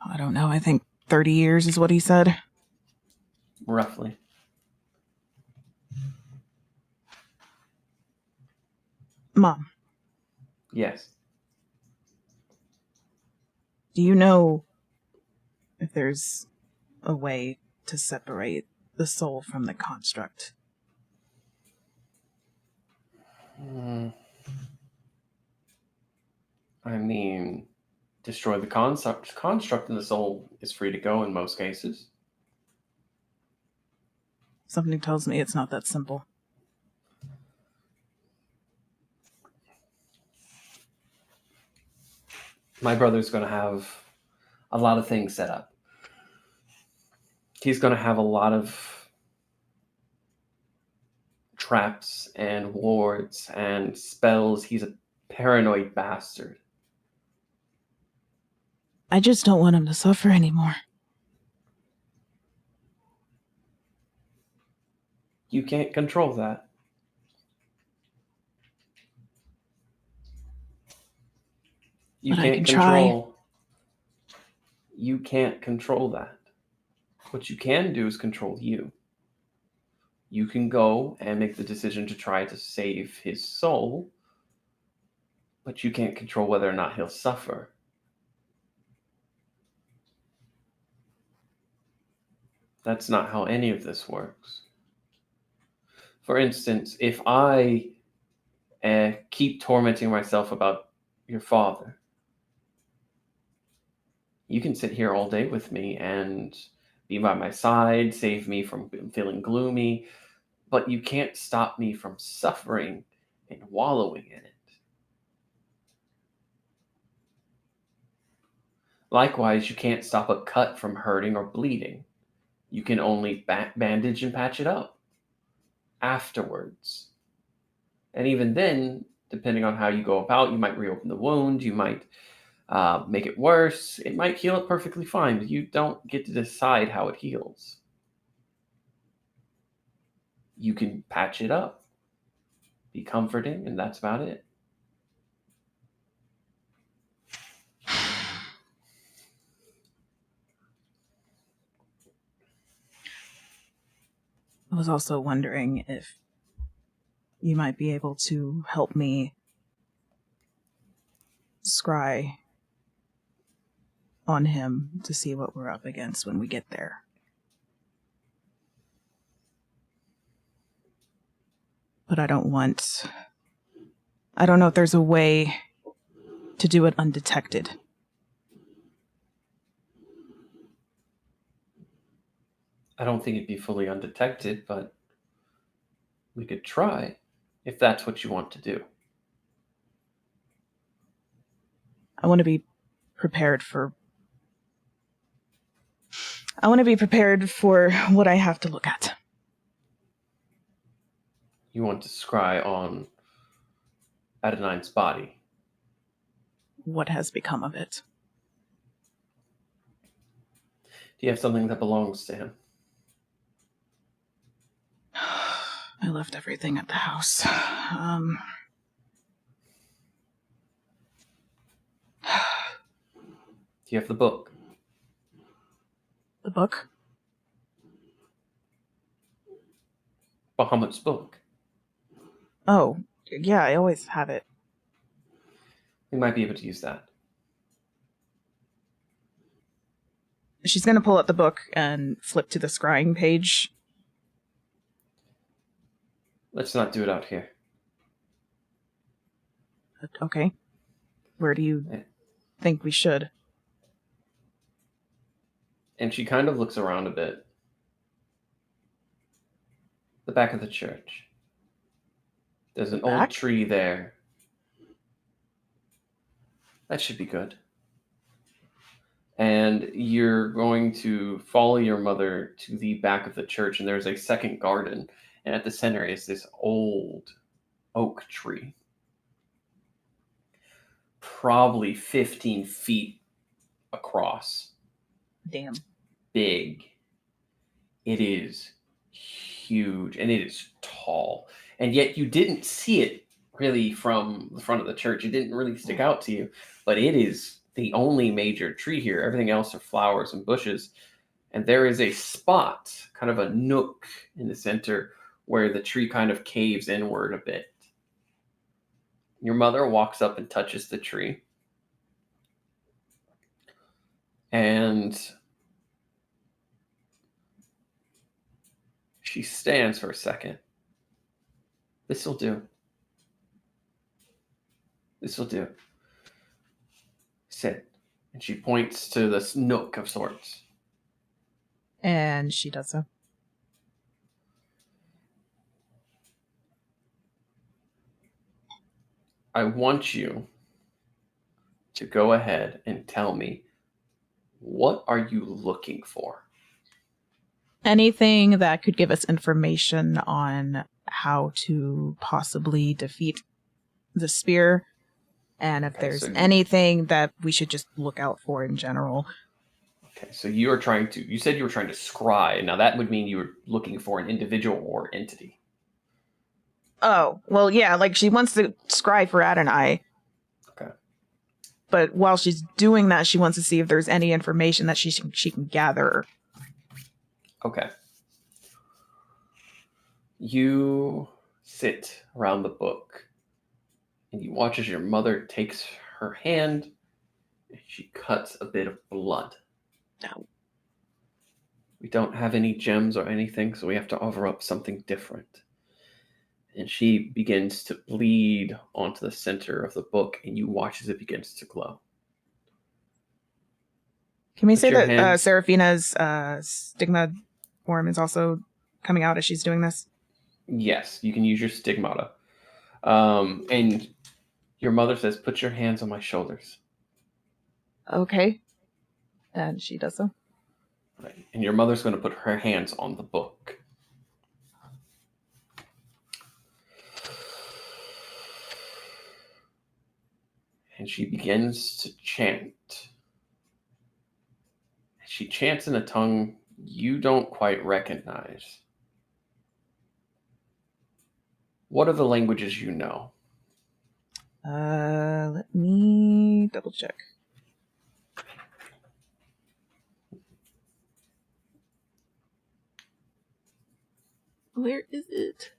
I don't know, I think 30 years is what he said. Roughly. Mom. Yes. Do you know if there's a way to separate the soul from the construct? I mean, destroy the construct and the soul is free to go in most cases. Something tells me it's not that simple. My brother's going to have a lot of things set up. He's going to have a lot of traps and wards and spells. He's a paranoid bastard. I just don't want him to suffer anymore. You can't control that. You can't control. You can't control that. What you can do is control you. You can go and make the decision to try to save his soul, but you can't control whether or not he'll suffer. That's not how any of this works. For instance, if I keep tormenting myself about your father, you can sit here all day with me and be by my side, save me from feeling gloomy, but you can't stop me from suffering and wallowing in it. Likewise, you can't stop a cut from hurting or bleeding. You can only bandage and patch it up afterwards. And even then, depending on how you go about, you might reopen the wound, you might make it worse, it might heal it perfectly fine, but you don't get to decide how it heals. You can patch it up, be comforting, and that's about it. I was also wondering if you might be able to help me scry on him to see what we're up against when we get there. But I don't know if there's a way to do it undetected. I don't think it'd be fully undetected, but we could try if that's what you want to do. I want to be prepared for what I have to look at. You want to scry on Adonine's body. What has become of it? Do you have something that belongs to him? I left everything at the house. Do you have the book? The book? Bahamut's book. Oh, yeah, I always have it. We might be able to use that. She's going to pull out the book and flip to the scrying page. Let's not do it out here. Okay. Where do you think we should? And she kind of looks around a bit. The back of the church. There's an old tree there. That should be good. And you're going to follow your mother to the back of the church, and there's a second garden. And at the center is this old oak tree. Probably 15 feet across. Damn. Big. It is huge, and it is tall. And yet you didn't see it really from the front of the church. It didn't really stick out to you. But it is the only major tree here. Everything else are flowers and bushes. And there is a spot, kind of a nook in the center, where the tree kind of caves inward a bit. Your mother walks up and touches the tree. And she stands for a second. This'll do. This'll do. Sit. And she points to this nook of sorts. And she does so. I want you to go ahead and tell me, what are you looking for? Anything that could give us information on how to possibly defeat the spear, and if there's anything that we should just look out for in general. Okay, so you said you were trying to scry. Now that would mean you were looking for an individual or entity. Oh, well, yeah, like she wants to scry for Adonai. Okay. but while she's doing that, she wants to see if there's any information that she can gather. Okay. You sit around the book, and you watch as your mother takes her hand, and she cuts a bit of blood. No. We don't have any gems or anything, so we have to offer up something different. And she begins to bleed onto the center of the book, and you watch as it begins to glow. Can we say that Seraphina's stigma form is also coming out as she's doing this? Yes, you can use your stigmata. And your mother says, "Put your hands on my shoulders." Okay. And she does so. Right. And your mother's going to put her hands on the book. And she begins to chant. She chants in a tongue you don't quite recognize. What are the languages you know? Let me double check. Where is it?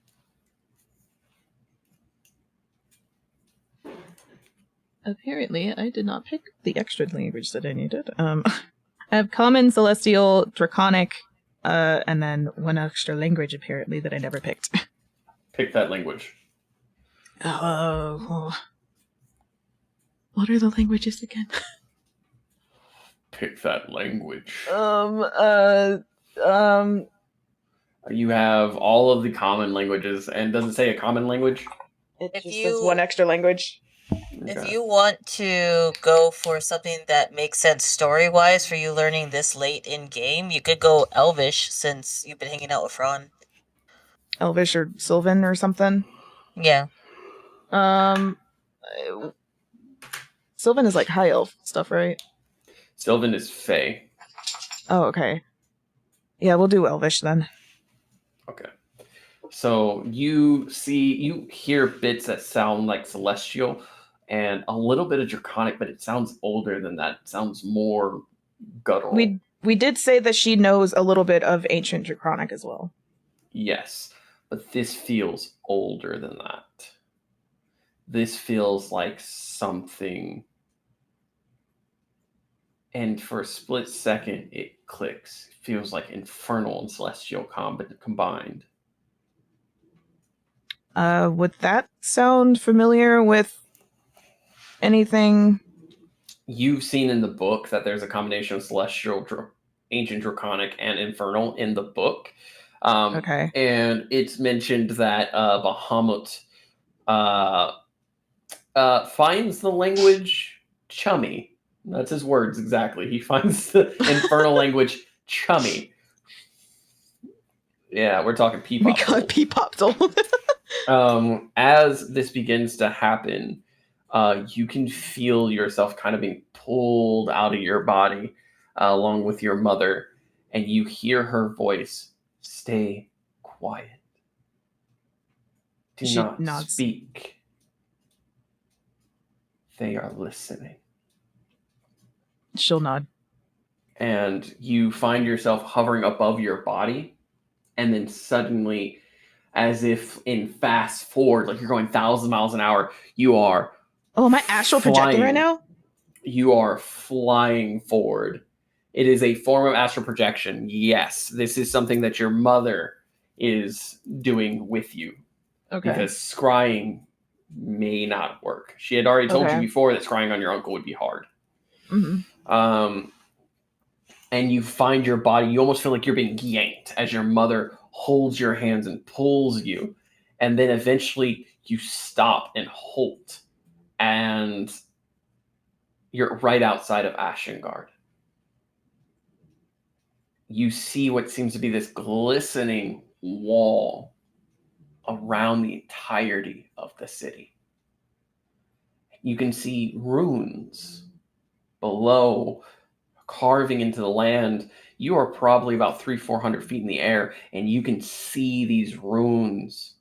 Apparently, I did not pick the extra language that I needed. I have Common, Celestial, Draconic, and then one extra language apparently that I never picked. Pick that language. Oh. What are the languages again? Pick that language. You have all of the common languages, and does it say a common language? It just says one extra language. If you want to go for something that makes sense story-wise for you learning this late in game, you could go Elvish since you've been hanging out with Fran. Elvish or Sylvan or something? Yeah. Sylvan is like high elf stuff, right? Sylvan is Fae. Oh, okay. Yeah, we'll do Elvish then. Okay. So you hear bits that sound like Celestial and a little bit of Draconic, but it sounds older than that. It sounds more guttural. We did say that she knows a little bit of Ancient Draconic as well. Yes, but this feels older than that. This feels like something. And for a split second, it clicks. It feels like Infernal and Celestial combined. Would that sound familiar with anything? You've seen in the book that there's a combination of Celestial, Ancient Draconic, and Infernal in the book. Okay. And it's mentioned that Bahamut finds the language chummy. That's his words exactly. He finds the Infernal language chummy. Yeah, we're talking peepop. We got peepop old. As this begins to happen, you can feel yourself kind of being pulled out of your body along with your mother, and you hear her voice, "Stay quiet. Do not speak. They are listening." She'll nod. And you find yourself hovering above your body, and then suddenly, as if in fast forward, like you're going 1,000 miles an hour, you are... Oh, am I astral projecting right now? You are flying forward. It is a form of astral projection. Yes, this is something that your mother is doing with you. Okay. Because scrying may not work. She had already told you before that scrying on your uncle would be hard. Mm-hmm. And you find your body, you almost feel like you're being yanked as your mother holds your hands and pulls you. And then eventually you stop and halt. And you're right outside of Ashengard. You see what seems to be this glistening wall around the entirety of the city. You can see runes below, carving into the land. You are probably about 300-400 feet in the air, and you can see these runes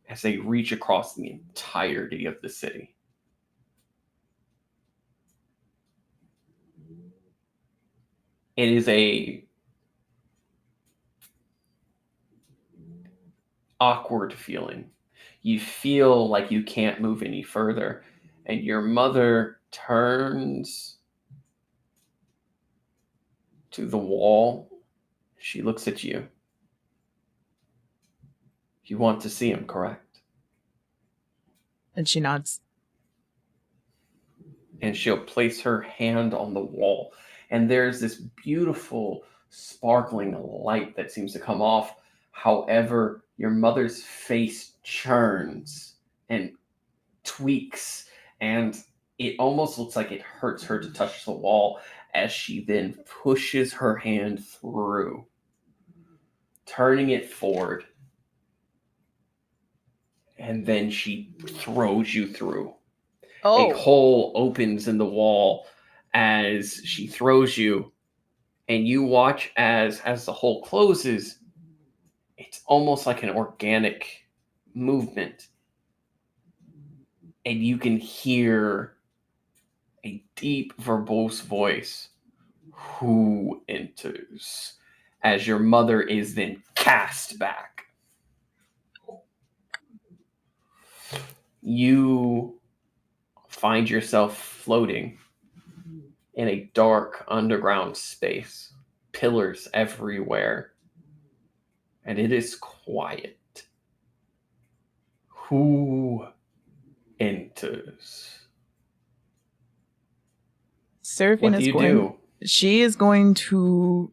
as they reach across the entirety of the city. It is a awkward feeling. You feel like you can't move any further, and your mother turns to the wall. She looks at you. You want to see him, correct? And she nods. And she'll place her hand on the wall, and there's this beautiful sparkling light that seems to come off. However, your mother's face churns and tweaks, and it almost looks like it hurts her to touch the wall as she then pushes her hand through, turning it forward, and then she throws you through. A hole opens in the wall as she throws you, and you watch as the hole closes. It's almost like an organic movement, and you can hear a deep, verbose voice. Who enters? As your mother is then cast back. You find yourself floating in a dark underground space, pillars everywhere, and it is quiet. Who enters? Seraphine is going. She is going to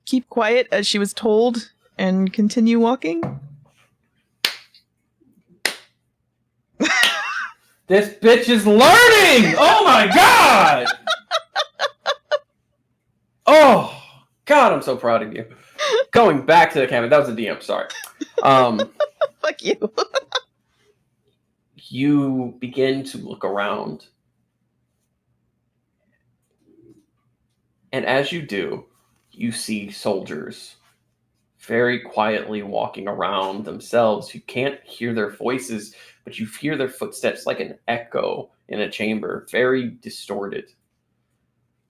keep quiet as she was told and continue walking. This bitch is learning! Oh my god! Oh god, I'm so proud of you. Going back to the campaign, that was a DM, sorry. Fuck you. You begin to look around. And as you do, you see soldiers very quietly walking around themselves. You can't hear their voices, but you hear their footsteps like an echo in a chamber, very distorted.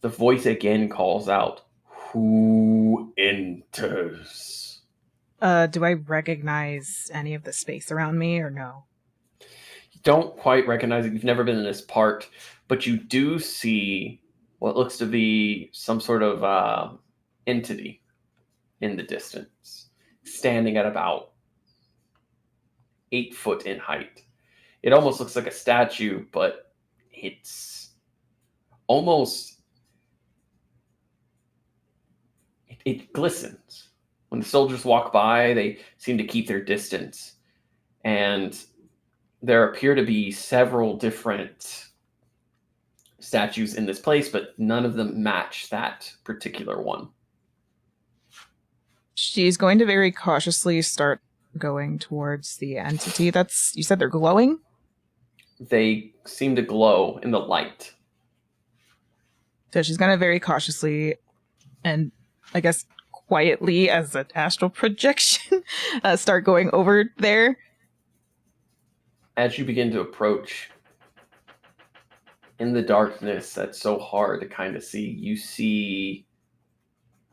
The voice again calls out, who enters? Do I recognize any of the space around me or no? You don't quite recognize it. You've never been in this part, but you do see what looks to be some sort of entity in the distance, standing at about 8 foot in height. It almost looks like a statue, but it's almost... It glistens. When the soldiers walk by, they seem to keep their distance. And there appear to be several different statues in this place, but none of them match that particular one. She's going to very cautiously start going towards the entity. You said they're glowing? They seem to glow in the light. So she's going to very cautiously and I guess quietly as an astral projection start going over there. As you begin to approach, in the darkness that's so hard to kind of see, you see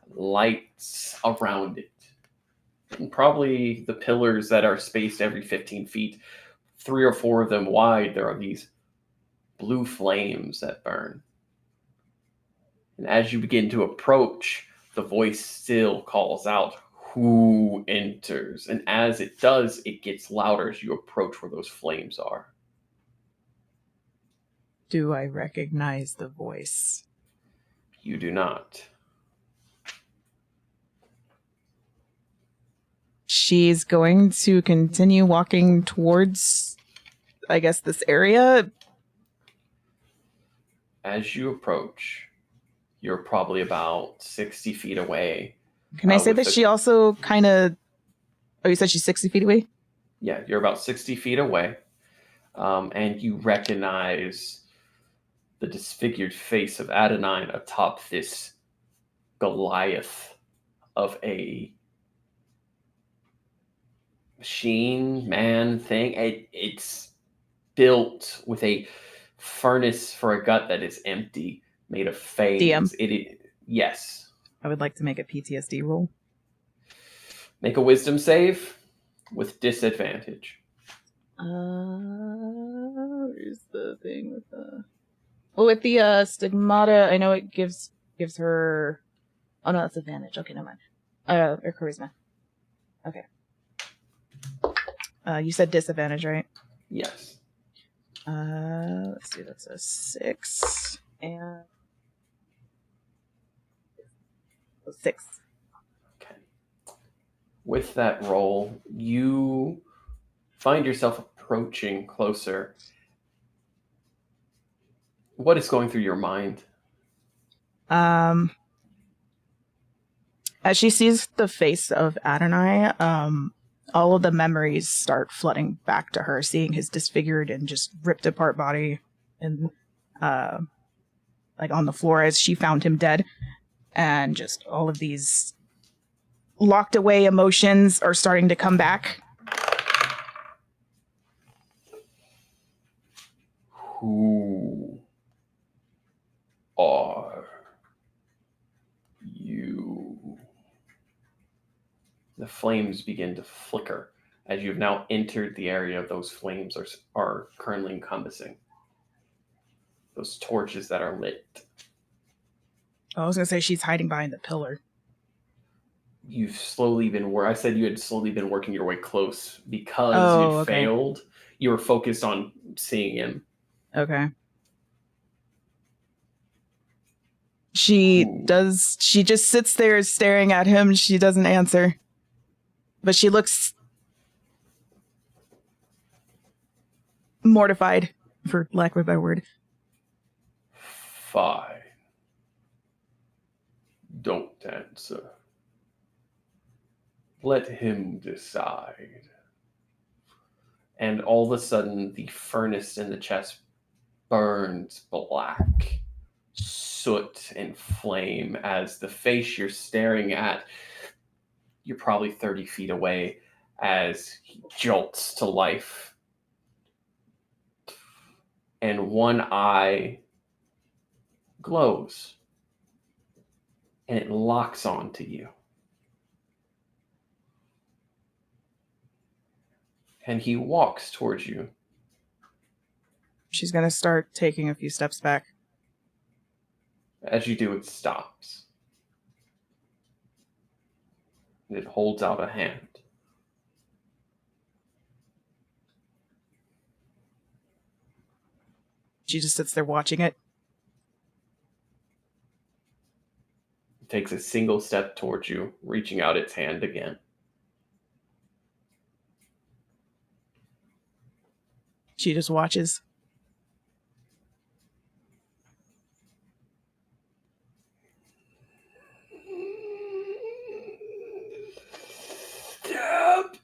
lights around it. And probably the pillars that are spaced every 15 feet, 3 or 4 of them wide, there are these blue flames that burn. And as you begin to approach, the voice still calls out, who enters? And as it does, it gets louder as you approach where those flames are. Do I recognize the voice? You do not. She's going to continue walking towards, I guess, this area. As you approach, you're probably about 60 feet away. Can I say that she also kind of... Oh, you said she's 60 feet away? Yeah, you're about 60 feet away. And you recognize the disfigured face of Adenine atop this Goliath of a machine, man, thing. It's built with a furnace for a gut that is empty, made of fangs. DM. Yes. I would like to make a PTSD roll. Make a wisdom save with disadvantage. Where's the thing with the... Well, with the stigmata, I know it gives her... Oh, no, that's advantage. Okay, never mind. Or charisma. Okay. You said disadvantage, right? Yes. Let's see, that's a 6 and 6. Okay. With that roll, you find yourself approaching closer. What is going through your mind? As she sees the face of Adonai, all of the memories start flooding back to her, seeing his disfigured and just ripped apart body and like on the floor as she found him dead. And just all of these locked away emotions are starting to come back. Who are you? The flames begin to flicker as you've now entered the area those flames are currently encompassing. Those torches that are lit. I was going to say she's hiding behind the pillar. You've slowly been I said you had slowly been working your way close because you'd failed. You were focused on seeing him. Okay. She just sits there staring at him. She doesn't answer. But she looks mortified, for lack of a better word. Fine. Don't answer. Let him decide. And all of a sudden, the furnace in the chest burns black. Soot and flame as the face you're staring at, you're probably 30 feet away, as he jolts to life. And one eye glows. And it locks onto you. And he walks towards you. She's going to start taking a few steps back. As you do, it stops. It holds out a hand. She just sits there watching it. It takes a single step towards you, reaching out its hand again. She just watches. Step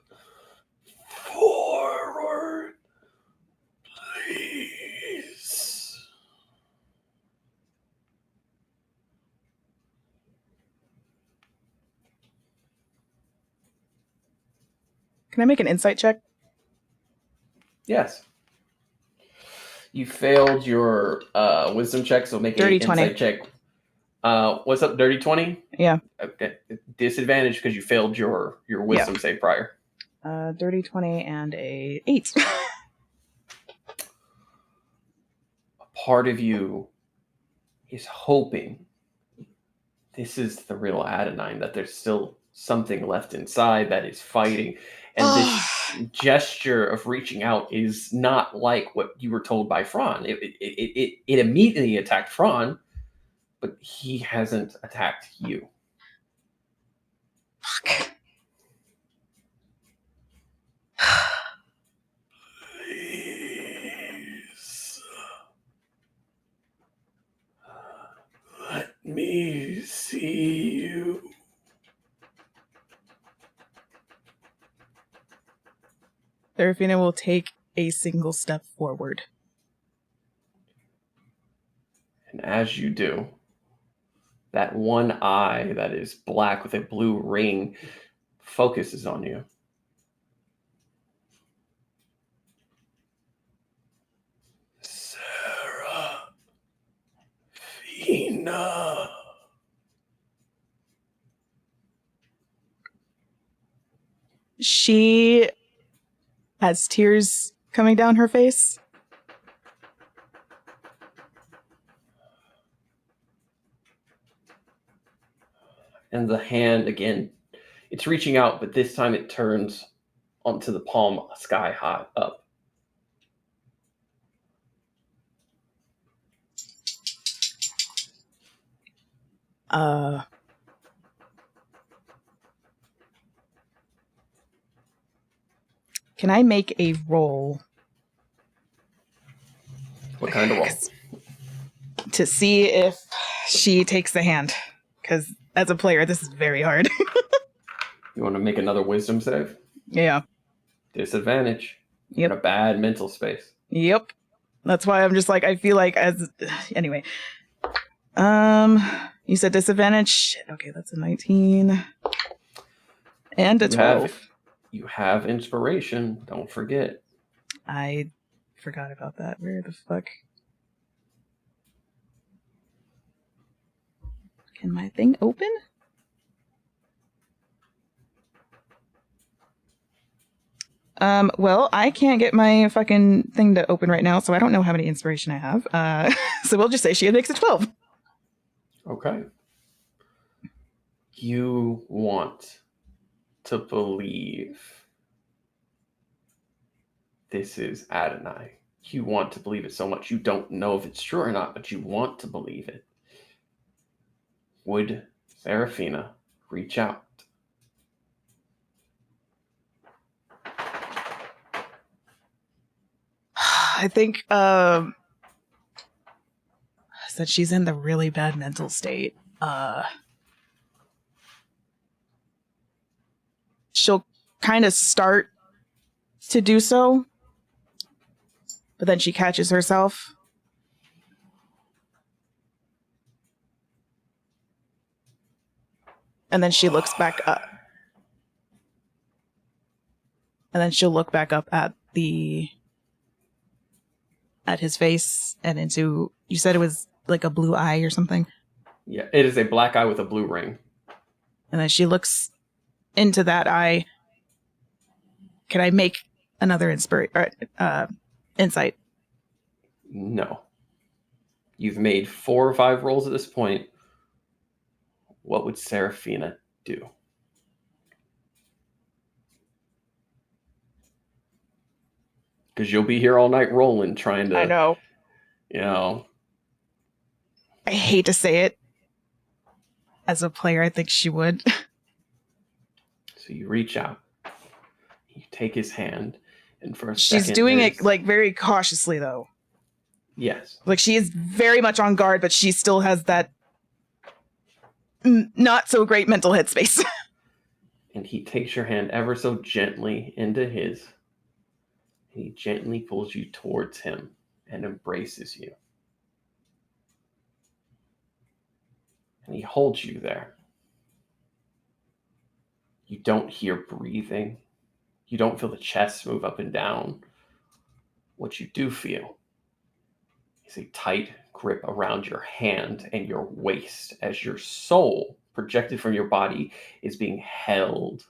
forward, please. Can I make an insight check? Yes. You failed your wisdom check, so make an insight check. What's up, dirty 20? Yeah. Okay. Disadvantage because you failed your wisdom save prior. Dirty 20 and a 8. A part of you is hoping this is the real Adonai, that there's still something left inside that is fighting. And this gesture of reaching out is not like what you were told by Fran. It immediately attacked Fran, but he hasn't attacked you. Fuck. Please. Let me see you. Serafina will take a single step forward. And as you do, that one eye that is black with a blue ring focuses on you. Serafina. She has tears coming down her face. And the hand, again, it's reaching out, but this time it turns onto the palm sky high up. Can I make a roll? What kind of roll? To see if she takes the hand. Because as a player, this is very hard. You want to make another wisdom save? Yeah. Disadvantage. Yep. In a bad mental space. Yep. That's why I'm just like, I feel like anyway. You said disadvantage. Okay, that's a 19. And a 12. You have inspiration. Don't forget. I forgot about that. Where the fuck? Can my thing open? Well, I can't get my fucking thing to open right now, so I don't know how many inspiration I have. So we'll just say she makes a 12. Okay. You want to believe this is Adonai. You want to believe it so much you don't know if it's true or not, but you want to believe it. Would Seraphina reach out? I think said she's in the really bad mental state. She'll kind of start to do so, but then she catches herself. And then she looks back up. And then she'll look back up at his face and into, you said it was like a blue eye or something? Yeah, it is a black eye with a blue ring. And then she looks into that eye. Can I make another insight? No. You've made 4 or 5 rolls at this point. What would Seraphina do? Because you'll be here all night rolling, trying to... I know. You know... I hate to say it. As a player, I think she would. So you reach out. You take his hand, and for a second... She's doing it, like, very cautiously, though. Yes. Like, she is very much on guard, but she still has that not so great mental headspace. And he takes your hand ever so gently into his. And he gently pulls you towards him and embraces you. And he holds you there. You don't hear breathing. You don't feel the chest move up and down. What you do feel is a tight grip around your hand and your waist as your soul, projected from your body, is being held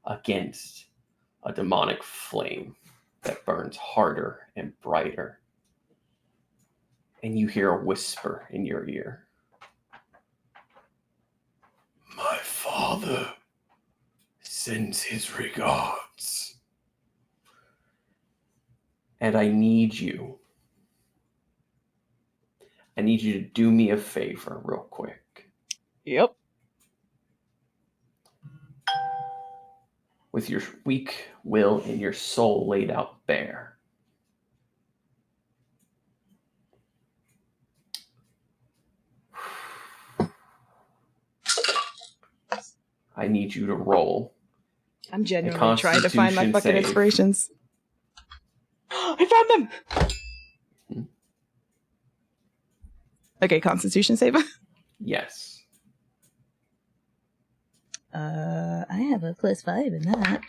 against a demonic flame that burns harder and brighter. And you hear a whisper in your ear. My father sends his regards. And I need you to do me a favor real quick. Yep. With your weak will and your soul laid out bare, I need you to roll. I'm genuinely trying to find my fucking inspirations. I found them! Okay, Constitution save. Yes. I have a +5 in that.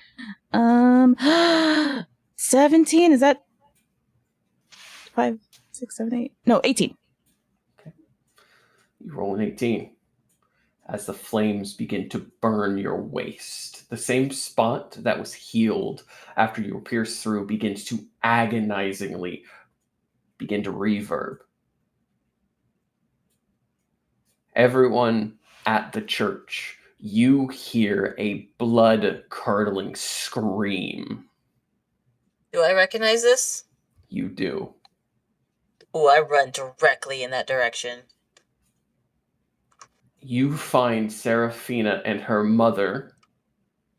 17, is that 5, 6, 7, 8? No, 18. Okay. You roll an 18. as the flames begin to burn your waist. The same spot that was healed after you were pierced through begins to agonizingly begin to reverb. Everyone at the church, you hear a blood-curdling scream. Do I recognize this? You do. Oh, I run directly in that direction. You find Seraphina and her mother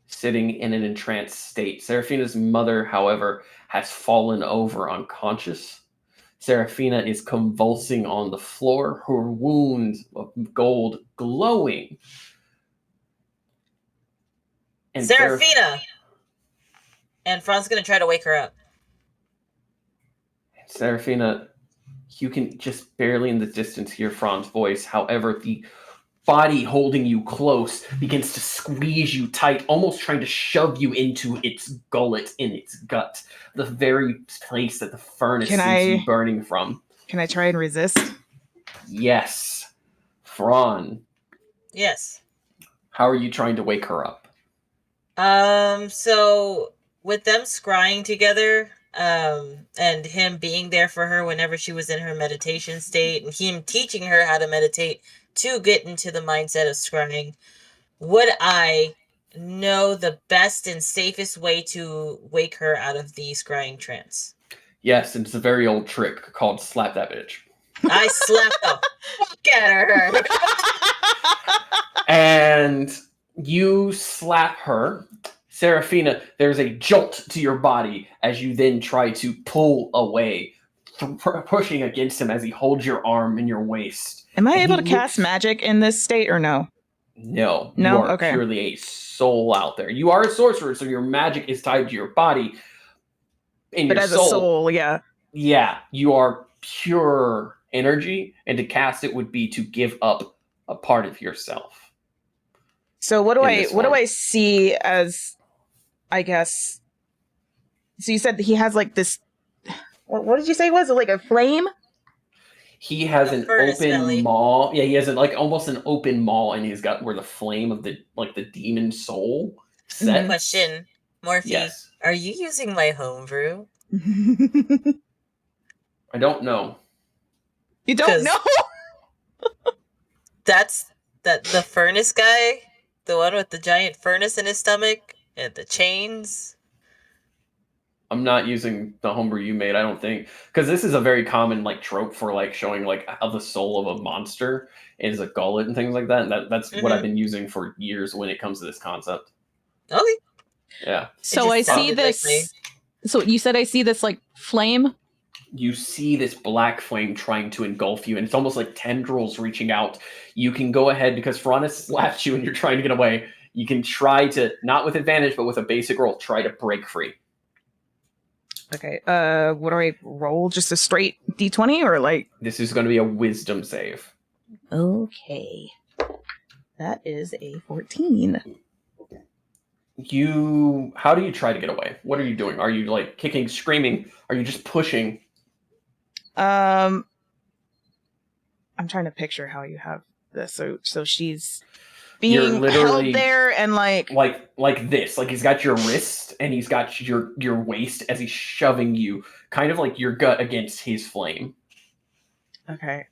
sitting in an entranced state. Seraphina's mother, however, has fallen over unconscious. Seraphina is convulsing on the floor, her wound of gold glowing. And Seraphina! And Fran's gonna try to wake her up. Seraphina, you can just barely in the distance hear Fran's voice. However, the body holding you close begins to squeeze you tight, almost trying to shove you into its gullet, in its gut, the very place that the furnace seems to be burning from. Can I try and resist? Yes. Fran. Yes. How are you trying to wake her up? So with them scrying together, and him being there for her whenever she was in her meditation state, and him teaching her how to meditate to get into the mindset of scrying, would I know the best and safest way to wake her out of the scrying trance? Yes, and it's a very old trick called slap that bitch. I slapped the fuck out of her. And you slap her. Seraphina, there's a jolt to your body as you then try to pull away, pushing against him as he holds your arm in your waist. Am I able to cast magic in this state or no? No. No? You are Okay. purely a soul out there. You are a sorcerer, so your magic is tied to your body. But as a soul, yeah. Yeah, you are pure energy, and to cast it would be to give up a part of yourself. So what do I see as, I guess? So you said that he has like this. What did you say it was? Like a flame? He has an open maw. Yeah, he has almost an open maw, and he's got where the flame of the demon soul set. Question, Morphe. Yes. Are you using my homebrew? I don't know. You don't know? That's the furnace guy, the one with the giant furnace in his stomach and the chains. I'm not using the homebrew you made, I don't think, because this is a very common trope for showing how the soul of a monster is a gullet and things like that. And that's what I've been using for years when it comes to this concept. Okay. Yeah. So I see this. So you said I see this flame. You see this black flame trying to engulf you, and it's almost like tendrils reaching out. You can go ahead, because Ferana slapped you and you're trying to get away. You can try to, not with advantage, but with a basic roll, try to break free. Okay. What do I roll? Just a straight D20 or This is going to be a wisdom save. Okay. That is a 14. How do you try to get away? What are you doing? Are you kicking, screaming? Are you just pushing? I'm trying to picture how you have this. So she's being held there and like this. He's got your wrist and he's got your waist as he's shoving you, kind of like your gut against his flame. Okay.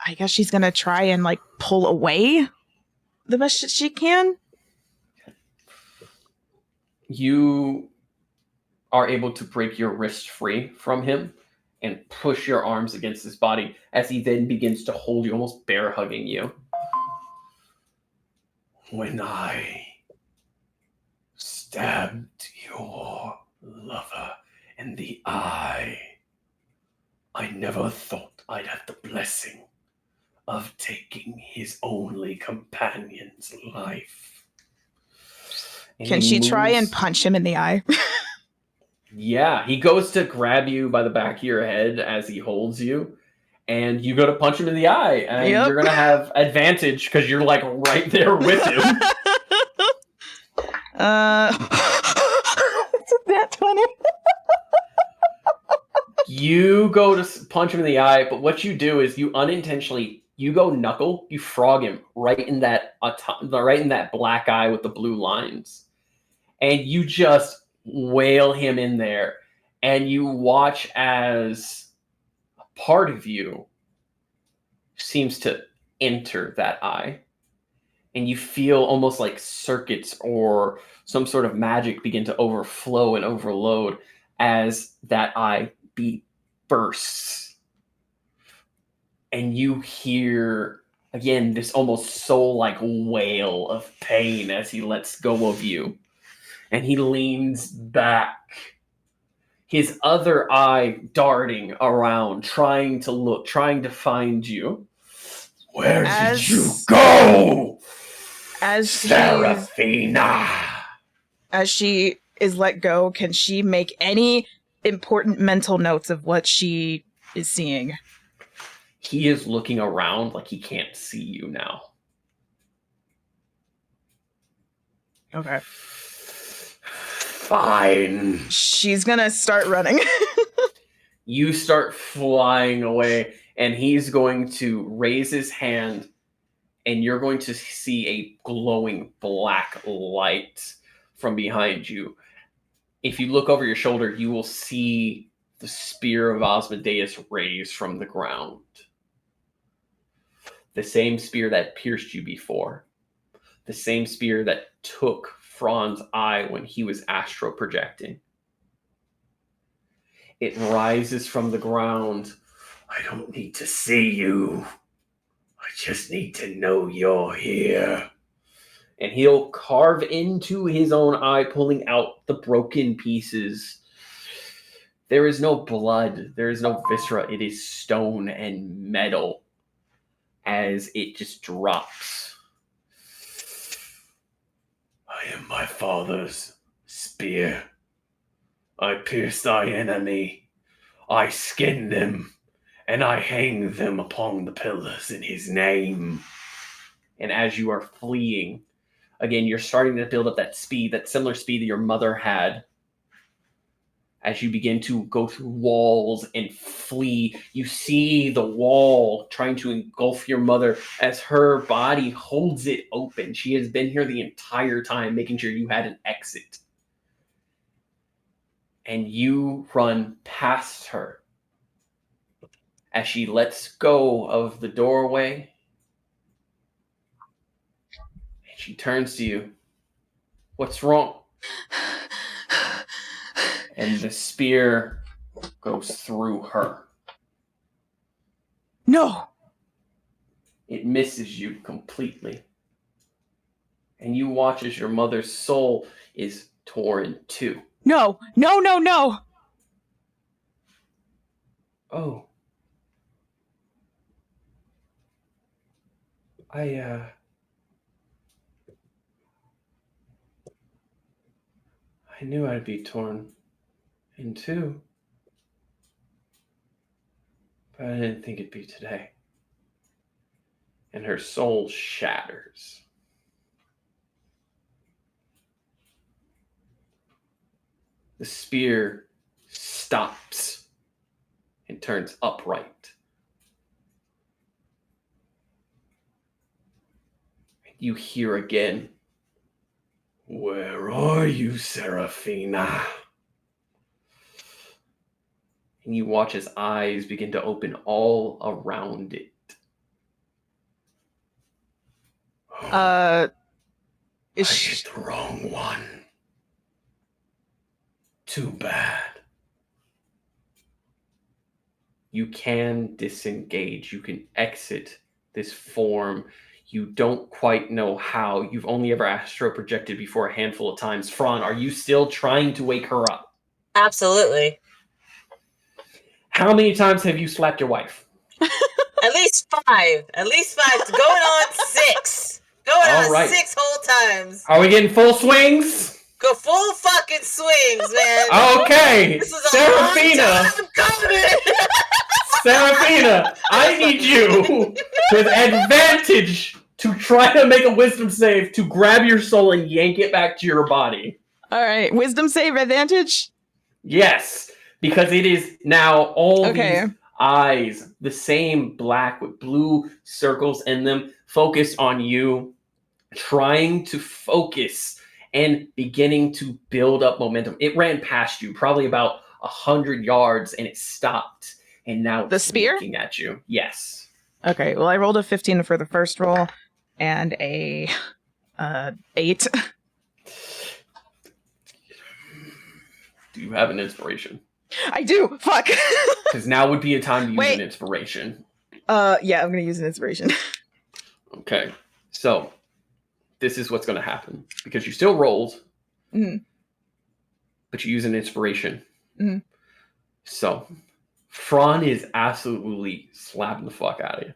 I guess she's gonna try and pull away the best she can. You are able to break your wrist free from him and push your arms against his body as he then begins to hold you, almost bear hugging you. When I stabbed your lover in the eye, I never thought I'd have the blessing of taking his only companion's life. And can she try and punch him in the eye? Yeah, he goes to grab you by the back of your head as he holds you, and you go to punch him in the eye, and you're going to have advantage because you're right there with him. It's that 20. You go to punch him in the eye, but what you do is you unintentionally go knuckle, you frog him right in that black eye with the blue lines, and you just wail him in there, and you watch as a part of you seems to enter that eye, and you feel almost like circuits or some sort of magic begin to overflow and overload as that eye bursts. And you hear, again, this almost soul-like wail of pain as he lets go of you. And he leans back, his other eye darting around, trying to look, trying to find you. Where did you go? As Seraphina! As she is let go, can she make any important mental notes of what she is seeing? He is looking around like he can't see you now. Okay. Fine. She's gonna start running. You start flying away, and he's going to raise his hand, and you're going to see a glowing black light from behind you. If you look over your shoulder, you will see the spear of Asmodeus raised from the ground. The same spear that pierced you before. The same spear that took Fran's eye when he was astral projecting. It rises from the ground. I don't need to see you. I just need to know you're here. And he'll carve into his own eye, pulling out the broken pieces. There is no blood. There is no viscera. It is stone and metal as it just drops. I am my father's spear. I pierce thy enemy. I skin them, and I hang them upon the pillars in his name. And as you are fleeing, again, you're starting to build up that speed, that similar speed that your mother had. As you begin to go through walls and flee, you see the wall trying to engulf your mother as her body holds it open. She has been here the entire time, making sure you had an exit. And you run past her as she lets go of the doorway. And she turns to you. What's wrong? And the spear goes through her. No! It misses you completely. And you watch as your mother's soul is torn in two. No! No, no, no! Oh. I knew I'd be torn in two. But I didn't think it'd be today. And her soul shatters. The spear stops and turns upright. You hear again, "Where are you, Seraphina?" And you watch his eyes begin to open all around it. Is I hit the wrong one. Too bad. You can disengage. You can exit this form. You don't quite know how. You've only ever astro projected before a handful of times. Fran, are you still trying to wake her up? Absolutely. How many times have you slapped your wife? At least 5. At least 5. Going on 6. Going All on right. 6 whole times. Are we getting full swings? Go full fucking swings, man. Okay. This is a Seraphina. long time coming. Seraphina, I need you with advantage to try to make a wisdom save to grab your soul and yank it back to your body. All right. Wisdom save advantage? Yes, Because it is now all these eyes, the same black with blue circles in them, focused on you, trying to focus and beginning to build up momentum. It ran past you, probably about 100 yards, and it stopped. And now the spear looking at you. Yes. Okay. Well, I rolled a 15 for the first roll and a 8. Do you have an inspiration? I do. Fuck. Because now would be a time to use an inspiration. Yeah, I'm gonna use an inspiration. Okay. So this is what's going to happen because you still rolled, but you use an inspiration. So Fran is absolutely slapping the fuck out of you.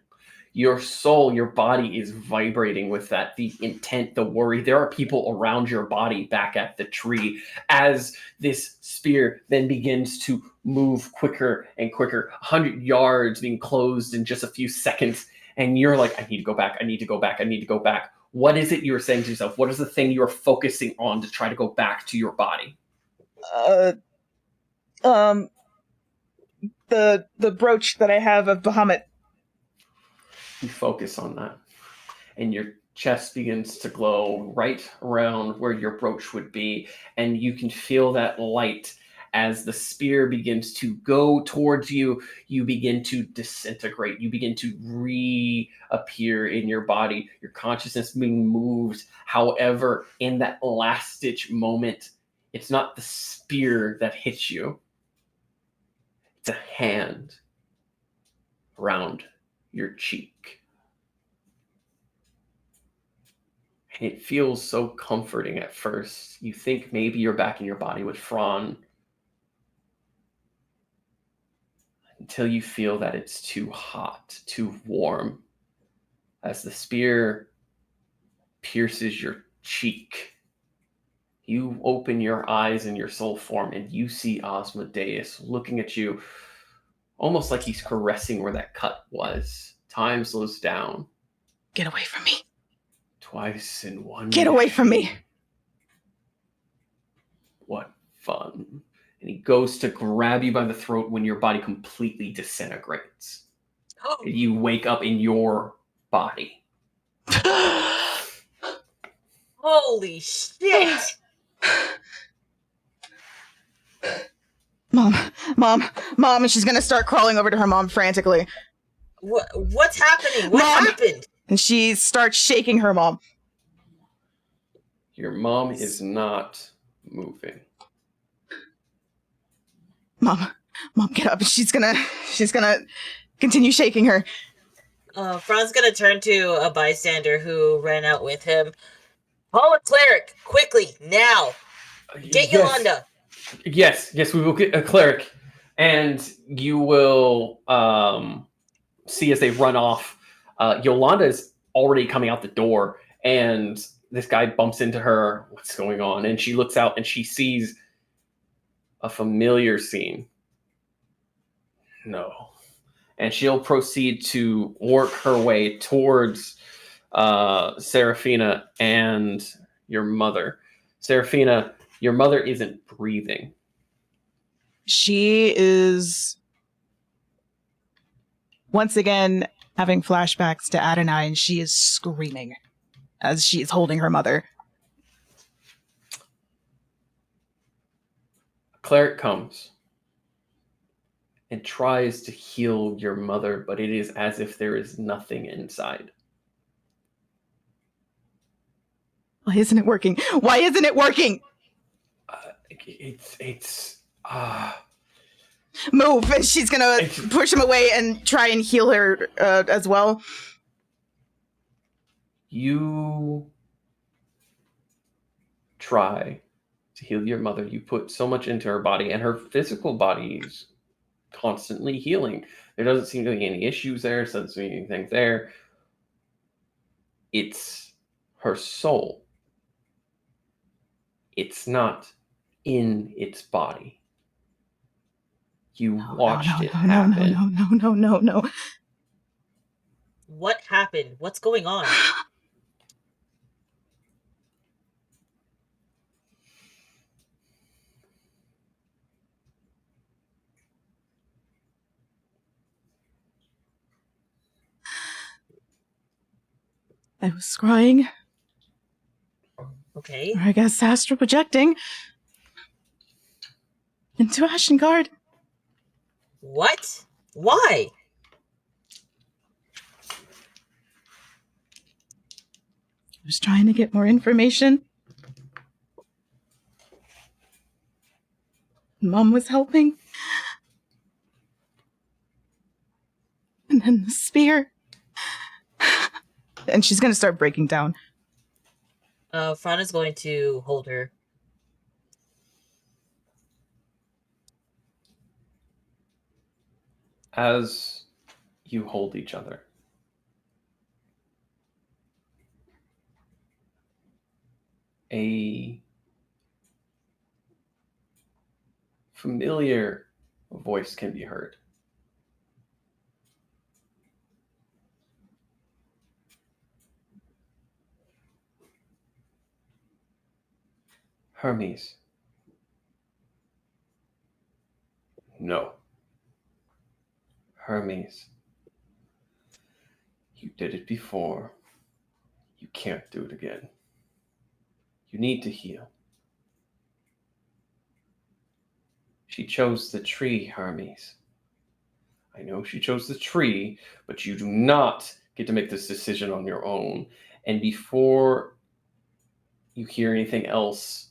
Your soul, your body is vibrating with that, the intent, the worry. There are people around your body back at the tree as this spear then begins to move quicker and quicker, 100 yards being closed in just a few seconds. And you're like, I need to go back. I need to go back. I need to go back. What is it you're saying to yourself? What is the thing you're focusing on to try to go back to your body? The brooch that I have of Bahamut. You focus on that, and your chest begins to glow right around where your brooch would be, and you can feel that light as the spear begins to go towards you. You begin to disintegrate. You begin to reappear in your body. Your consciousness being moved. However, in that last-ditch moment, it's not the spear that hits you. It's a hand around your cheek. And it feels so comforting at first. You think maybe you're back in your body with Fran, until you feel that it's too hot, too warm, as the spear pierces your cheek. You open your eyes in your soul form, and you see Asmodeus looking at you, almost like he's caressing where that cut was. Time slows down. Get away from me. Twice in one. Get away from me. What fun. And he goes to grab you by the throat when your body completely disintegrates. And you wake up in your body. Holy shit! Mom, and she's gonna start crawling over to her mom frantically. What's happening? What happened? And she starts shaking her mom. Your mom is not moving. Mom, get up. She's gonna continue shaking her. Fran's gonna turn to a bystander who ran out with him. Call a cleric, quickly, now. Get Yolanda. Yes, we will get a cleric. And you will see as they run off, Yolanda is already coming out the door, and this guy bumps into her. What's going on? And she looks out and she sees a familiar scene. No. And she'll proceed to work her way towards Seraphina and your mother. Seraphina, your mother isn't breathing. She is once again having flashbacks to Adonai, and she is screaming as she is holding her mother. A cleric comes and tries to heal your mother, but it is as if there is nothing inside. Why isn't it working? Move, and she's gonna push him away and try and heal her as well. You try to heal your mother. You put so much into her body, and her physical body is constantly healing. There doesn't seem to be any issues there. Doesn't seem to be anything there. It's her soul. It's not in its body. You watched it happen. No. What happened? What's going on? I was scrying. Okay. Or I guess astral projecting. Into Ashengard. What? Why? I was trying to get more information. Mom was helping. And then the spear. And she's going to start breaking down. Fran is going to hold her. As you hold each other, a familiar voice can be heard. Hermes. No. Hermes. You did it before. You can't do it again. You need to heal. She chose the tree, Hermes. I know she chose the tree, but you do not get to make this decision on your own. And before you hear anything else,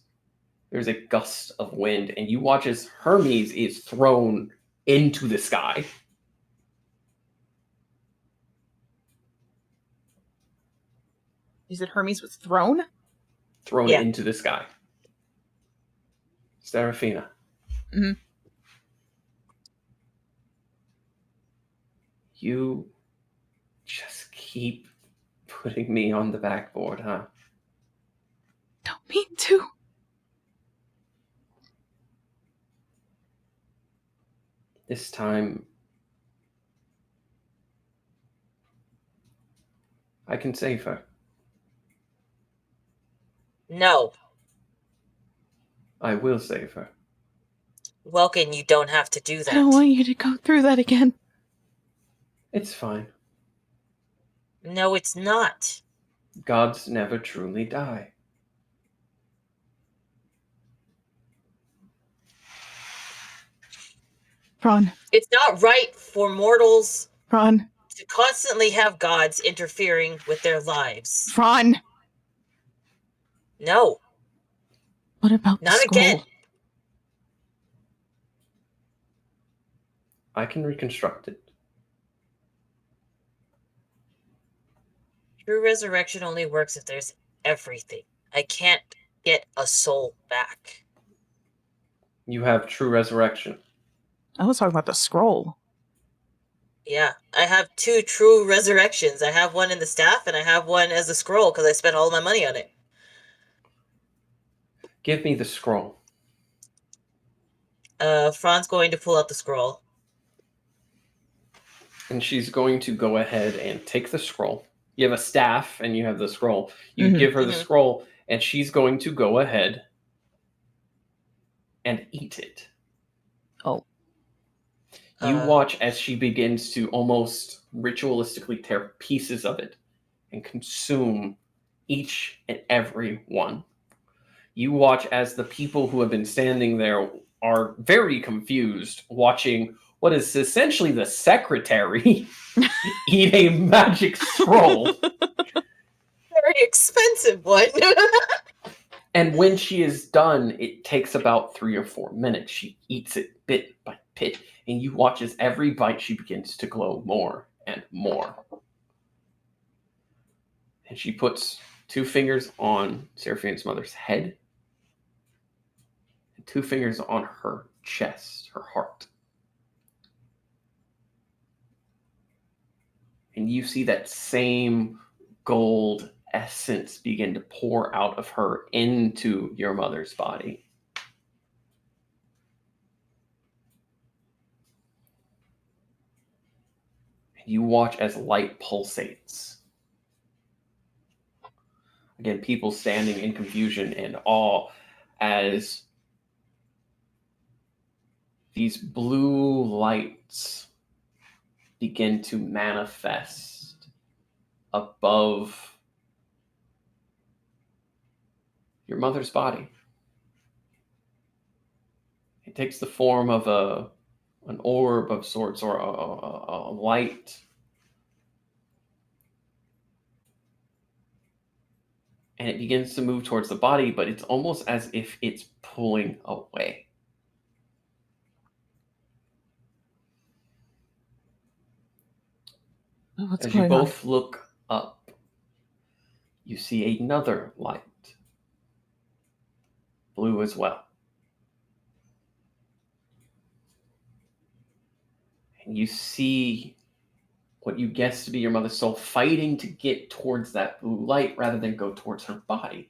there's a gust of wind, and you watch as Hermes is thrown into the sky. You said Hermes was thrown? Thrown into the sky. Seraphina. Mm-hmm. You just keep putting me on the backboard, huh? Don't mean to. This time, I can save her. No. I will save her. Welkin, you don't have to do that. I don't want you to go through that again. It's fine. No, it's not. Gods never truly die. Fran. It's not right for mortals Fran. to constantly have gods interfering with their lives. Fran. No. What about the scroll? Not again. I can reconstruct it. True resurrection only works if there's everything. I can't get a soul back. You have true resurrection. I was talking about the scroll. Yeah, I have 2 true resurrections. I have one in the staff, and I have one as a scroll because I spent all my money on it. Give me the scroll. Fran's going to pull out the scroll. And she's going to go ahead and take the scroll. You have a staff and you have the scroll. You give her the scroll, and she's going to go ahead and eat it. Oh. You watch as she begins to almost ritualistically tear pieces of it and consume each and every one. You watch as the people who have been standing there are very confused, watching what is essentially the secretary eat a magic scroll. Very expensive one. And when she is done, it takes about 3 or 4 minutes. She eats it bit by bit, and you watch as every bite she begins to glow more and more. And she puts 2 fingers on Seraphina's mother's head, and 2 fingers on her chest, her heart. And you see that same gold essence begin to pour out of her into your mother's body. And you watch as light pulsates. Again, people standing in confusion and awe as these blue lights begin to manifest above your mother's body. It takes the form of an orb of sorts, or a light. And it begins to move towards the body, but it's almost as if it's pulling away. As you both look up, you see another light. Blue as well. And you see what you guess to be your mother's soul fighting to get towards that blue light rather than go towards her body.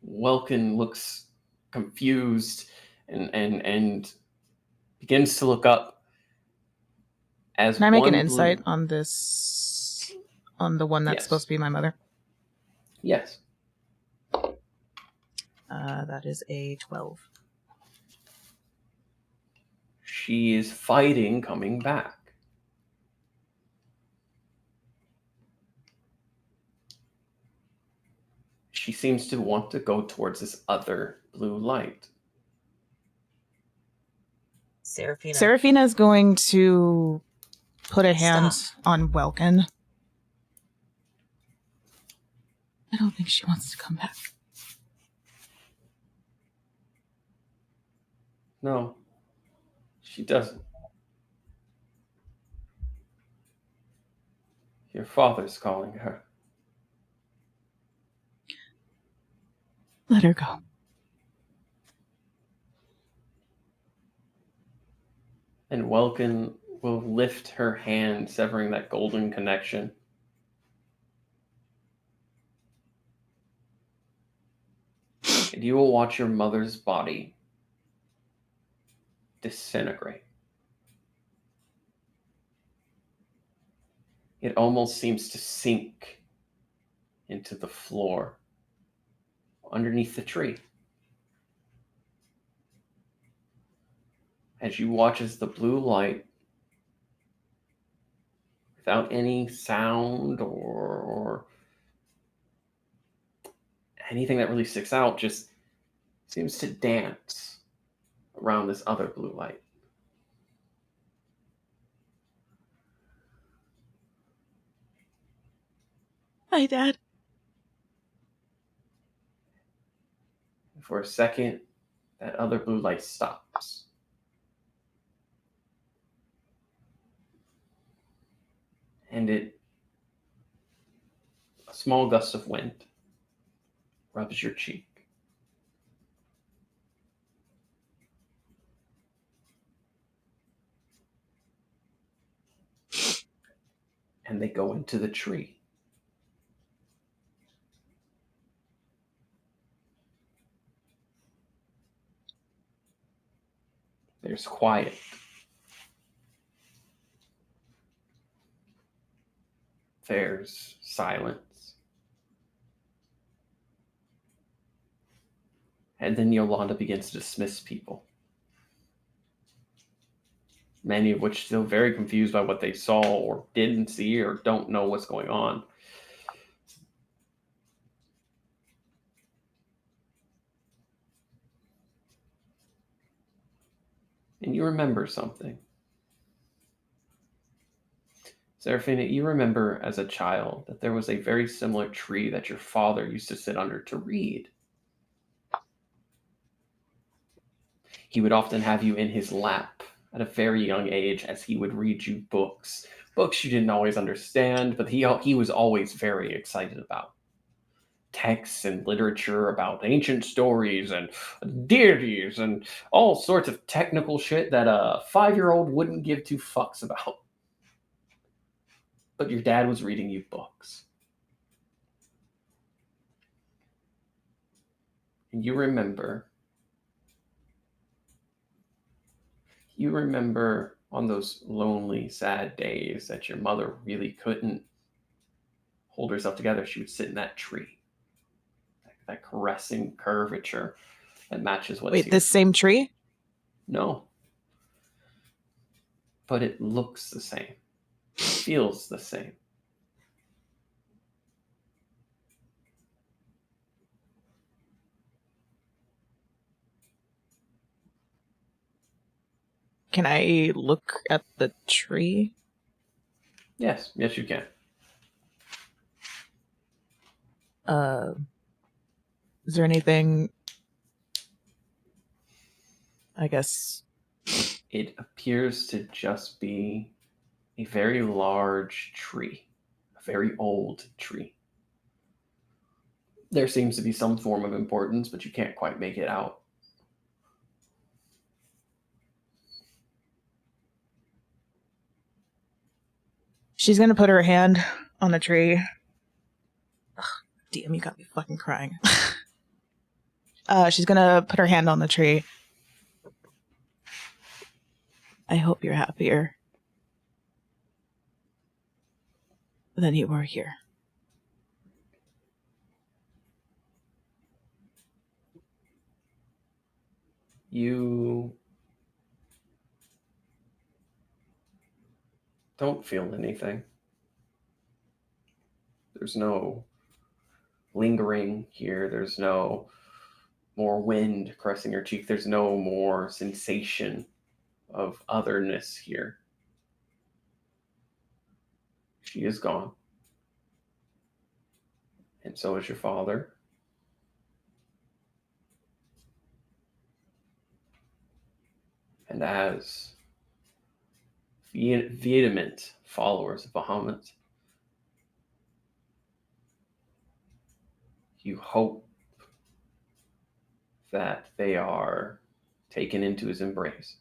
Welkin looks confused and begins to look up. As Can I make an insight on this, on the one that's supposed to be my mother? Yes. That is a 12. She is fighting coming back. She seems to want to go towards this other blue light. Seraphina is going to put a hand on Welkin. I don't think she wants to come back. No, she doesn't. Your father's calling her. Let her go. And Welkin will lift her hand, severing that golden connection. And you will watch your mother's body disintegrate. It almost seems to sink into the floor underneath the tree. As you watch as the blue light, without any sound or anything that really sticks out, just seems to dance around this other blue light. Hi, Dad. For a second, that other blue light stops. And a small gust of wind rubs your cheek. And they go into the tree. There's quiet. There's silence. And then Yolanda begins to dismiss people. Many of which still very confused by what they saw or didn't see or don't know what's going on. And you remember something. Seraphina, you remember as a child that there was a very similar tree that your father used to sit under to read. He would often have you in his lap at a very young age as he would read you books. Books you didn't always understand, but he was always very excited about. Texts and literature about ancient stories and deities and all sorts of technical shit that a 5-year-old wouldn't give 2 fucks about. But your dad was reading you books. And you remember on those lonely, sad days that your mother really couldn't hold herself together. She would sit in that tree. That caressing curvature that matches what's Wait, here. this same tree? No. But it looks the same. It feels the same. Can I look at the tree? Yes, you can. Is there anything, I guess? It appears to just be a very large tree, a very old tree. There seems to be some form of importance, but you can't quite make it out. She's gonna put her hand on the tree. Ugh, damn, you got me fucking crying. She's gonna put her hand on the tree. I hope you're happier than you were here. You don't feel anything. There's no lingering here. There's no more wind caressing your cheek. There's no more sensation of otherness here. She is gone. And so is your father. And as vehement followers of Bahamut, you hope that they are taken into his embrace.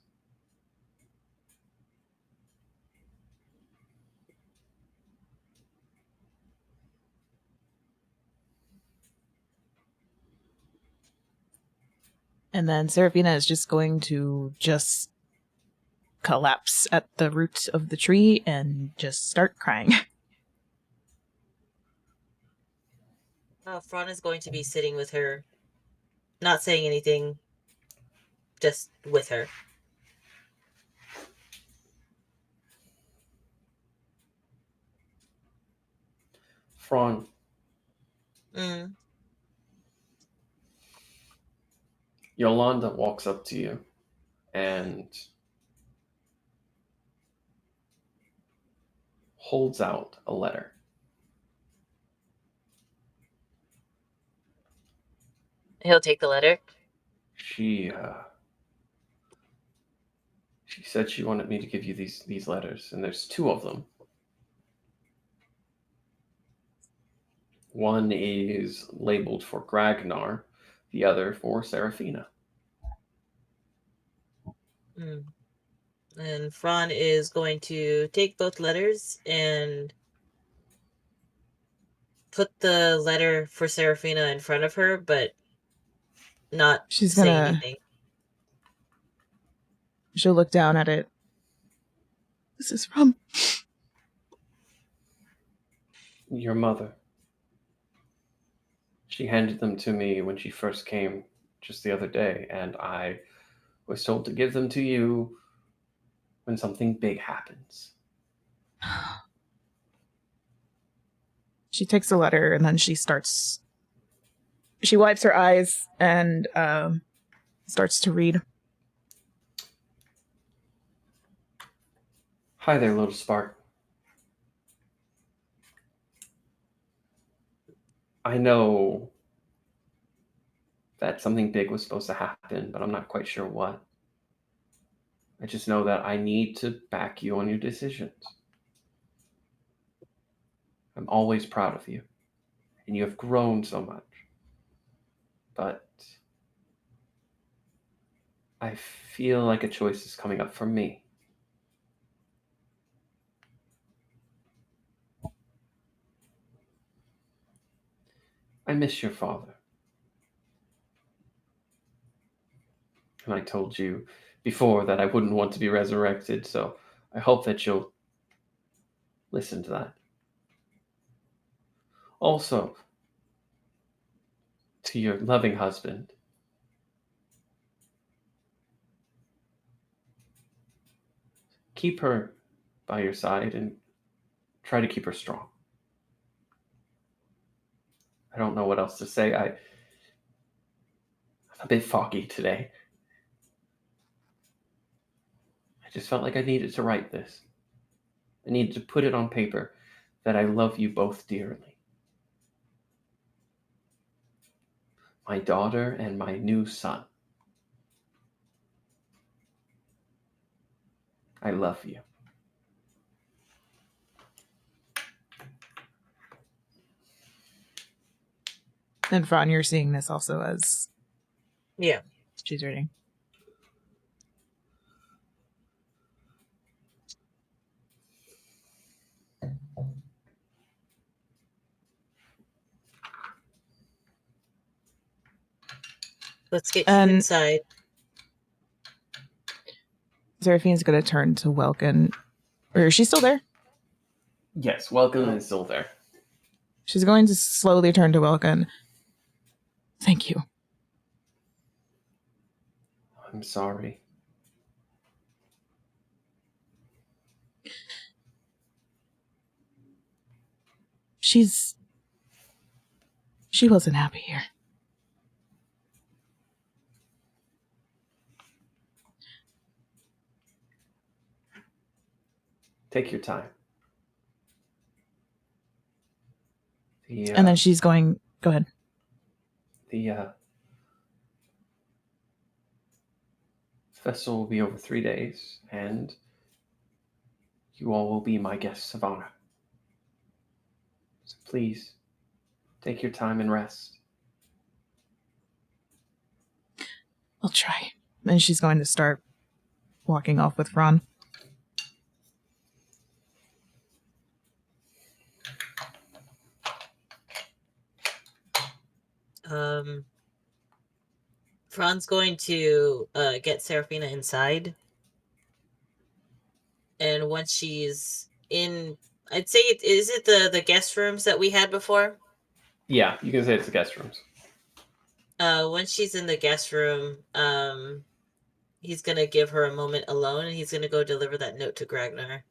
And then Seraphina is just going to just collapse at the root of the tree and just start crying. Fran is going to be sitting with her, not saying anything, just with her. Fran. Yolanda walks up to you and holds out a letter. He'll take the letter. She said she wanted me to give you these letters, and there's two of them. One is labeled for Gragnar, the other for Seraphina. And Fran is going to take both letters and put the letter for Seraphina in front of her, but not say anything. She'll look down at it. This is from your mother. She handed them to me when she first came just the other day, and I was told to give them to you when something big happens. She takes the letter and then she wipes her eyes and starts to read. Hi there, little spark. I know that something big was supposed to happen, but I'm not quite sure what. I just know that I need to back you on your decisions. I'm always proud of you, and you have grown so much. But I feel like a choice is coming up for me. I miss your father. And I told you before that I wouldn't want to be resurrected, so I hope that you'll listen to that. Also, to your loving husband, keep her by your side and try to keep her strong. I don't know what else to say. I'm a bit foggy today. I just felt like I needed to write this. I needed to put it on paper that I love you both dearly. My daughter and my new son. I love you. And Fran, you're seeing this also as she's reading. Let's get you inside. Seraphine's going to turn to Welkin. Or is she still there? Yes, Welkin is still there. She's going to slowly turn to Welkin. Thank you. I'm sorry. She wasn't happy here. Take your time. And then she's going... Go ahead. The festival will be over 3 days, and you all will be my guests of honor. So please, take your time and rest. I'll try. And she's going to start walking off with Fran. Fran's going to get Seraphina inside. And once she's in, I'd say, is it the guest rooms that we had before? Yeah, you can say it's the guest rooms. Once she's in the guest room, he's going to give her a moment alone, and he's going to go deliver that note to Gragnar.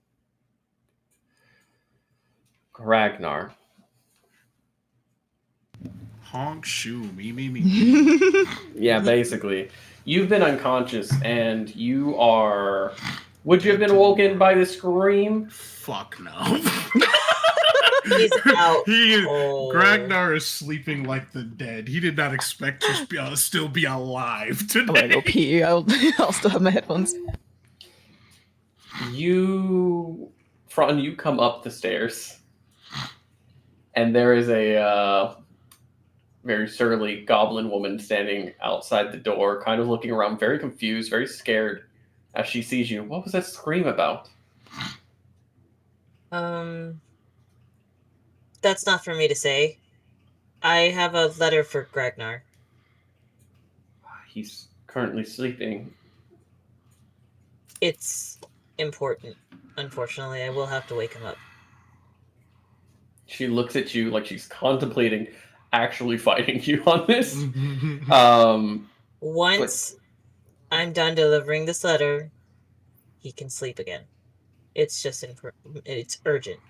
Gragnar. Honk shoe, me. Yeah, basically. You've been unconscious, and you are... Would you have been woken by the scream? Fuck no. He's out. Gragnar is sleeping like the dead. He did not expect to still be alive today. I'm gonna go pee. I'll still have my headphones. Fran, you come up the stairs, and there is a very surly goblin woman standing outside the door, kind of looking around, very confused, very scared as she sees you. What was that scream about? That's not for me to say. I have a letter for Gragnar. He's currently sleeping. It's important. Unfortunately, I will have to wake him up. She looks at you like she's contemplating actually fighting you on this. Once I'm done delivering this letter, he can sleep again. It's just it's urgent.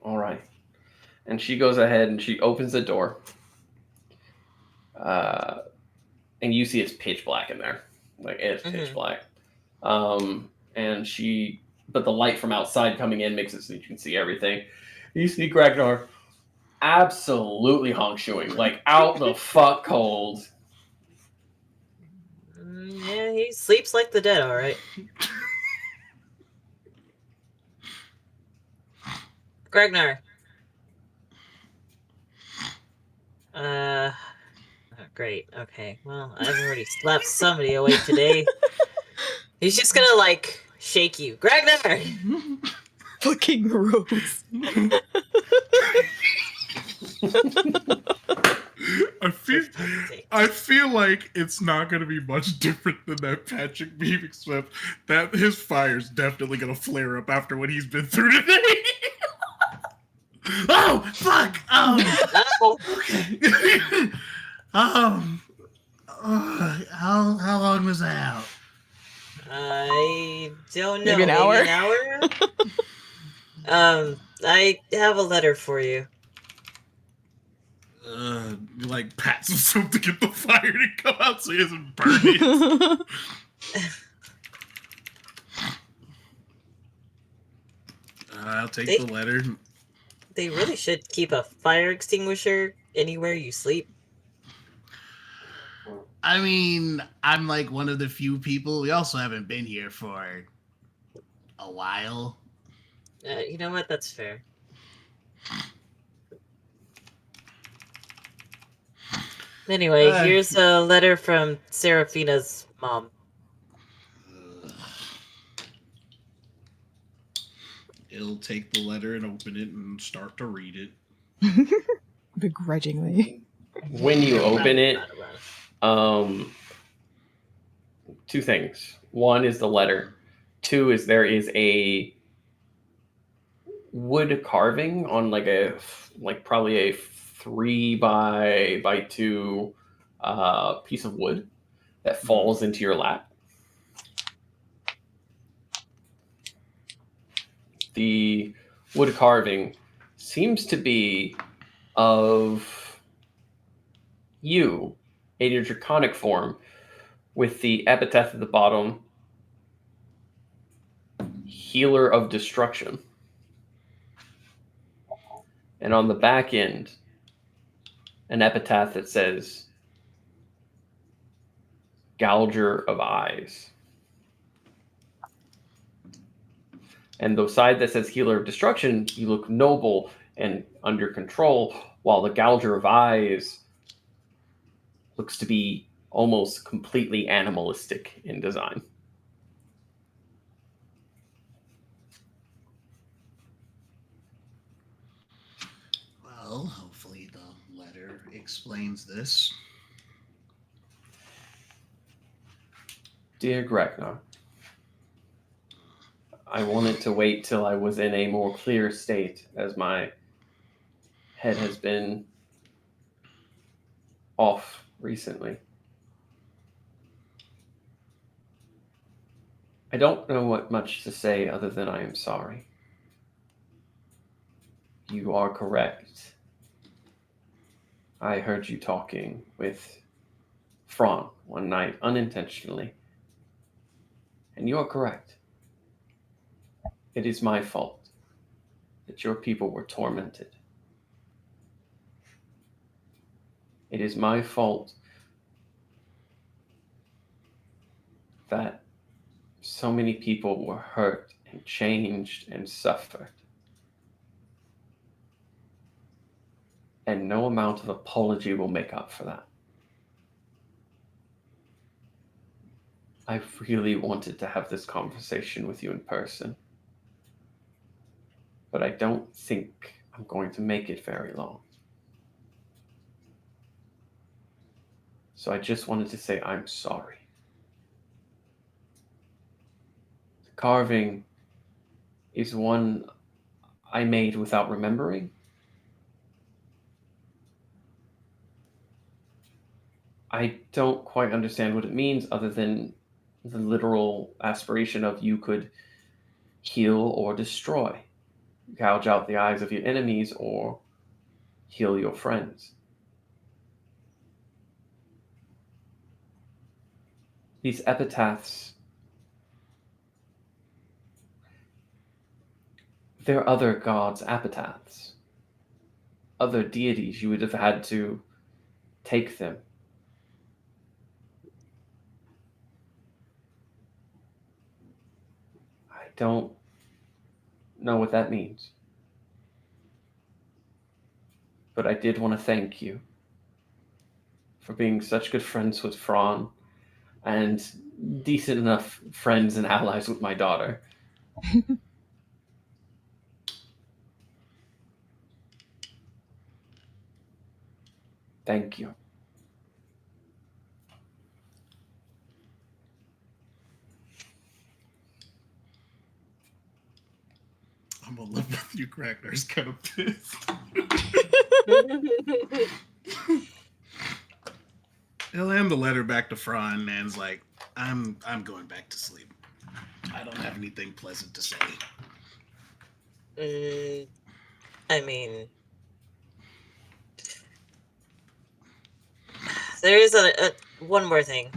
All right. And she goes ahead and she opens the door. And you see it's pitch black in there. Like, it's pitch black. But the light from outside coming in makes it so you can see everything. You see Gragnar absolutely honk-shoeing, like out the fuck cold. Yeah, he sleeps like the dead, all right. Gragnar. Great. Okay. Well, I've already slapped somebody awake today. He's just gonna, like, shake you. Gragnar! Fucking Rose. I feel like it's not going to be much different than that Patrick meme, except that his fire's definitely going to flare up after what he's been through today. Oh, fuck! Okay. How long was that out? I don't know. Maybe an hour? I have a letter for you. Like pats himself to get the fire to come out so he doesn't burn it. I'll take the letter. They really should keep a fire extinguisher anywhere you sleep. I mean, I'm like one of the few people. We also haven't been here for a while. You know what? That's fair. Anyway, here's a letter from Seraphina's mom. He'll take the letter and open it and start to read it. Begrudgingly. When you open it, two things. One is the letter. Two is there is a wood carving on probably a 3x2 piece of wood that falls into your lap. The wood carving seems to be of you in your draconic form, with the epithet at the bottom, Healer of Destruction. And on the back end, an epitaph that says Gouger of Eyes. And the side that says Healer of Destruction, you look noble and under control, while the Gouger of Eyes looks to be almost completely animalistic in design. Well, hopefully the letter explains this. Dear Gragnar, I wanted to wait till I was in a more clear state, as my head has been off recently. I don't know what much to say other than I am sorry. You are correct. I heard you talking with Fran one night unintentionally. And you are correct. It is my fault that your people were tormented. It is my fault that so many people were hurt and changed and suffered. And no amount of apology will make up for that. I really wanted to have this conversation with you in person, but I don't think I'm going to make it very long. So I just wanted to say I'm sorry. The carving is one I made without remembering. I don't quite understand what it means other than the literal aspiration of you could heal or destroy, gouge out the eyes of your enemies, or heal your friends. These epitaphs, they're other gods' epitaphs. Other deities, you would have had to take them. I don't know what that means. But I did want to thank you for being such good friends with Fran and decent enough friends and allies with my daughter. Thank you. I'm gonna live with you, Gragnar's kind of pissed. He'll hand the letter back to Fran and's like, I'm going back to sleep. I don't have anything pleasant to say. I mean, there is one more thing.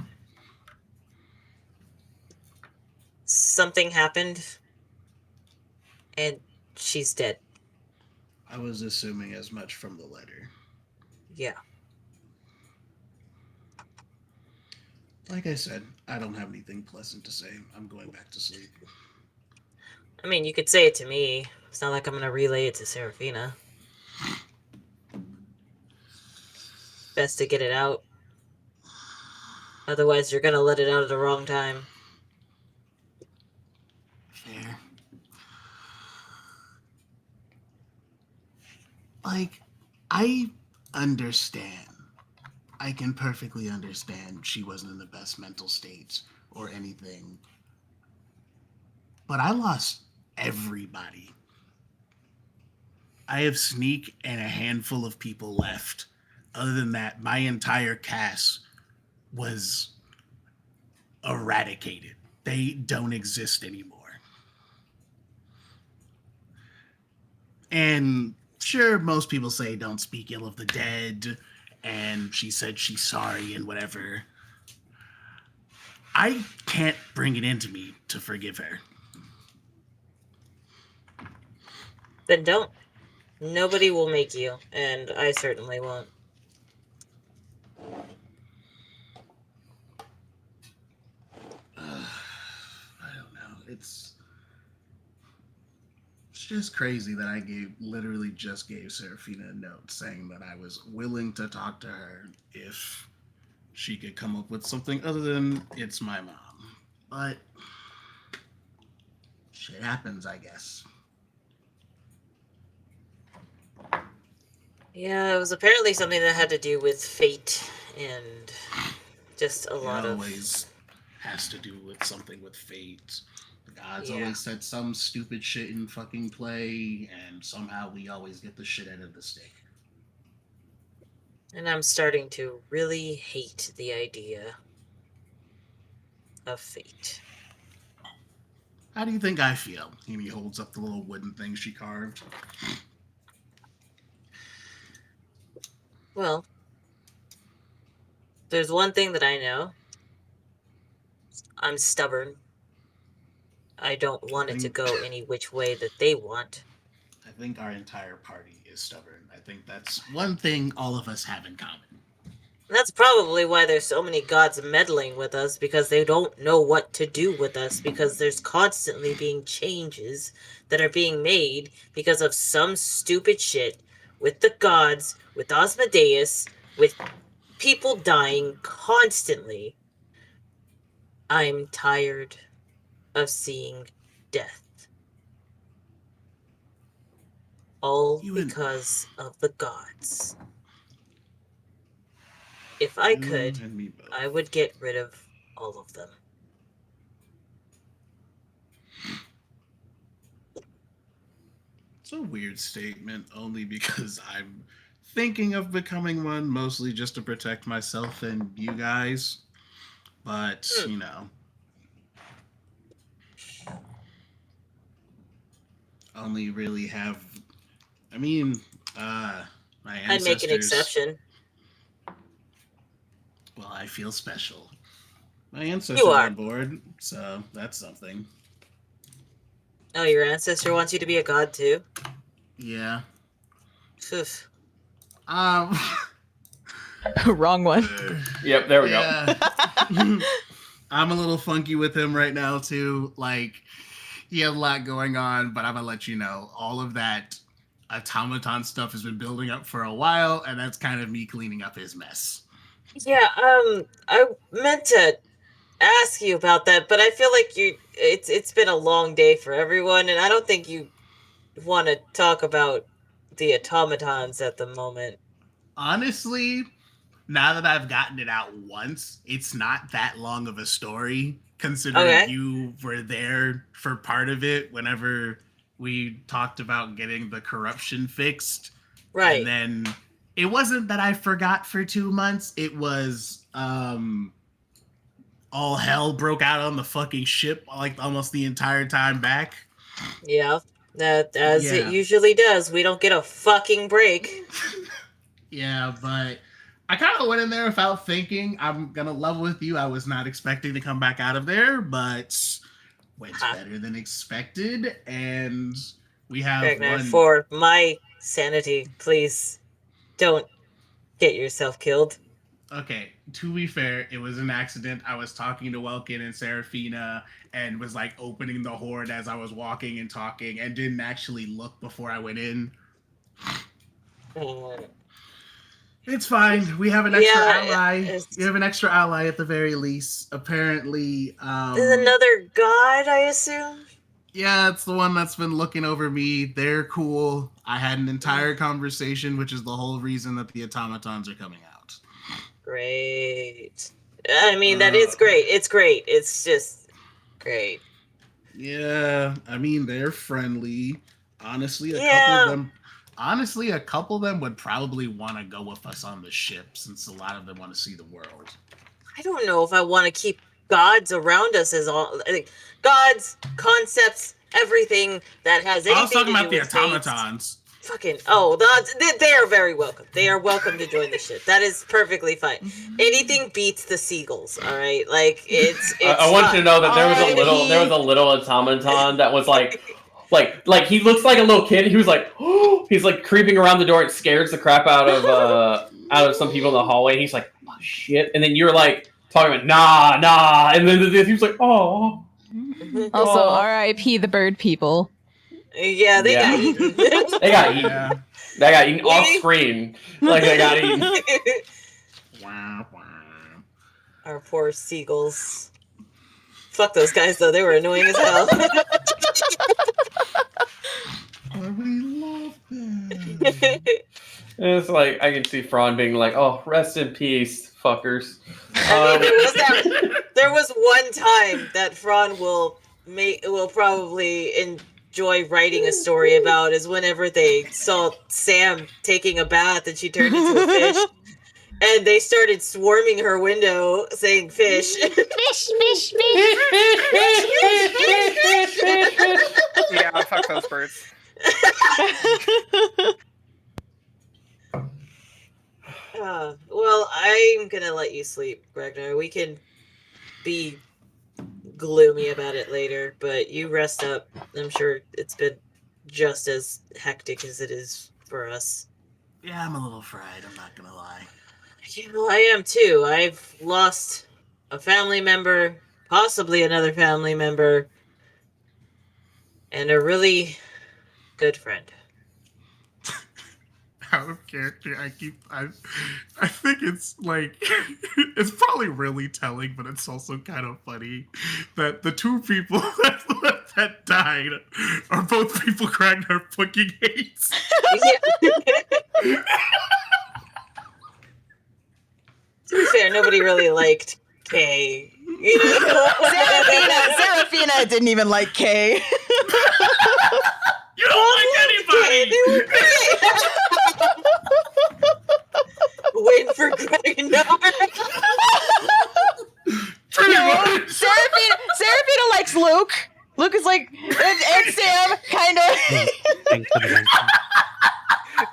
Something happened, and she's dead. I was assuming as much from the letter. Yeah. Like I said, I don't have anything pleasant to say. I'm going back to sleep. I mean, you could say it to me. It's not like I'm gonna relay it to Seraphina. Best to get it out. Otherwise, you're gonna let it out at the wrong time. Fair. Like, I understand. I can perfectly understand she wasn't in the best mental state or anything. But I lost everybody. I have Sneak and a handful of people left. Other than that, my entire cast was eradicated. They don't exist anymore. And sure, most people say don't speak ill of the dead, and she said she's sorry and whatever. I can't bring it into me to forgive her. Then don't. Nobody will make you, and I certainly won't. I don't know. It's just crazy that I literally just gave Seraphina a note saying that I was willing to talk to her if she could come up with something other than it's my mom. But shit happens, I guess. Yeah, it was apparently something that had to do with fate and just a lot of... It always has to do with something with fate. The gods always set some stupid shit in fucking play, and somehow we always get the shit out of the stick. And I'm starting to really hate the idea of fate. How do you think I feel? And he holds up the little wooden thing she carved. Well, there's one thing that I know. I'm stubborn. I don't want it to go any which way that they want. I think our entire party is stubborn. I think that's one thing all of us have in common. That's probably why there's so many gods meddling with us, because they don't know what to do with us, because there's constantly being changes that are being made because of some stupid shit with the gods, with Osmodeus, with people dying constantly. I'm tired of seeing death. All because of the gods. If I could, I would get rid of all of them. It's a weird statement, only because I'm thinking of becoming one, mostly just to protect myself and you guys. But, you know. Only really have... I mean, my ancestors... I'd make an exception. Well, I feel special. My ancestors are on board, so that's something. Oh, your ancestor wants you to be a god too? Yeah. Oof. Wrong one. Yep, there we go. I'm a little funky with him right now too. Like, he had a lot going on, but I'm gonna let you know, all of that automaton stuff has been building up for a while, and that's kind of me cleaning up his mess. Yeah, I meant to ask you about that, but I feel like it's been a long day for everyone, and I don't think you want to talk about the automatons at the moment. Honestly, now that I've gotten it out once, it's not that long of a story, considering you were there for part of it whenever we talked about getting the corruption fixed. Right. And then it wasn't that I forgot for 2 months. It was all hell broke out on the fucking ship like almost the entire time back. Yeah, that as it usually does. We don't get a fucking break. Yeah, but I kind of went in there without thinking. I'm gonna level with you. I was not expecting to come back out of there, but went better than expected. And We have Gragnar, one. for my sanity, please don't get yourself killed. Okay, to be fair, it was an accident. I was talking to Welkin and Seraphina and was like opening the hoard as I was walking and talking and didn't actually look before I went in. It's fine. We have an extra ally. We have an extra ally at the very least. Apparently, another god, I assume? Yeah, it's the one that's been looking over me. They're cool. I had an entire conversation, which is the whole reason that the automatons are coming out. Great. I mean, that is great. It's great. It's just great. Yeah, I mean, they're friendly. Honestly, a couple of them would probably want to go with us on the ship, since a lot of them want to see the world. I don't know if I want to keep gods around us as all gods, concepts, everything that has anything. I was talking to about do the with automatons. They are very welcome. They are welcome to join the ship. That is perfectly fine. Anything beats the seagulls. All right, like it's. I want you to know that there was a little automaton that was like he looks like a little kid. He was like, he's like creeping around the door. It scares the crap out of some people in the hallway. And he's like, oh shit, and then you're like talking about nah, and then he was like, oh. Also, R.I.P. the bird people. Yeah, they got eaten. They got eaten. Yeah. They got eaten off screen. Like they got eaten. Our poor seagulls. Fuck those guys though, they were annoying as hell. We love them. It's like I can see Fron being like, "Oh, rest in peace, fuckers." I mean, there was one time that Fron will probably enjoy writing a story about is whenever they saw Sam taking a bath and she turned into a fish. And they started swarming her window saying fish. Fish, fish, fish. Yeah, fuck those birds. Well, I'm gonna let you sleep, Gragnar. We can be gloomy about it later, but you rest up. I'm sure it's been just as hectic as it is for us. Yeah, I'm a little fried, I'm not gonna lie. You know, I am too. I've lost a family member, possibly another family member, and a really good friend. Out of character, I think it's like it's probably really telling, but it's also kind of funny that the two people that died are both people Gragnar fucking hates. Yeah. To be fair, nobody really liked Kay. You know? Seraphina didn't even like Kay. You don't like anybody! Win for Gragnar. Seraphina likes Luke. Luke is like, and Sam, kind of.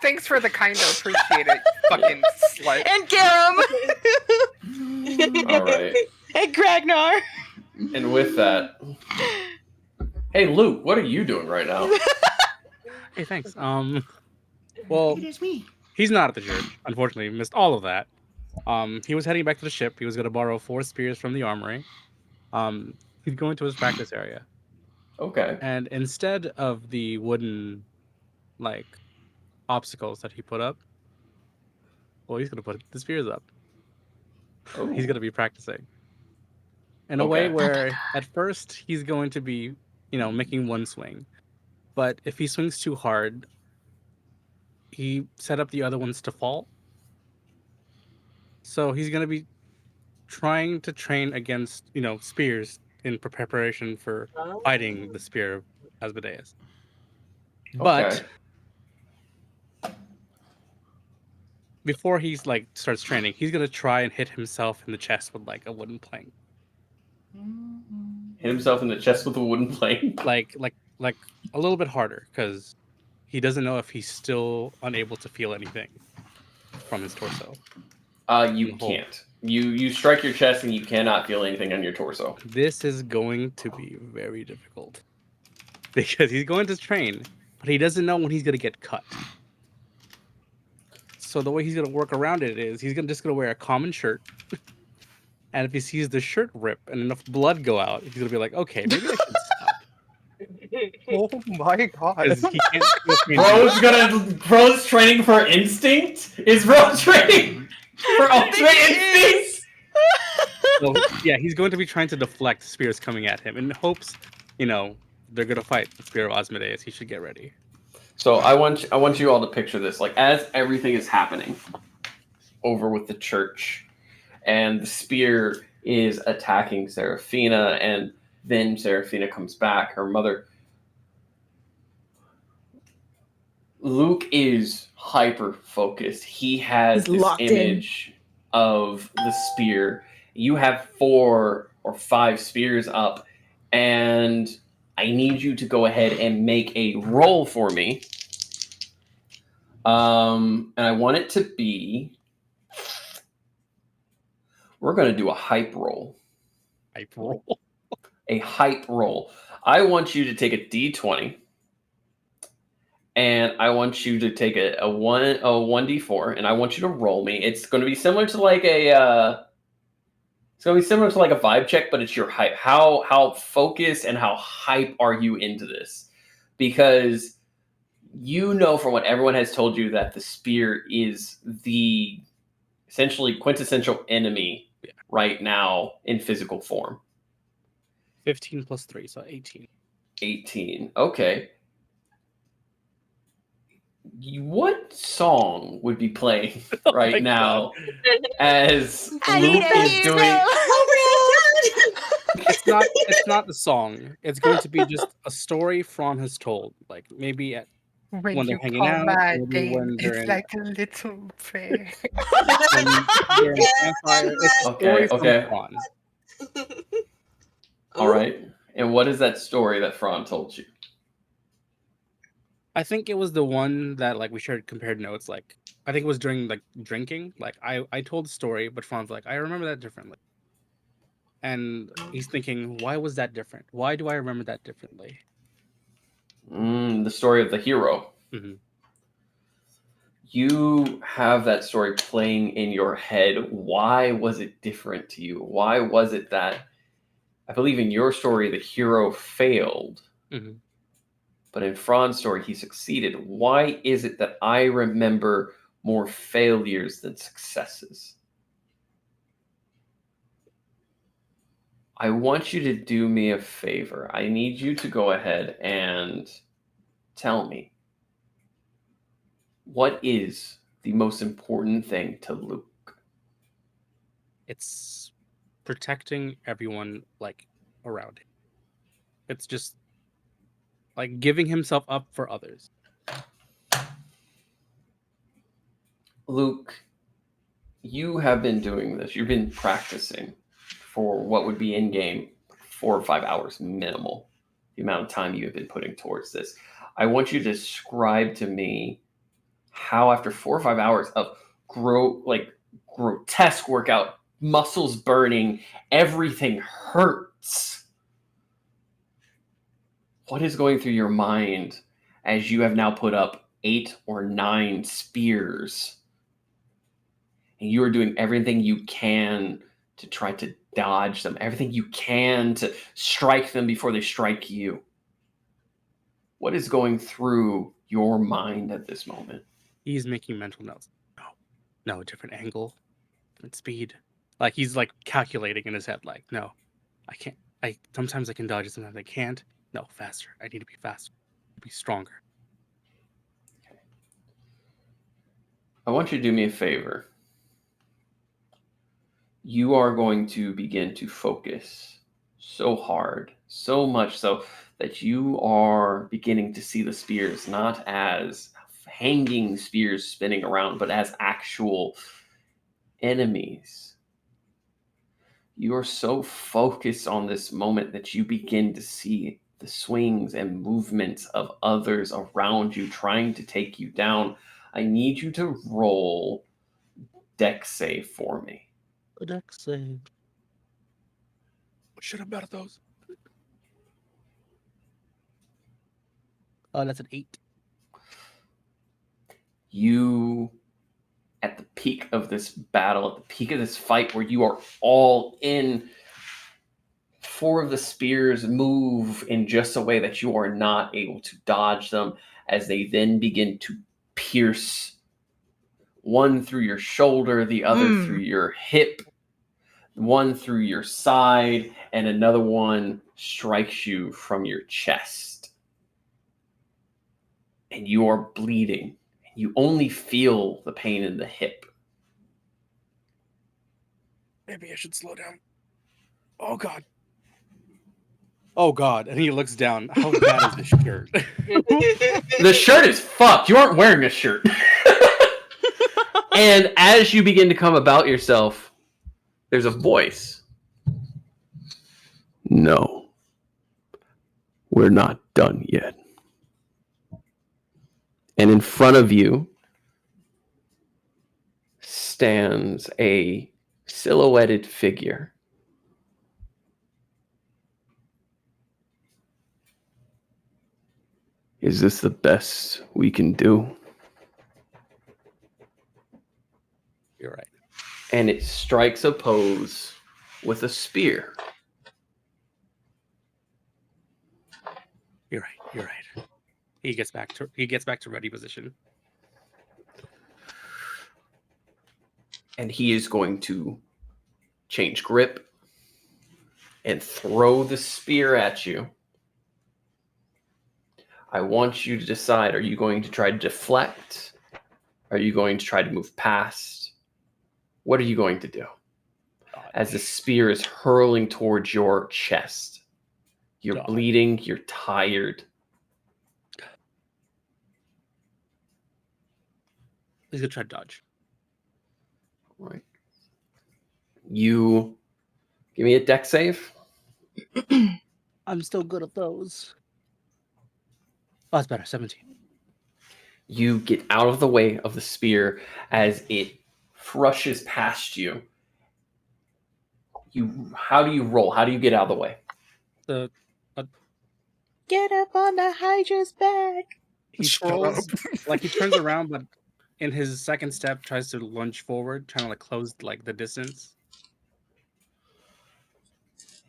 Thanks for the kind of, appreciate it, fucking slut. And Garum. All right. And Gragnar. And with that, hey Luke, what are you doing right now? Hey, thanks. Well, he's not at the church. Unfortunately, missed all of that. He was heading back to the ship. He was going to borrow 4 spears from the armory. He's going to his practice area. Okay. And instead of the wooden, like, obstacles that he put up, well, he's going to put the spears up. Oh. He's going to be practicing. In a way where, at first, he's going to be, making one swing. But if he swings too hard, he set up the other ones to fall. So he's going to be trying to train against, spears in preparation for fighting the spear of Asmodeus. But before he's starts training, he's going to try and hit himself in the chest with a wooden plank. Hit himself in the chest with a wooden plank? Like a little bit harder, because he doesn't know if he's still unable to feel anything from his torso. You can't. You strike your chest and you cannot feel anything on your torso. This is going to be very difficult. Because he's going to train, but but he doesn't know when he's gonna get cut. So the way he's gonna work around it is he's just gonna wear a common shirt, and if he sees the shirt rip and enough blood go out, he's gonna be like, okay, maybe I should stop. Oh my god! He can't Bro's training for instinct. Is Bro training for ultimate instincts? So, yeah, he's going to be trying to deflect spears coming at him in hopes, they're gonna fight the Spear of Asmodeus. He should get ready. So I want you all to picture this, like as everything is happening over with the church, and the spear is attacking Seraphina, and then Seraphina comes back, her mother. Luke is hyper focused. He has this image of the spear. You have 4 or 5 spears up, and I need you to go ahead and make a roll for me. And I want it to be. We're going to do a hype roll. Hype roll. A hype roll. I want you to take a D20. And I want you to take a 1d4, and I want you to roll me. It's going to be similar to like a vibe check, but it's your hype. How focused and how hype are you into this? Because you know from what everyone has told you that the spear is the essentially quintessential enemy right now in physical form. 15 plus 3, so 18. 18. Okay. What song would be playing right now as Luke is doing? It's not the song. It's going to be just a story Fran has told. Like maybe when they're hanging out, maybe when they're it's like a little prayer. They're in a campfire. It's a story from Fran. All right. And what is that story that Fran told you? I think it was the one that like we shared compared notes. Like I think it was during like drinking. Like I told the story, but Fran's like, I remember that differently. And he's thinking, why was that different? Why do I remember that differently? The story of the hero. Mm-hmm. You have that story playing in your head. Why was it different to you? Why was it that I believe in your story the hero failed? Mm-hmm. But in Fran's story, he succeeded. Why is it that I remember more failures than successes? I want you to do me a favor. I need you to go ahead and tell me, what is the most important thing to Luke? It's protecting everyone like around him. It's just like giving himself up for others. Luke, you have been doing this. You've been practicing for what would be in game 4 or 5 hours minimal. The amount of time you have been putting towards this. I want you to describe to me how after 4 or 5 hours of grotesque workout, muscles burning, everything hurts. What is going through your mind as you have now put up 8 or 9 spears? And you are doing everything you can to try to dodge them, everything you can to strike them before they strike you. What is going through your mind at this moment? He's making mental notes. No, different angle, different speed. Like he's like calculating in his head. Like, no, I can't. Sometimes I can dodge it, sometimes I can't. No, faster. I need to be faster. Be stronger. Okay. I want you to do me a favor. You are going to begin to focus so hard, so much so that you are beginning to see the spears not as hanging spears spinning around, but as actual enemies. You are so focused on this moment that you begin to see the swings and movements of others around you trying to take you down. I need you to roll dex save for me. A dex save. What should have bet at those? That's an 8. you, at the peak of this battle, at the peak of this fight where you are all in, 4 of the spears move in just a way that you are not able to dodge them, as they then begin to pierce, one through your shoulder, the other through your hip, one through your side, and another one strikes you from your chest. And you are bleeding. You only feel the pain in the hip. Maybe I should slow down. Oh, God. Oh, God. And he looks down. How bad is this shirt? The shirt is fucked. You aren't wearing a shirt. And as you begin to come about yourself, there's a voice. No. We're not done yet. And in front of you stands a silhouetted figure. Is this the best we can do? You're right. And it strikes a pose with a spear. You're right. You're right. He gets back to ready position. And he is going to change grip and throw the spear at you. I want you to decide, are you going to try to deflect? Are you going to try to move past? What are you going to do? As the spear is hurling towards your chest. You're bleeding, you're tired. He's going to try to dodge. All right. You give me a deck save. I'm still good at those. Oh, it's better. 17. You get out of the way of the spear as it rushes past you. How do you roll? How do you get out of the way? Get up on the Hydra's back. He twirls, like he turns around, but in his second step tries to lunge forward, trying to like close like the distance.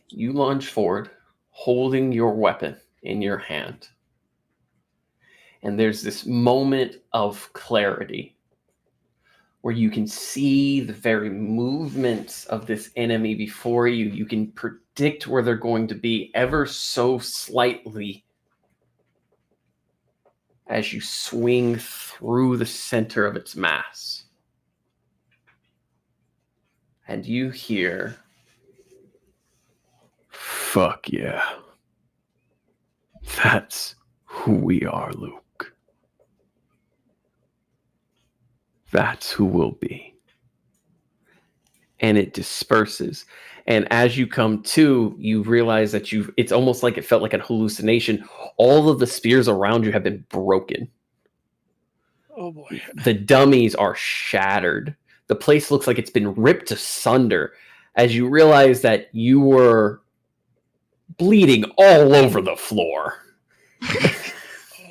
You lunge forward, holding your weapon in your hand. And there's this moment of clarity where you can see the very movements of this enemy before you. You can predict where they're going to be ever so slightly as you swing through the center of its mass. And you hear, "Fuck yeah. That's who we are, Luke. That's who we'll be." And it disperses. And as you come to, you realize that it's almost like it felt like a hallucination. All of the spears around you have been broken. Oh boy. The dummies are shattered. The place looks like it's been ripped asunder as you realize that you were bleeding all over the floor. Oh,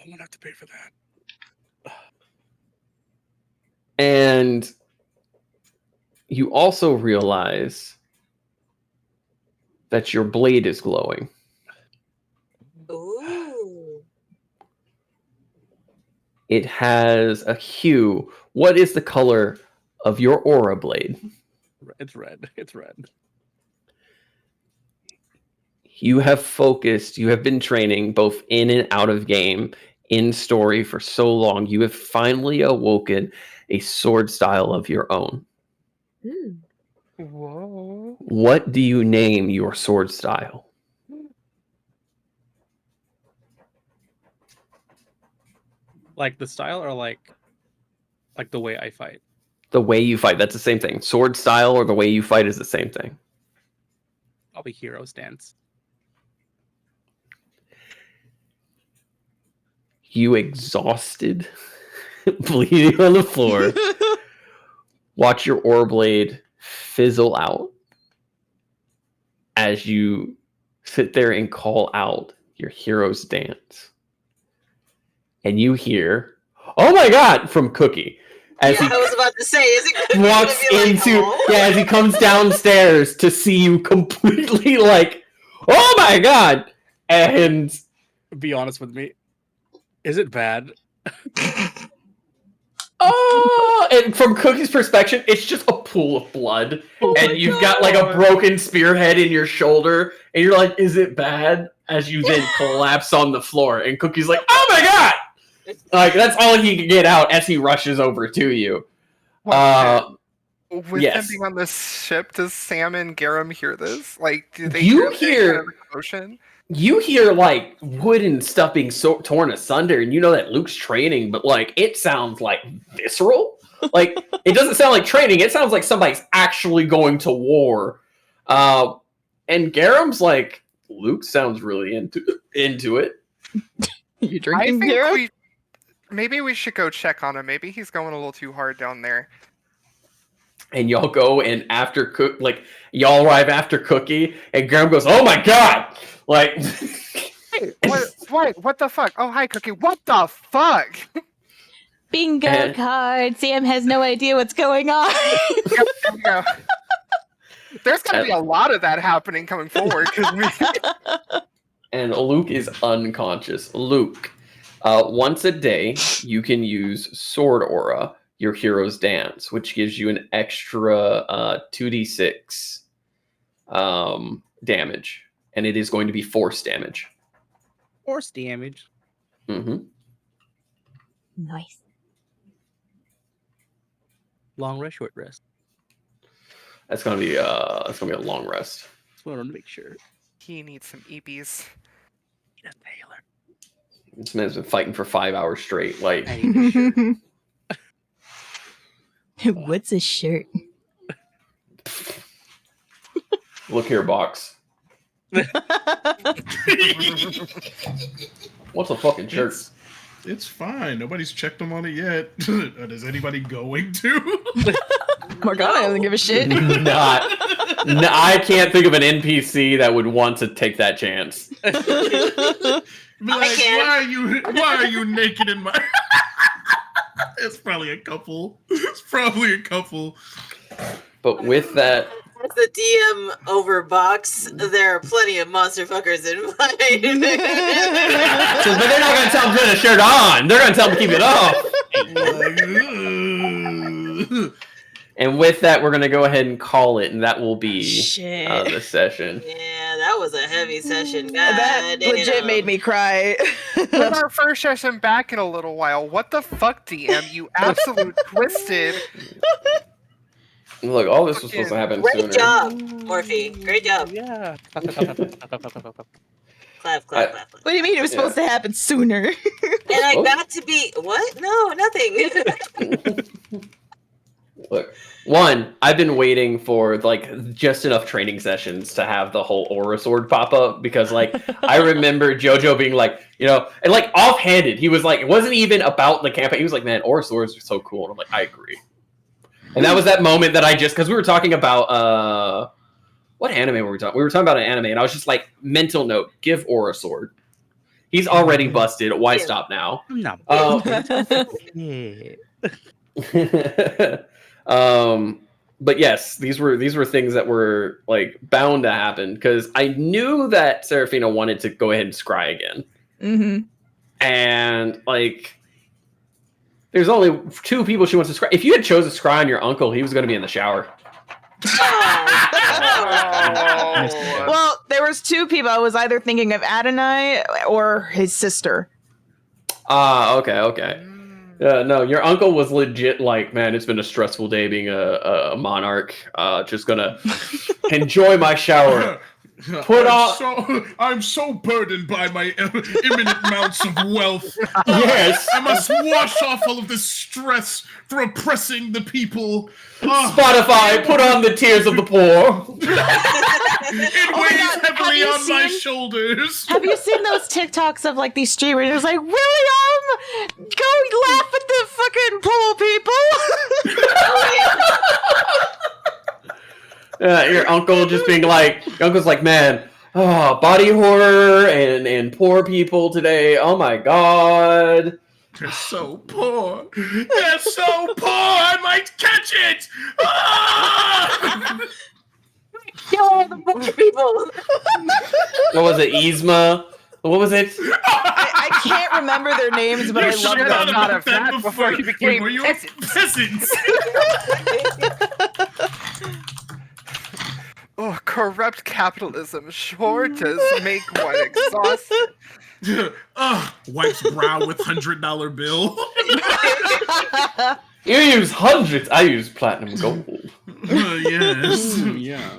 I'm gonna have to pay for that. And you also realize that your blade is glowing. Ooh. It has a hue. What is the color of your aura blade? It's red. It's red. You have focused, you have been training both in and out of game, in story for so long. You have finally awoken a sword style of your own. Whoa. What do you name your sword style? Like the style or like the way I fight? The way you fight, that's the same thing. Sword style or the way you fight is the same thing. I'll be hero stance. You exhausted, bleeding on the floor, watch your aura blade fizzle out as you sit there and call out your hero's dance. And you hear, "Oh my god!" from Cookie. As I was about to say, is it Cookie walks into as he comes downstairs to see you completely like, "Oh my god!" And be honest with me, is it bad? And from Cookie's perspective, it's just a pool of blood, and you've got like a broken spearhead in your shoulder, and you're like, "Is it bad?" As you then collapse on the floor, and Cookie's like, "Oh my god!" Like that's all he can get out as he rushes over to you. With yes. them being on this ship, does Sam and Garum hear this? Like, do they hear the commotion? You hear like wood and stuff being torn asunder, and you know that Luke's training, but like it sounds like visceral. Like it doesn't sound like training; it sounds like somebody's actually going to war. And Garum's like, Luke sounds really into it. You drinking, Garum? Maybe we should go check on him. Maybe he's going a little too hard down there. And y'all go and y'all arrive after Cookie, and Garum goes, "Oh my god!" Like, hey, what the fuck? Oh, hi, Cookie. What the fuck? Bingo card. Sam has no idea what's going on. Yep, there we go. There's gonna be a lot of that happening coming forward. And Luke is unconscious. Luke, once a day, you can use Sword Aura, your hero's dance, which gives you an extra 2d6 damage, and it is going to be force damage. Force damage. Mm-hmm. Nice. Long rest, short rest. That's gonna be a long rest. Just wanted to make sure. He needs some EPs. Need a tailor. This man's been fighting for 5 hours straight. Like, What's a shirt? Look here, box. What's a fucking shirt? It's fine. Nobody's checked them on it yet. Is anybody going to? Morgana doesn't give a shit. I can't think of an NPC that would want to take that chance. Like, why are you naked in my... It's probably a couple. But with that... As the DM over box, there are plenty of monster fuckers in mine. But they're not going to tell him to put a shirt on. They're going to tell him to keep it off. And with that, we're going to go ahead and call it, and that will be the session. Yeah, that was a heavy session. That legit made me cry. It's our first session back in a little while. What the fuck, DM? You absolute twisted. Look, all this was supposed to happen sooner. Great job, Morphe. Great job. Yeah. Clap. What do you mean it was supposed to happen sooner? And I got to be... What? No, nothing. Look, one, I've been waiting for like just enough training sessions to have the whole Aura Sword pop up because like I remember JoJo being like, you know, and like offhanded, he was like, it wasn't even about the campaign. He was like, man, Aura Swords are so cool. And I'm like, I agree. And that was that moment that because we were talking about what anime were we talking? We were talking about an anime, and I was just like, mental note, give Aura Sword. He's already busted. Why stop now? No. But yes, these were things that were like bound to happen because I knew that Seraphina wanted to go ahead and scry again. Mm-hmm. And like, there's only 2 people she wants to scry. If you had chosen to scry on your uncle, he was going to be in the shower. Well, there was 2 people. I was either thinking of Adonai or his sister. Okay. No, your uncle was legit like, man, it's been a stressful day being a monarch. Just gonna enjoy my shower. I'm so burdened by my imminent amounts of wealth. Yes. I must wash off all of this stress for oppressing the people. Spotify, put on the tears of the poor. It weighs heavily on my shoulders. Have you seen those TikToks of like these streamers? It's like, William, go laugh at the fucking poor people. Your uncle just being like, your uncle's like, man, body horror and poor people today. Oh my god. They're so poor. They're so poor. I might catch it. Ah! Kill all the poor people. What was it? Yzma? What was it? I can't remember their names, but I love them. Not of that before you became peasants. Oh, corrupt capitalism sure does make one exhausted. Wipes brow with $100 bill. You use hundreds. I use platinum gold. Yes. Yeah.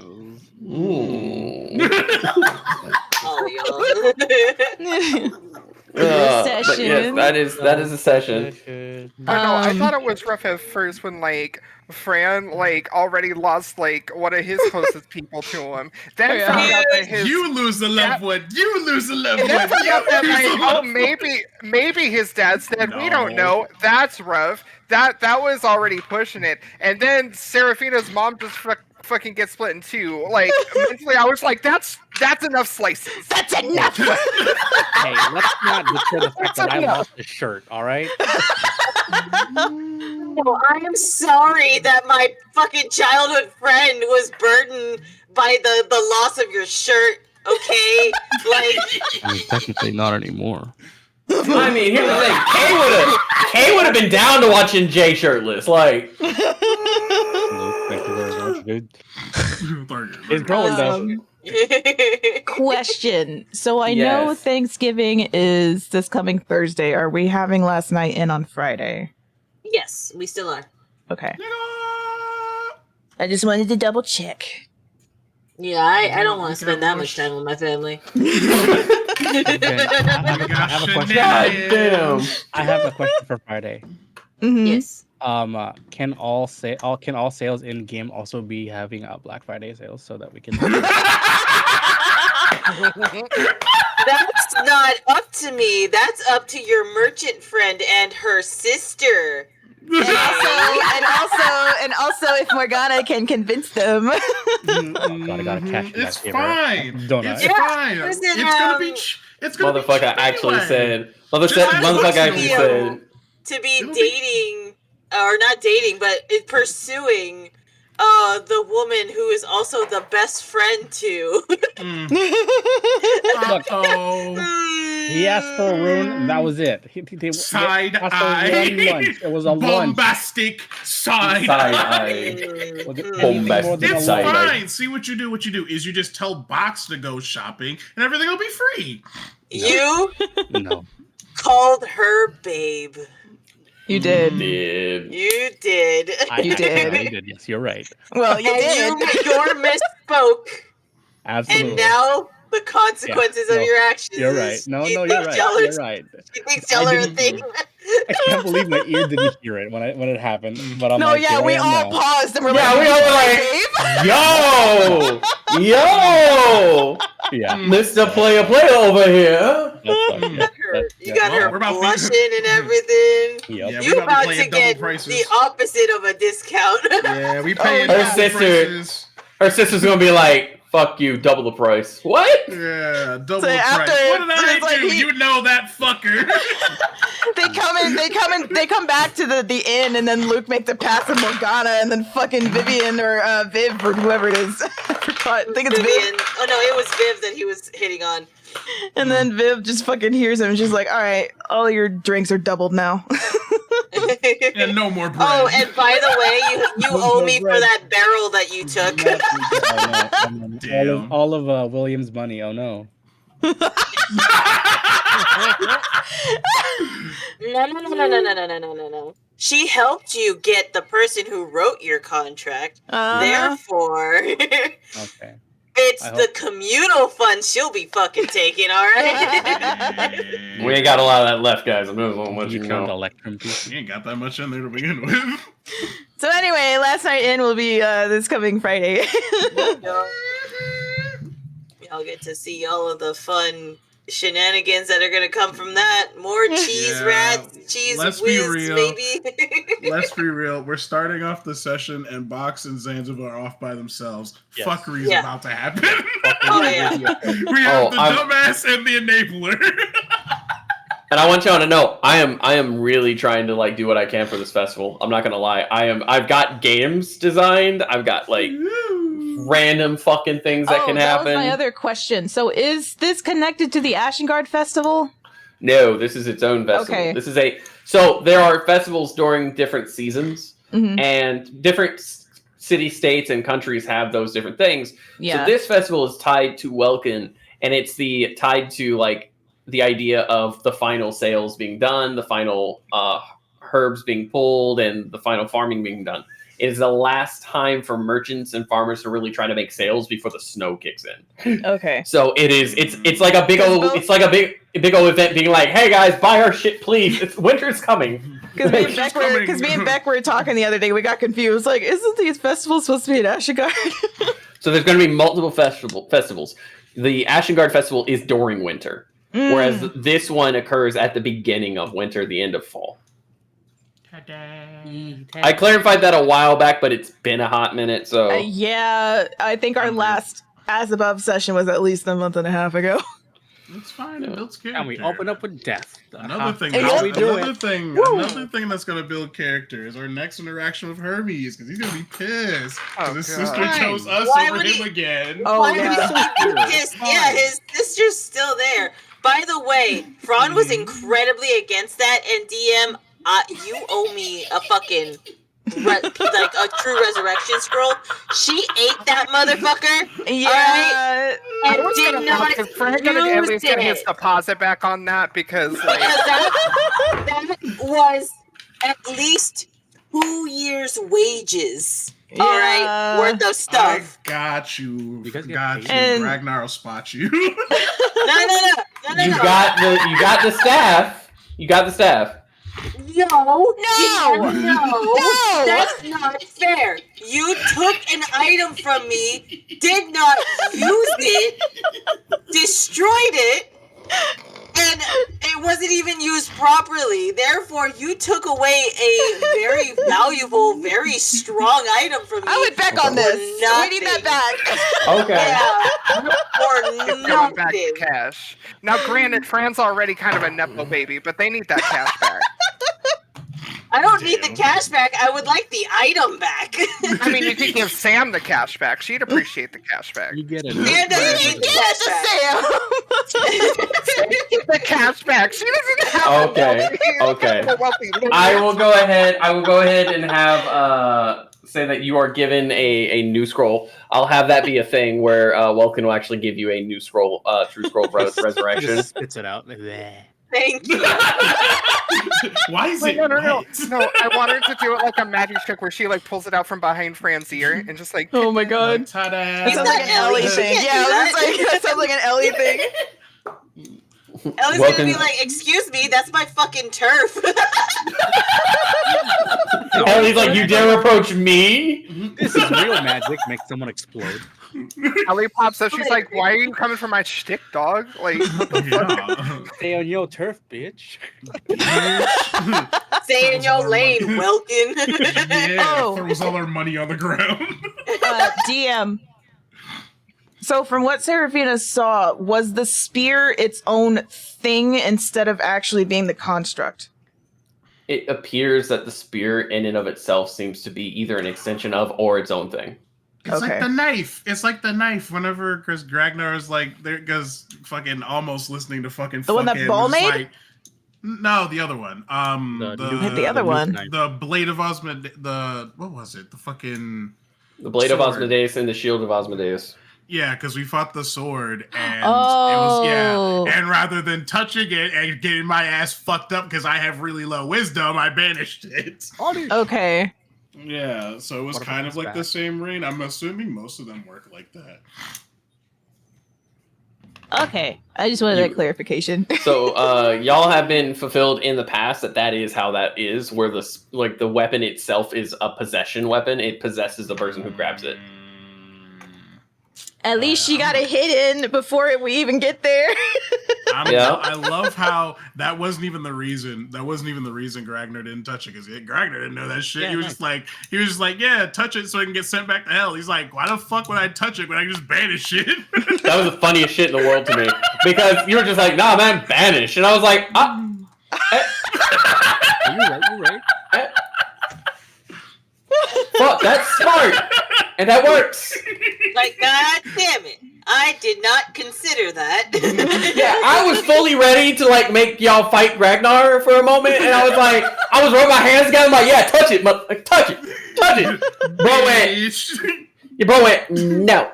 But yes, that is a session. I know. I thought it was rough at first when like Fran like already lost like one of his closest people to him. Then found out that you lose a loved one. You lose a loved one. Then found out that like, maybe his dad's dead. We don't know. That's rough. That was already pushing it. And then Seraphina's mom just fucking gets split in two. Like mentally, I was like, that's enough slices. That's enough. Hey, let's not deter the fact that I lost the shirt. All right. No, I am sorry that my fucking childhood friend was burdened by the loss of your shirt. Okay, like. I mean, technically not anymore. I mean, here's the thing. Kay would have been down to watching Jay shirtless. Like. Thank you very much, dude. It's growing though. Question. So I know Thanksgiving is this coming Thursday. Are we having last night in on Friday? Yes, we still are. Okay. I just wanted to double check. Yeah, I don't want to spend that much time with my family. I have a question. God damn. I have a question for Friday. Mm-hmm. Yes. Can all sales in game also be having Black Friday sales so that we can? That's not up to me. That's up to your merchant friend and her sister. And also, if Morgana can convince them. Gotta cash in It's that fine. Favor. Don't It's I? fine. Listen, It's gonna be. It's gonna Motherfucker be actually anyway. said. Just Motherfucker actually said. To be dating, or not dating, but pursuing the woman who is also the best friend to. He asked for a rune, and that was it. Side asked for eye. one lunch. It was a lunch. Bombastic side eye. eye. Was it Bombastic anything more than a It's side lunch? eye. fine. See what you do. What you do is you just tell Box to go shopping, and everything will be free. You No. called her babe. You did. You did. You did. You did. Yes, you're right. Well, you did. You're misspoke. Absolutely. And now the consequences of your actions. You're right. No, you're right. You're right. She thinks y'all are a thing. I can't believe my ear didn't hear it when it happened. But I'm No, like, yeah, here we I am all now. paused and we're Yeah, like, we all were like, yo, Yeah. Mr. Player over here. You got her we're about to- blushing and everything. Yep. Yeah, You we're about be to playing double get prices. the opposite of a discount. Yeah, we paying Her double sister- prices. Her sister's gonna be like, "Fuck you, double the price." What? Yeah, double So the after- price. What did I it's like do? he- You know that fucker. they come back to the inn, and then Luke make the pass of Morgana, and then fucking Vivian or Viv or whoever it is. I forgot. I think it's Viv. Vivian. Oh no, it was Viv that he was hitting on. And then Viv just fucking hears him, and she's like, "All right, all your drinks are doubled now." And no more bread. Oh, and by the way, you owe me for that barrel that you took. Damn. All of William's money. Oh no. No. She helped you get the person who wrote your contract. Therefore, Okay. it's the communal fund she'll be fucking taking, alright? We ain't got a lot of that left, guys. I'm just gonna let you You count know. Electrum piece. You ain't got that much in there to begin with. So anyway, last night in will be this coming Friday. Y'all get to see all of the fun shenanigans that are gonna come from that. More cheese rats, cheese let's be whiz, real. maybe. Let's be real. We're starting off the session, and Box and Zanzibar are off by themselves. Yes. Fuckery's about to happen. Oh yeah. We have the dumbass and the enabler. And I want y'all to know, I am really trying to like do what I can for this festival. I'm not gonna lie. I've got games designed. I've got like random fucking things that can happen. That was my other question. So is this connected to the Ashengard Festival? No, this is its own festival. Okay. This is so there are festivals during different seasons, and different city states and countries have those different things. Yeah. So this festival is tied to Welkin, and it's tied to like the idea of the final sales being done, the final herbs being pulled, and the final farming being done. It is the last time for merchants and farmers to really try to make sales before the snow kicks in. Okay. So it's like a big old event being like, hey guys, buy our shit, please. Winter's coming. Because me and Beck were talking the other day, we got confused. Like, isn't these festivals supposed to be in Ashengard? So there's going to be multiple festivals. The Ashengard Festival is during winter, whereas this one occurs at the beginning of winter, the end of fall. I clarified that a while back, but it's been a hot minute, so... yeah, I think our last As Above session was at least a month and a half ago. It's fine. It builds character. And we open up with death. Another thing that's gonna build character is our next interaction with Hermes, because he's gonna be pissed. His sister chose us over him again. Why would he be pissed? Yeah, his sister's still there. By the way, Fran was incredibly against that, and DM, you owe me a fucking like a true resurrection scroll. She ate that motherfucker. Yeah. Right? And did not Frank gonna at least get his deposit back on that because like that was at least 2 years' wages. Yeah. All right, worth of stuff. I got you. Got you. And Gragnar will spot you. No. You got the staff. You got the staff. No, that's not fair. You took an item from me, did not use it, destroyed it, and it wasn't even used properly. Therefore, you took away a very valuable, very strong item from me. I would back on this. We need that back. Okay. Yeah, for going back to nothing. cash. Now, granted, Fran's already kind of a nepo baby, but they need that cash back. I don't need the cash back. I would like the item back. I mean, you could give Sam the cash back. She'd appreciate the cash back. You get it. Sam doesn't need the cash back. The cash back. She doesn't have. Okay. I will go ahead and have say that you are given a new scroll. I'll have that be a thing where Welkin will actually give you a new scroll, true scroll of resurrection. Just spits it out. Thank you. Why is it No, wet? I want her to do it like a magic trick where she like pulls it out from behind Fran's ear and just like. Oh my god. Ta-da. That sounds like an Ellie thing. Yeah, that sounds like an Ellie thing. Ellie's gonna be like, "Excuse me, that's my fucking turf." Ellie's like, you dare approach me? This is real magic. Make someone explode. Ellie pops up. She's like, "Why are you coming for my shtick, dog? Like, what the fuck?" Stay on your turf, bitch. Stay in your lane, Welkin. Yeah, throws all our money on the ground. DM. So from what Seraphina saw, was the spear its own thing instead of actually being the construct? It appears that the spear in and of itself seems to be either an extension of or its own thing. It's like the knife. It's like the knife. Whenever Chris Gragnar is like, there goes fucking almost listening to fucking the one that Ball made. Like, no, the other one. The other one. The Blade of Osmodeus. What was it? The fucking. The Blade sword. of Osmodeus and the Shield of Osmodeus. Yeah, because we fought the sword, and it was and rather than touching it and getting my ass fucked up because I have really low wisdom, I banished it. Okay. Yeah, so it was kind of like the same rain. I'm assuming most of them work like that. Okay, I just wanted that clarification. So, y'all have been fulfilled in the past that is how that is, where the weapon itself is a possession weapon. It possesses the person who grabs it. At least she got it hidden before we even get there. I love how that wasn't even the reason. That wasn't even the reason Gragnar didn't touch it, because Gragnar didn't know that shit. Yeah, he was just like, yeah, touch it so I can get sent back to hell. He's like, why the fuck would I touch it when I can just banish it? That was the funniest shit in the world to me, because you were just like, nah, man, banish, and I was like, You're right. Fuck, that's smart, and that works. Like, god damn it. I did not consider that. Yeah, I was fully ready to like make y'all fight Gragnar for a moment, and I was rubbing my hands together. I'm like, yeah, touch it, touch it. Bro went, no.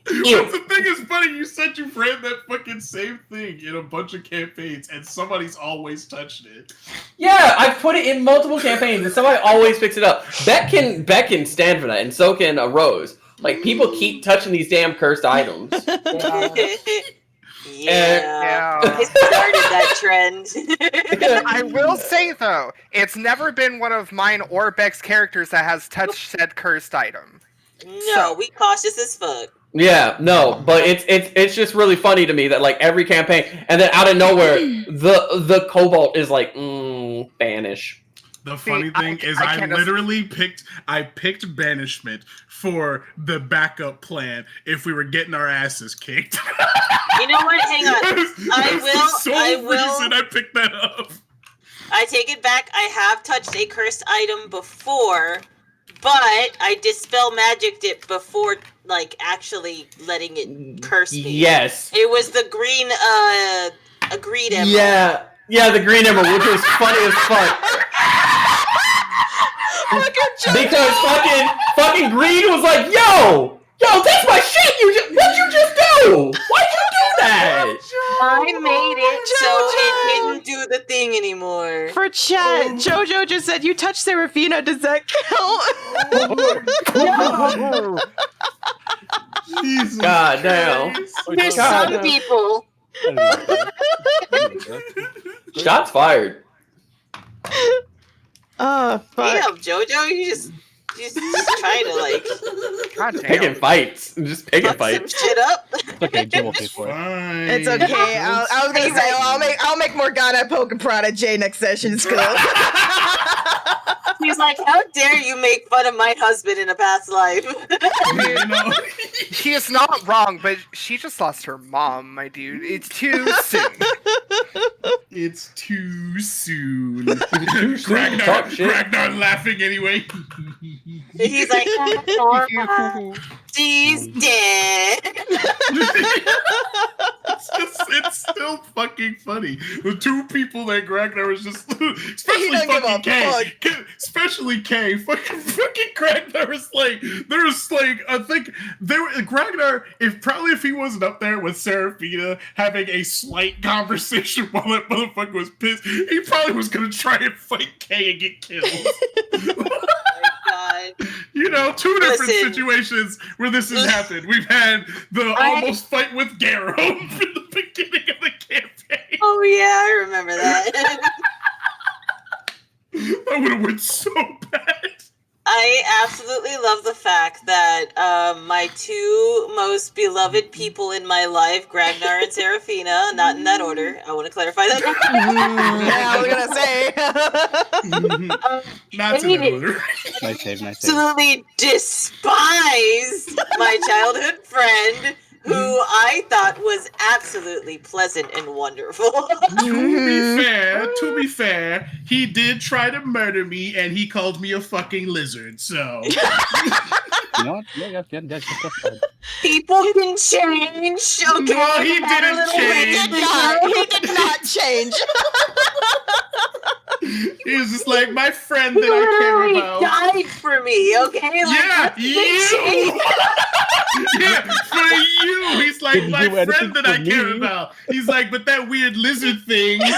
Ew. The thing is funny, you said you ran that fucking same thing in a bunch of campaigns, and somebody's always touched it. Yeah, I've put it in multiple campaigns, and somebody always picks it up. Beck can stand for that, and so can Rose. Like, people keep touching these damn cursed items. Yeah. I started that trend. I will say, though, it's never been one of mine or Beck's characters that has touched said cursed item. No, we cautious as fuck. Yeah, no, but it's just really funny to me that like every campaign, and then out of nowhere, the Cobalt is like, banish. The funny thing is, I literally picked banishment for the backup plan if we were getting our asses kicked. You know what? Hang on. I picked that up. I take it back. I have touched a cursed item before, but I dispel magicked it before, like, actually letting it curse me. Yes. It was the green, green emerald. Yeah, the green emerald, which was funny as fuck. Because fucking Green was like, yo, that's my shit. What'd you just do? Why'd you do that? I made it so it didn't do the thing anymore. For chat, Jojo just said you touched Serafina. Does that count? Jesus God damn. There's some people. Shots fired. Oh, fuck. Damn, Jojo, you just trying to like picking fights. Just picking fights. Some shit up. Okay, Jim will pay for it. It's okay. I was gonna say, I'll make Morgana poke and prod at Jay next session. It's cool. He's like, how dare you make fun of my husband in a past life? He is not wrong, but she just lost her mom, my dude. It's too soon. It's too soon. Gragnar laughing anyway. He's like, she's dead. It's still fucking funny. The two people that Gragnar was just, especially fucking Kay, fucking Gragnar was like, I think Gragnar, if he wasn't up there with Serafina having a slight conversation while that motherfucker was pissed, he probably was gonna try and fight Kay and get killed. God. You know, two different situations where this has happened. We've had the almost fight with Garrow in the beginning of the campaign. Oh yeah, I remember that. That would have went so bad. I absolutely love the fact that my two most beloved people in my life, Gragnar and Serafina, not in that order. I want to clarify that. Yeah, I was gonna say. Not in that order. Nice save. Absolutely despised my childhood friend, who I thought was absolutely pleasant and wonderful. To be fair, he did try to murder me, and he called me a fucking lizard. So, You know what? Yeah. People can change. Okay, no, he didn't change. He did not change. He was just like my friend that I care about. He died for me. Okay, like, you. Yeah, for you. He's like my friend that I care about. He's like, but that weird lizard thing. Even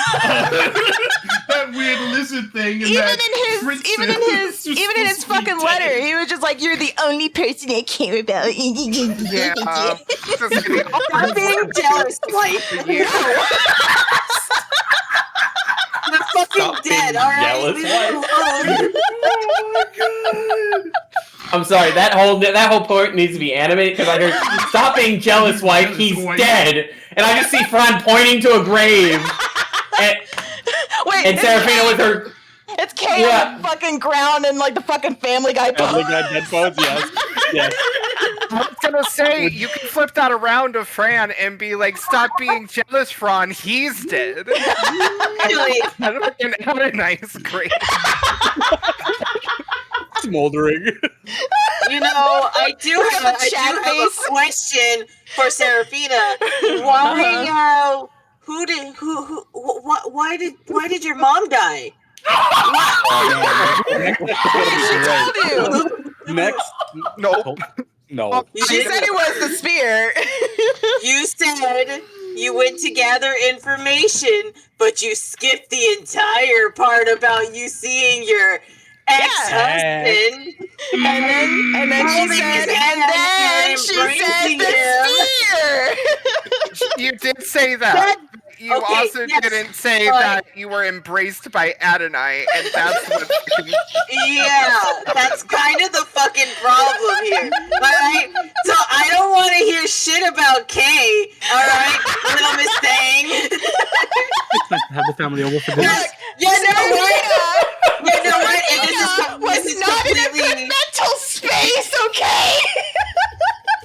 in his fucking letter, he was just like, "You're the only person I care about." Yeah. I'm being jealous, like you. The fucking dead. All right. Oh my god. I'm sorry. That whole point needs to be animated because I heard "Stop being jealous, wife. He's dead," and I just see Fran pointing to a grave, and Serafina with her. It's Kay on the fucking ground and like the fucking Family Guy pose. Family Guy dead pose. Yes. was gonna say, you can flip that around to Fran and be like, stop being jealous, Fran, he's dead. Had a nice grade. Smoldering. You know, I do have a question for Serafina. Why? Why did your mom die? Next. No. She said it was the spear. You said you went to gather information, but you skipped the entire part about you seeing your ex-husband. And then she said the spear. You did say that. You also didn't say that you were embraced by Adonai, and that's what. Yeah, that's kind of the fucking problem here. Alright? So I don't want to hear shit about Kay, alright? Little Miss Thing. It's nice to have the family over for dinner. You know what? And this is not in a good mental space, okay?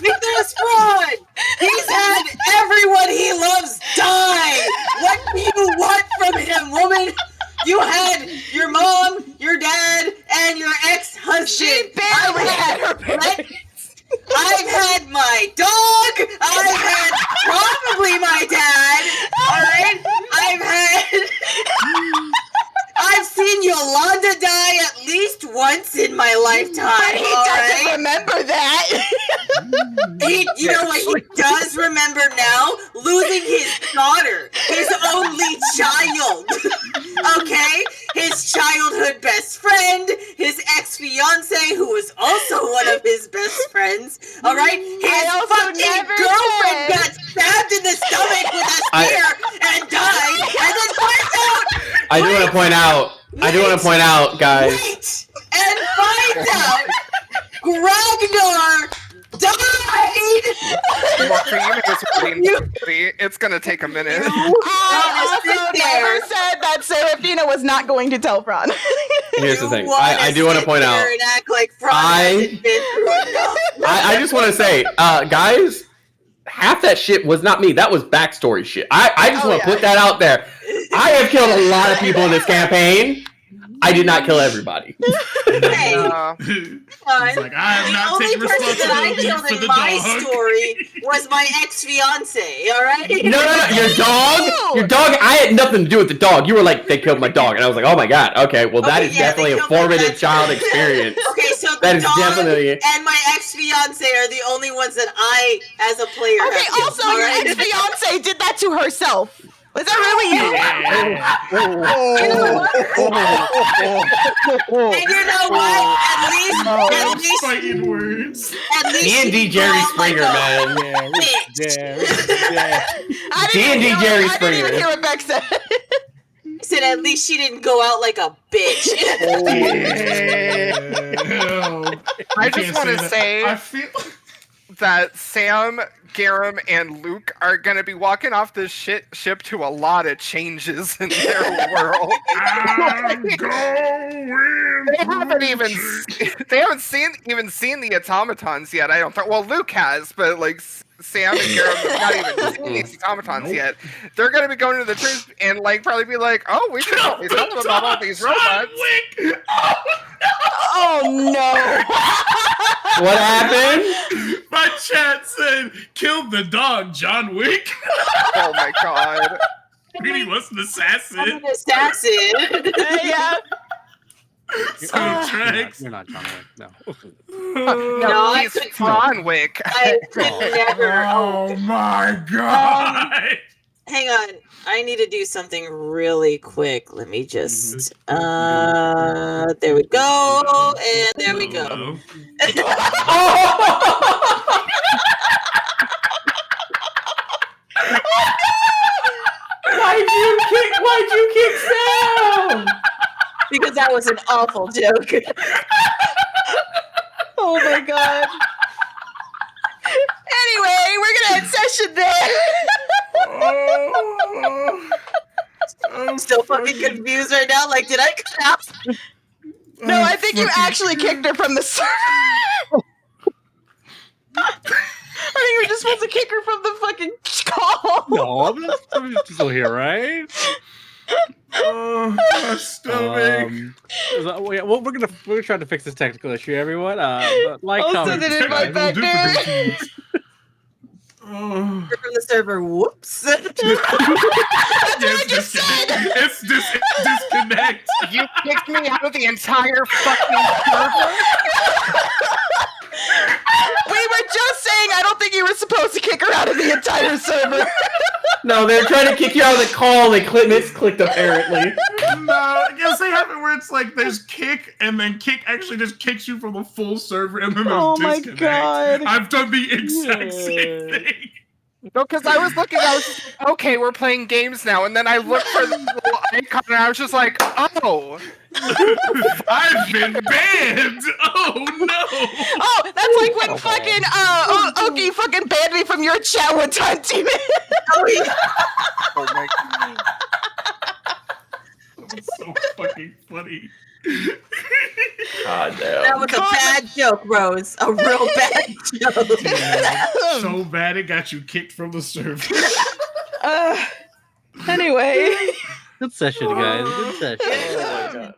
Nicholas Fraud! He's had everyone he loves die! What do you want from him, woman? You had your mom, your dad, and your ex-husband. She barely had her parents. I've had my dog. I've had probably my dad. Alright? I've seen Yolanda die at least once in my lifetime. But he doesn't remember that. You know what he does remember now? Losing his daughter, his only child. Okay? His childhood best friend, his ex-fiance, who was also one of his best friends. Alright? His fucking girlfriend got stabbed in the stomach with a spear and died, and then finds out. I do want to point out, guys. Wait! And finds out Gragnar died! It's gonna take a minute. I also never said that Serafina was not going to tell Fran. Here's the thing. I do want to point out. And act like Fran hasn't been through enough. I just want to say, guys, half that shit was not me. That was backstory shit. I just want to put that out there. I have killed a lot of people in this campaign. I did not kill everybody. Hey, It's like, I am not taking responsibility for the my dog. story was my ex-fiance, alright? No, your dog? Your dog, I had nothing to do with the dog. You were like, they killed my dog. And I was like, oh my god, okay, well that is definitely a formative child experience. Okay, so that the is dog definitely and my ex-fiance are the only ones that I, as a player, Okay, have killed, also your ex-fiance did that to herself. Was that really you? And you know what? At least fighting words. At least D&D Jerry Springer, man. D&D Jerry Springer. I didn't even hear what Beck said. I said at least she didn't go out like a bitch. I just want to say I feel that Sam, Garum, and Luke are going to be walking off this ship to a lot of changes in their world. They haven't seen the automatons yet. I don't think. Well, Luke has, but like Sam and Garum have not even seen these automatons yet. They're going to be going to the church and like probably be like, "Oh, we should always tell them about all these robots." Oh no! What happened? My chat said, "Killed the dog, John Wick." Oh my god! Really was an assassin. I'm an assassin. Yeah. So tracks. You're not John Wick, no. No, I he's could John Wick. I could never. Oh my god! Hang on. I need to do something really quick. Let me just there we go. And there we go. Why'd you kick Sam? Because that was an awful joke. Oh my god. Anyway, we're gonna end session there. I'm still fucking confused right now. Like, did I cut out? No, I think you actually kicked her from the server. I think you're just supposed to kick her from the fucking call. No, I'm still here, right? Oh, my stomach. Well, we're gonna try to fix this technical issue, everyone. Like, I'll comment, send it in my subscribe. back. Oh. From the server. Whoops. That's what I just said. It's disconnect. You kicked me out of the entire fucking server? We were just saying I don't think you were supposed to kick her out of the entire server. No, they're trying to kick you out of the call. They misclicked apparently. No, I guess they have it where it's like there's kick, and then kick actually just kicks you from the full server, and then there's Oh my disconnect. God. I've done the exact same thing. No, because I was looking, I was just like, okay, we're playing games now, and then I looked for the little icon, and I was just like, oh. I've been banned! Oh no! Oh, that's like when fucking Oki fucking banned me from your chat one time, Demon. Oh, yeah. Oh my god. That's so fucking funny. God That damn. was a bad joke, Rose. A real bad joke. Yeah, so bad it got you kicked from the server. Anyway. Good session, guys. Good session. Oh my God.